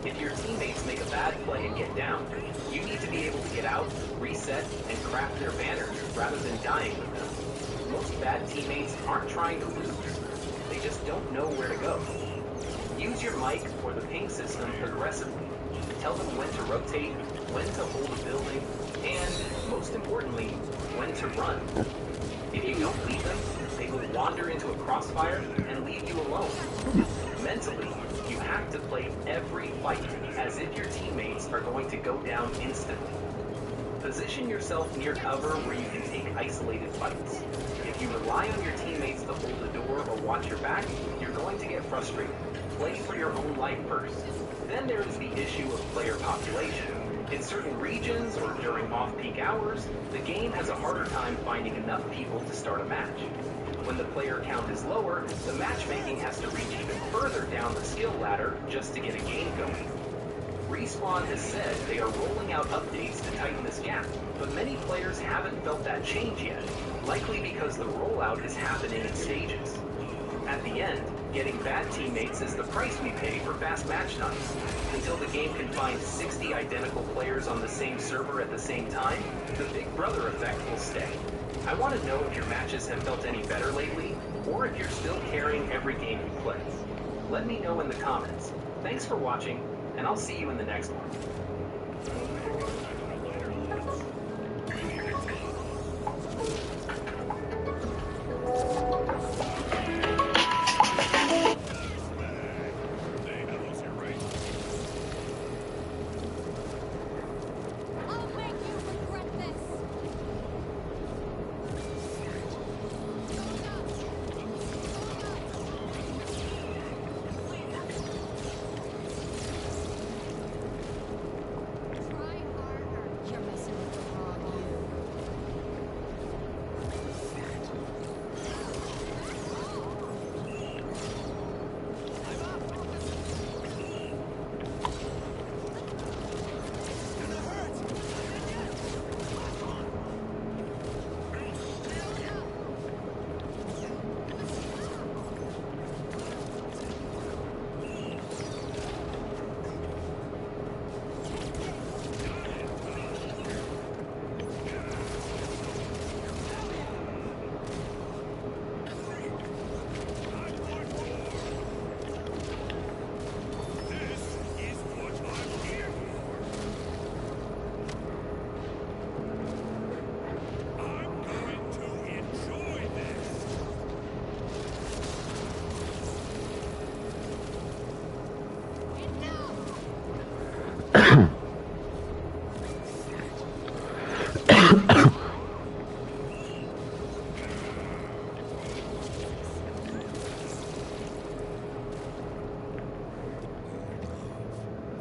If your teammates make a bad play and get down, you need to be able to get out, reset, and craft their banners rather than dying with them. Most bad teammates aren't trying to lose. They just don't know where to go. Use your mic or the ping system aggressively. Tell them when to rotate, when to hold a building, and, most importantly, when to run. If you don't lead them, they will wander into a crossfire and leave you alone. Mentally, you have to play every fight as if your teammates are going to go down instantly. Position yourself near cover where you can take isolated fights. If you rely on your teammates to hold the door or watch your back, you're going to get frustrated. Play for your own life first. Then there is the issue of player population. In certain regions or during off-peak hours, the game has a harder time finding enough people to start a match. When the player count is lower, the matchmaking has to reach even further down the skill ladder just to get a game going. Respawn has said they are rolling out updates to tighten this gap, but many players haven't felt that change yet, likely because the rollout is happening in stages. At the end, getting bad teammates is the price we pay for fast match times. Until the game can find 60 identical players on the same server at the same time, the Big Brother effect will stay. I want to know if your matches have felt any better lately, or if you're still carrying every game you play. Let me know in the comments. Thanks for watching, and I'll see you in the next one.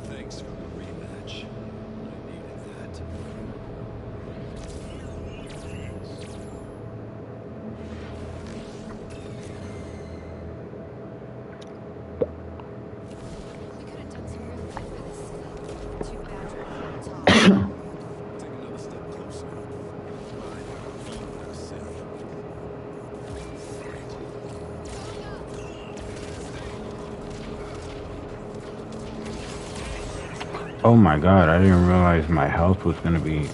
Thanks for the rematch. I needed that. Take another step closer. Oh my god, I didn't realize my health was gonna be...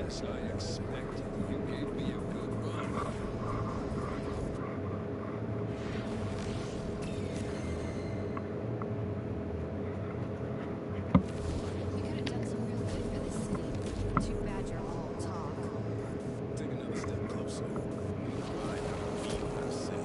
As I expected, you gave me a good run. You could have done some real good for the city. Too bad you're all talk. Take another step closer. I feel the city.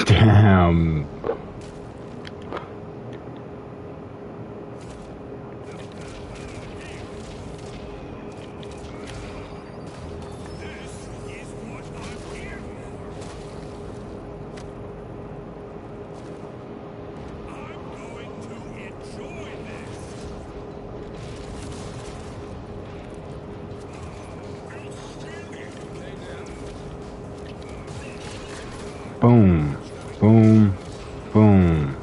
Damn. Boom, boom, boom.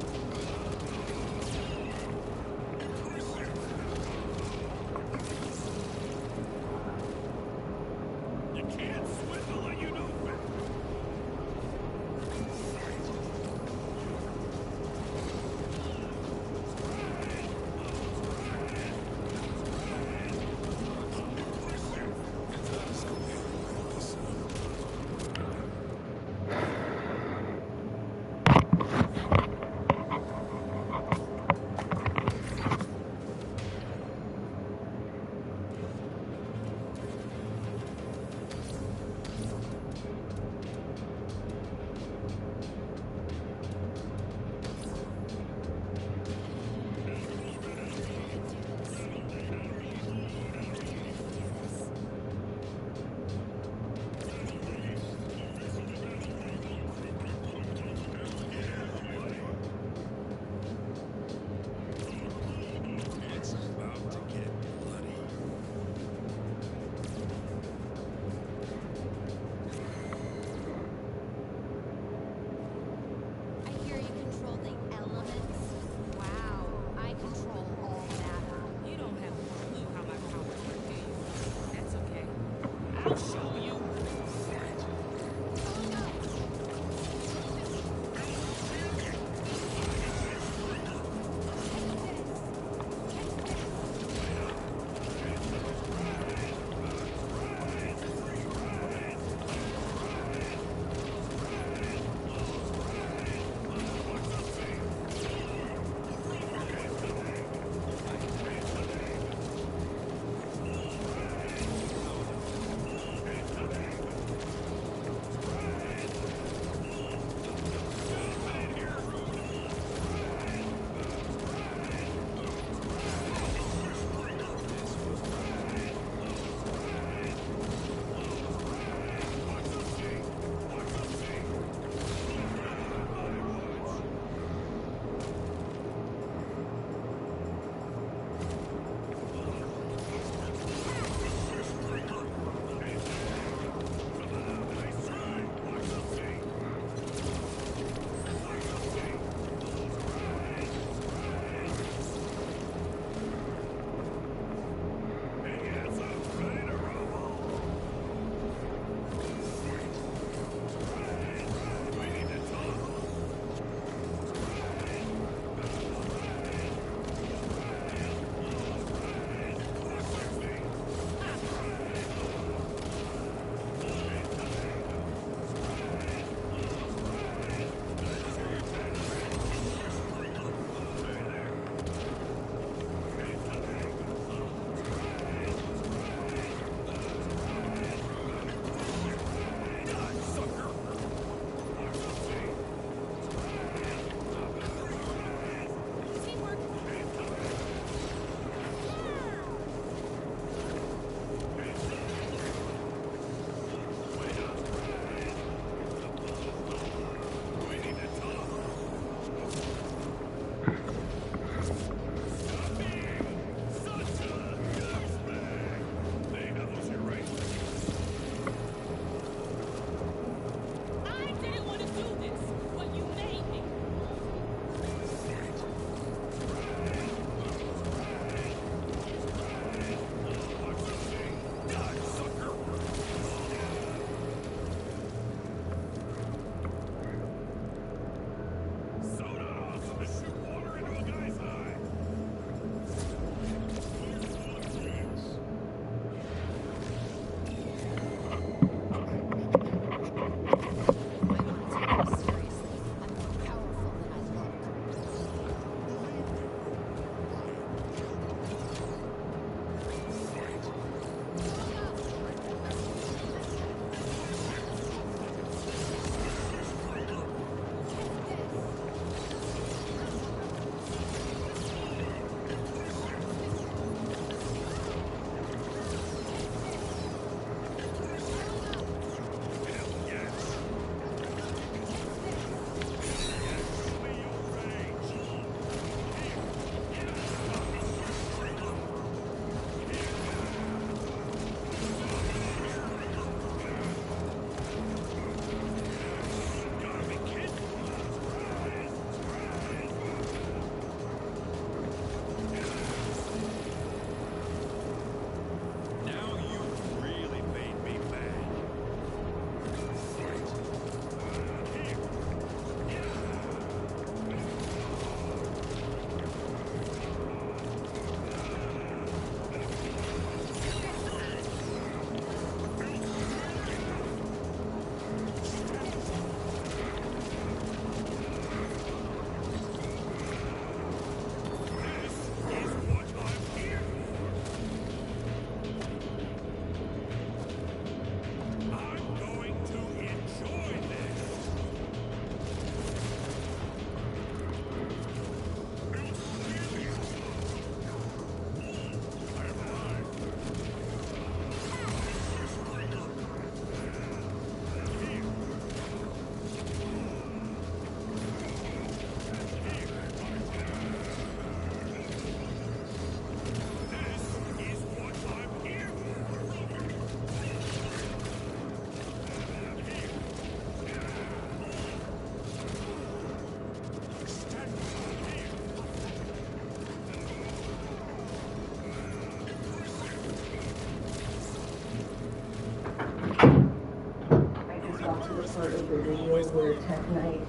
part of the video where Tech Knight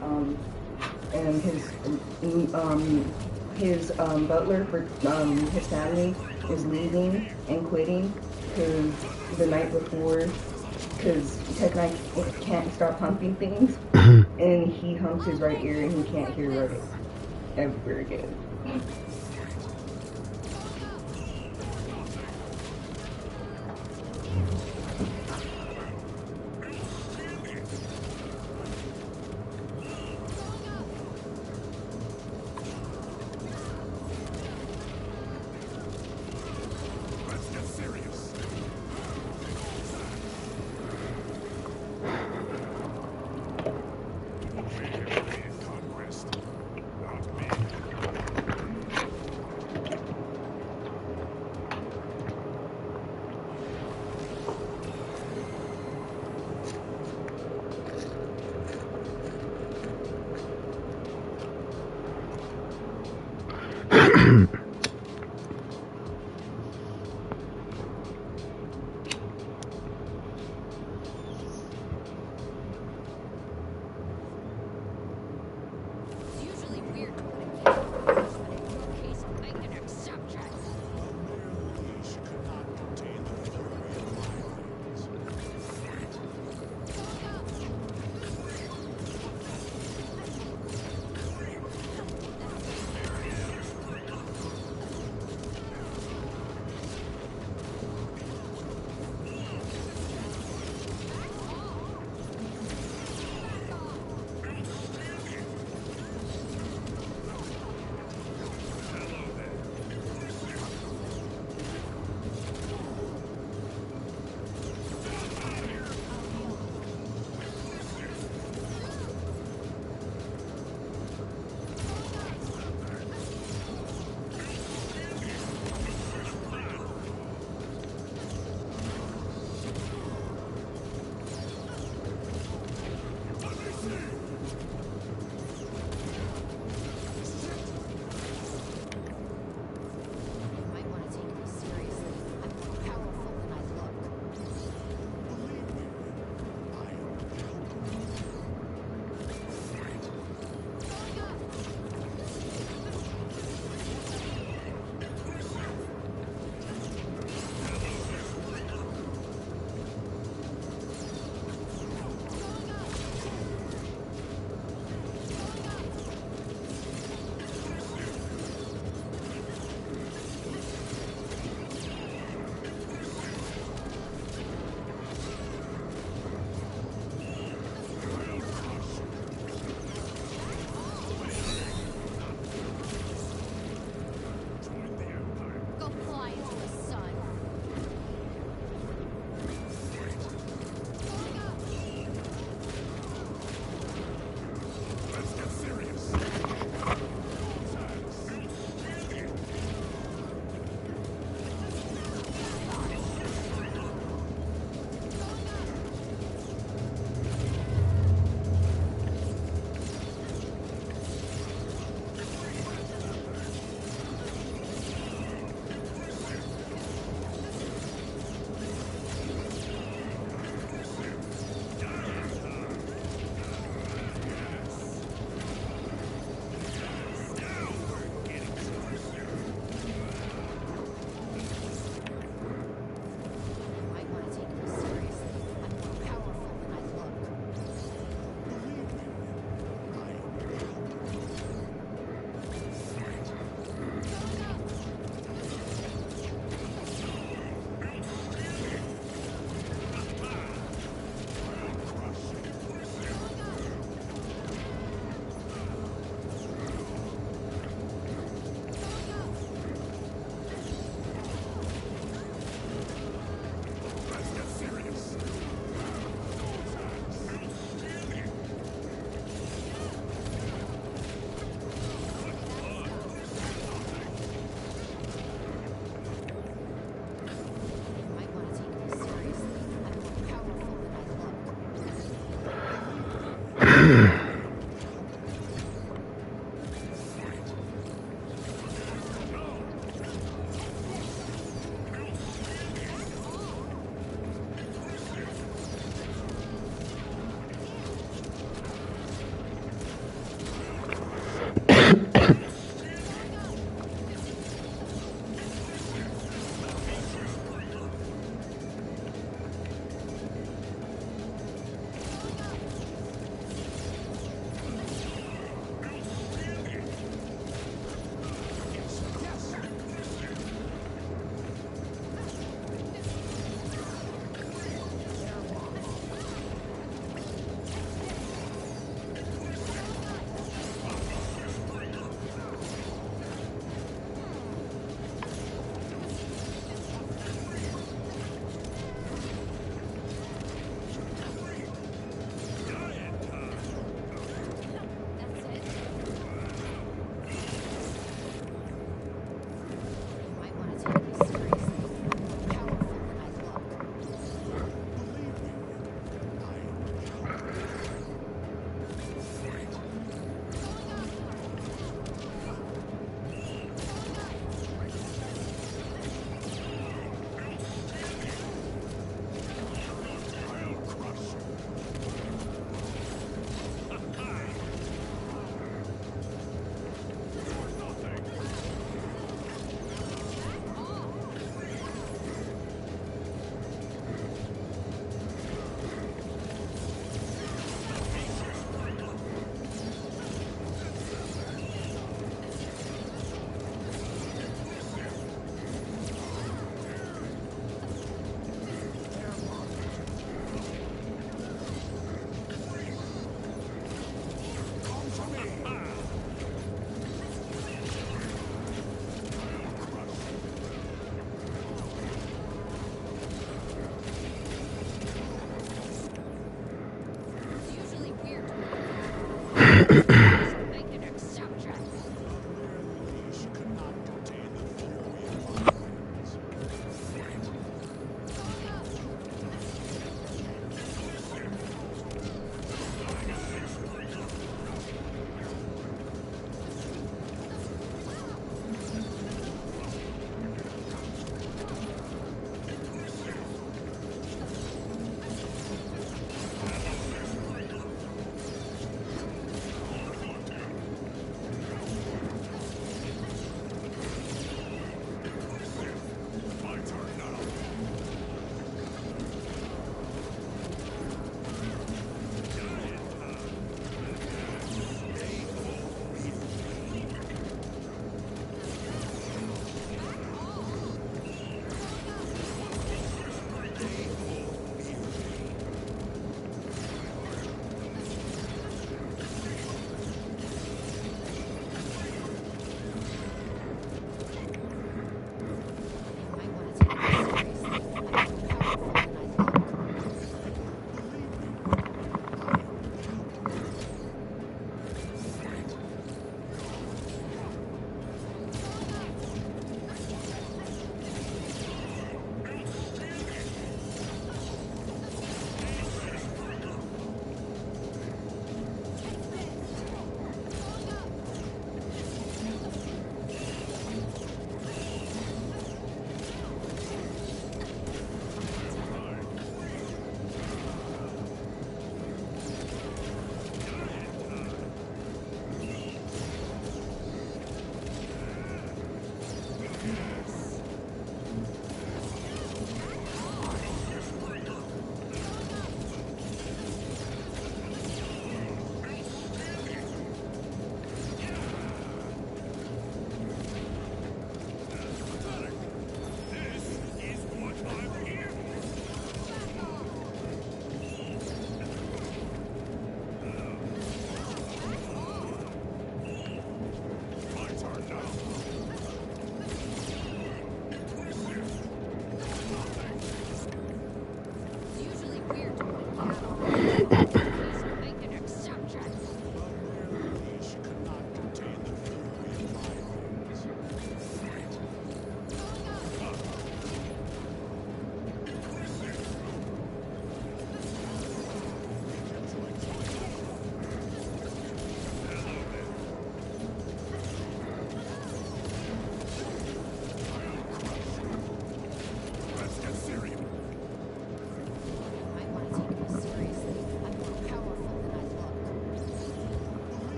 and his butler for his family is leaving and quitting because the night before, because Tech Knight can't stop humping things, and he humps his right ear and he can't hear right ever again.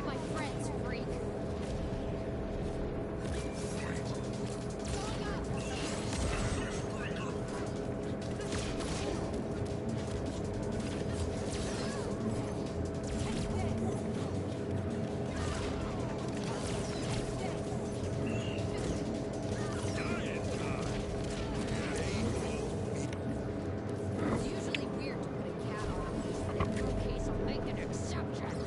my friends, freak. It's usually weird to put a cat on a leash, but in your case, I'll make an exception.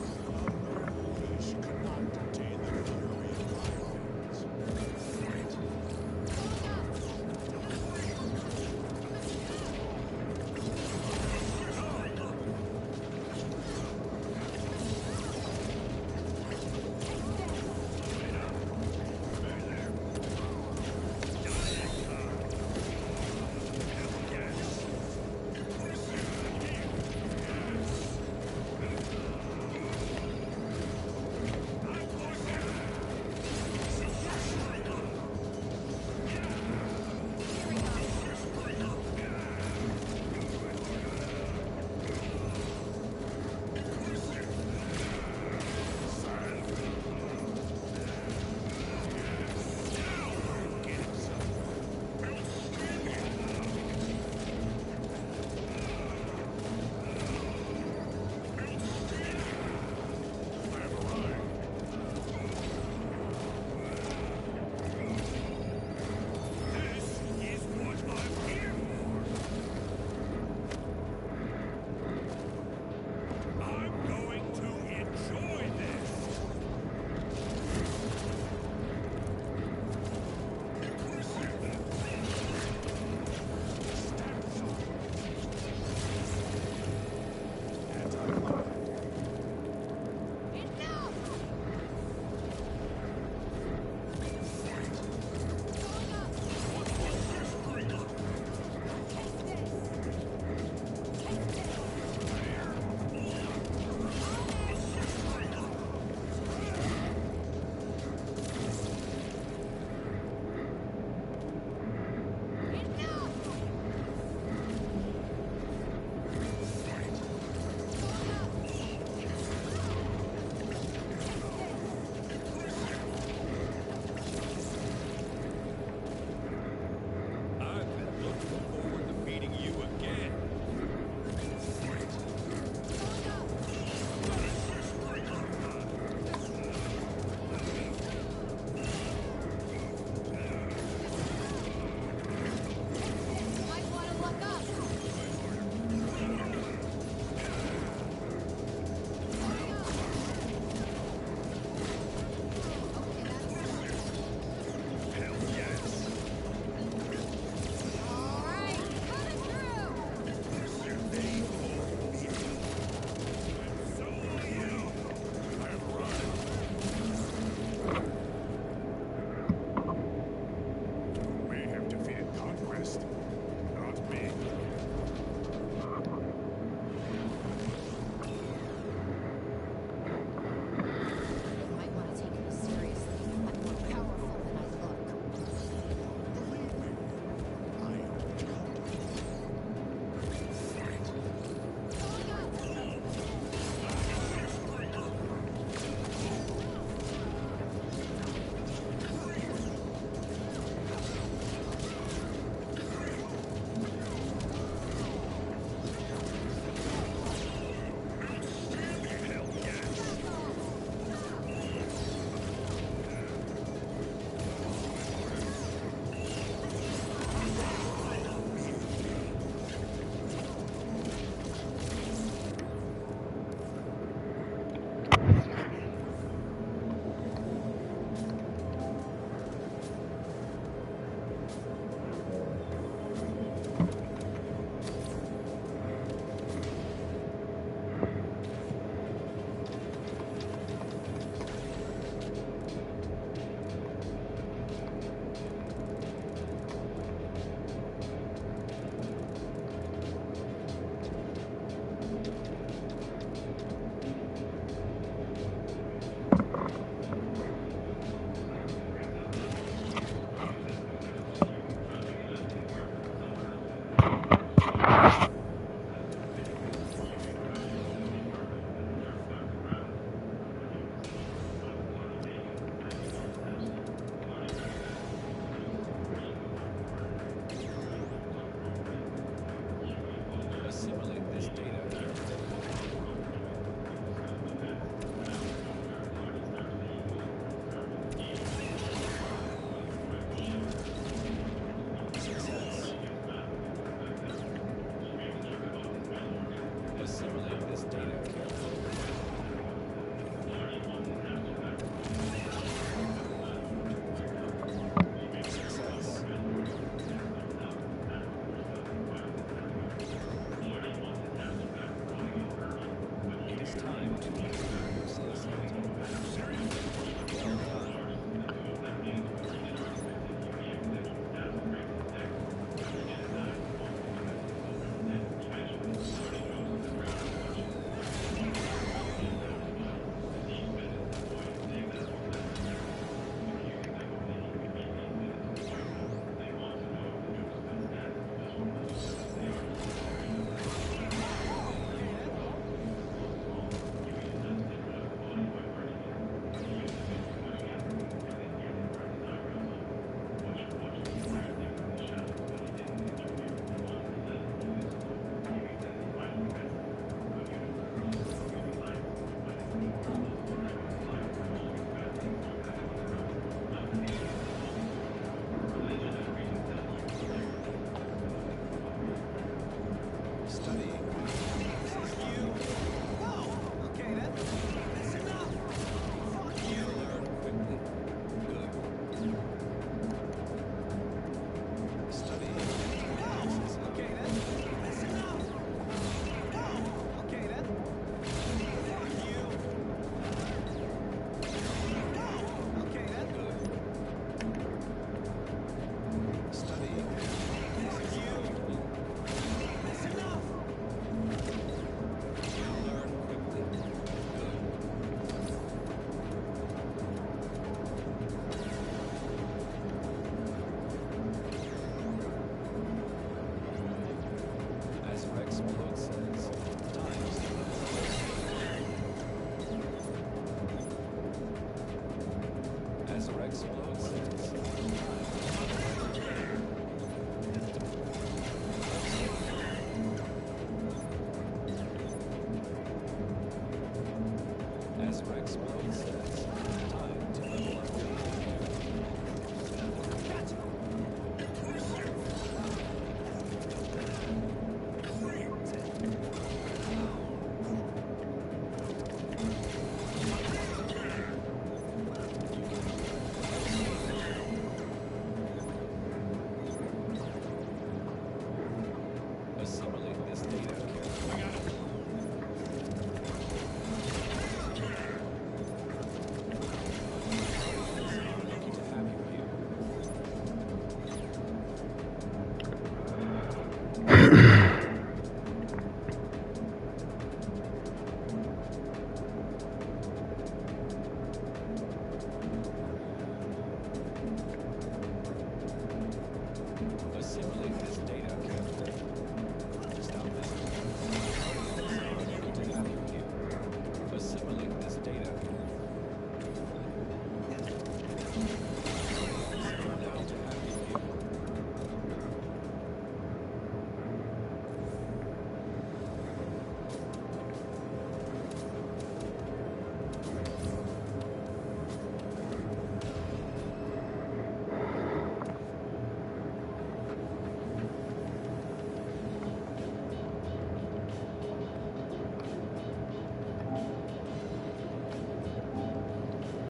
as Rex explodes.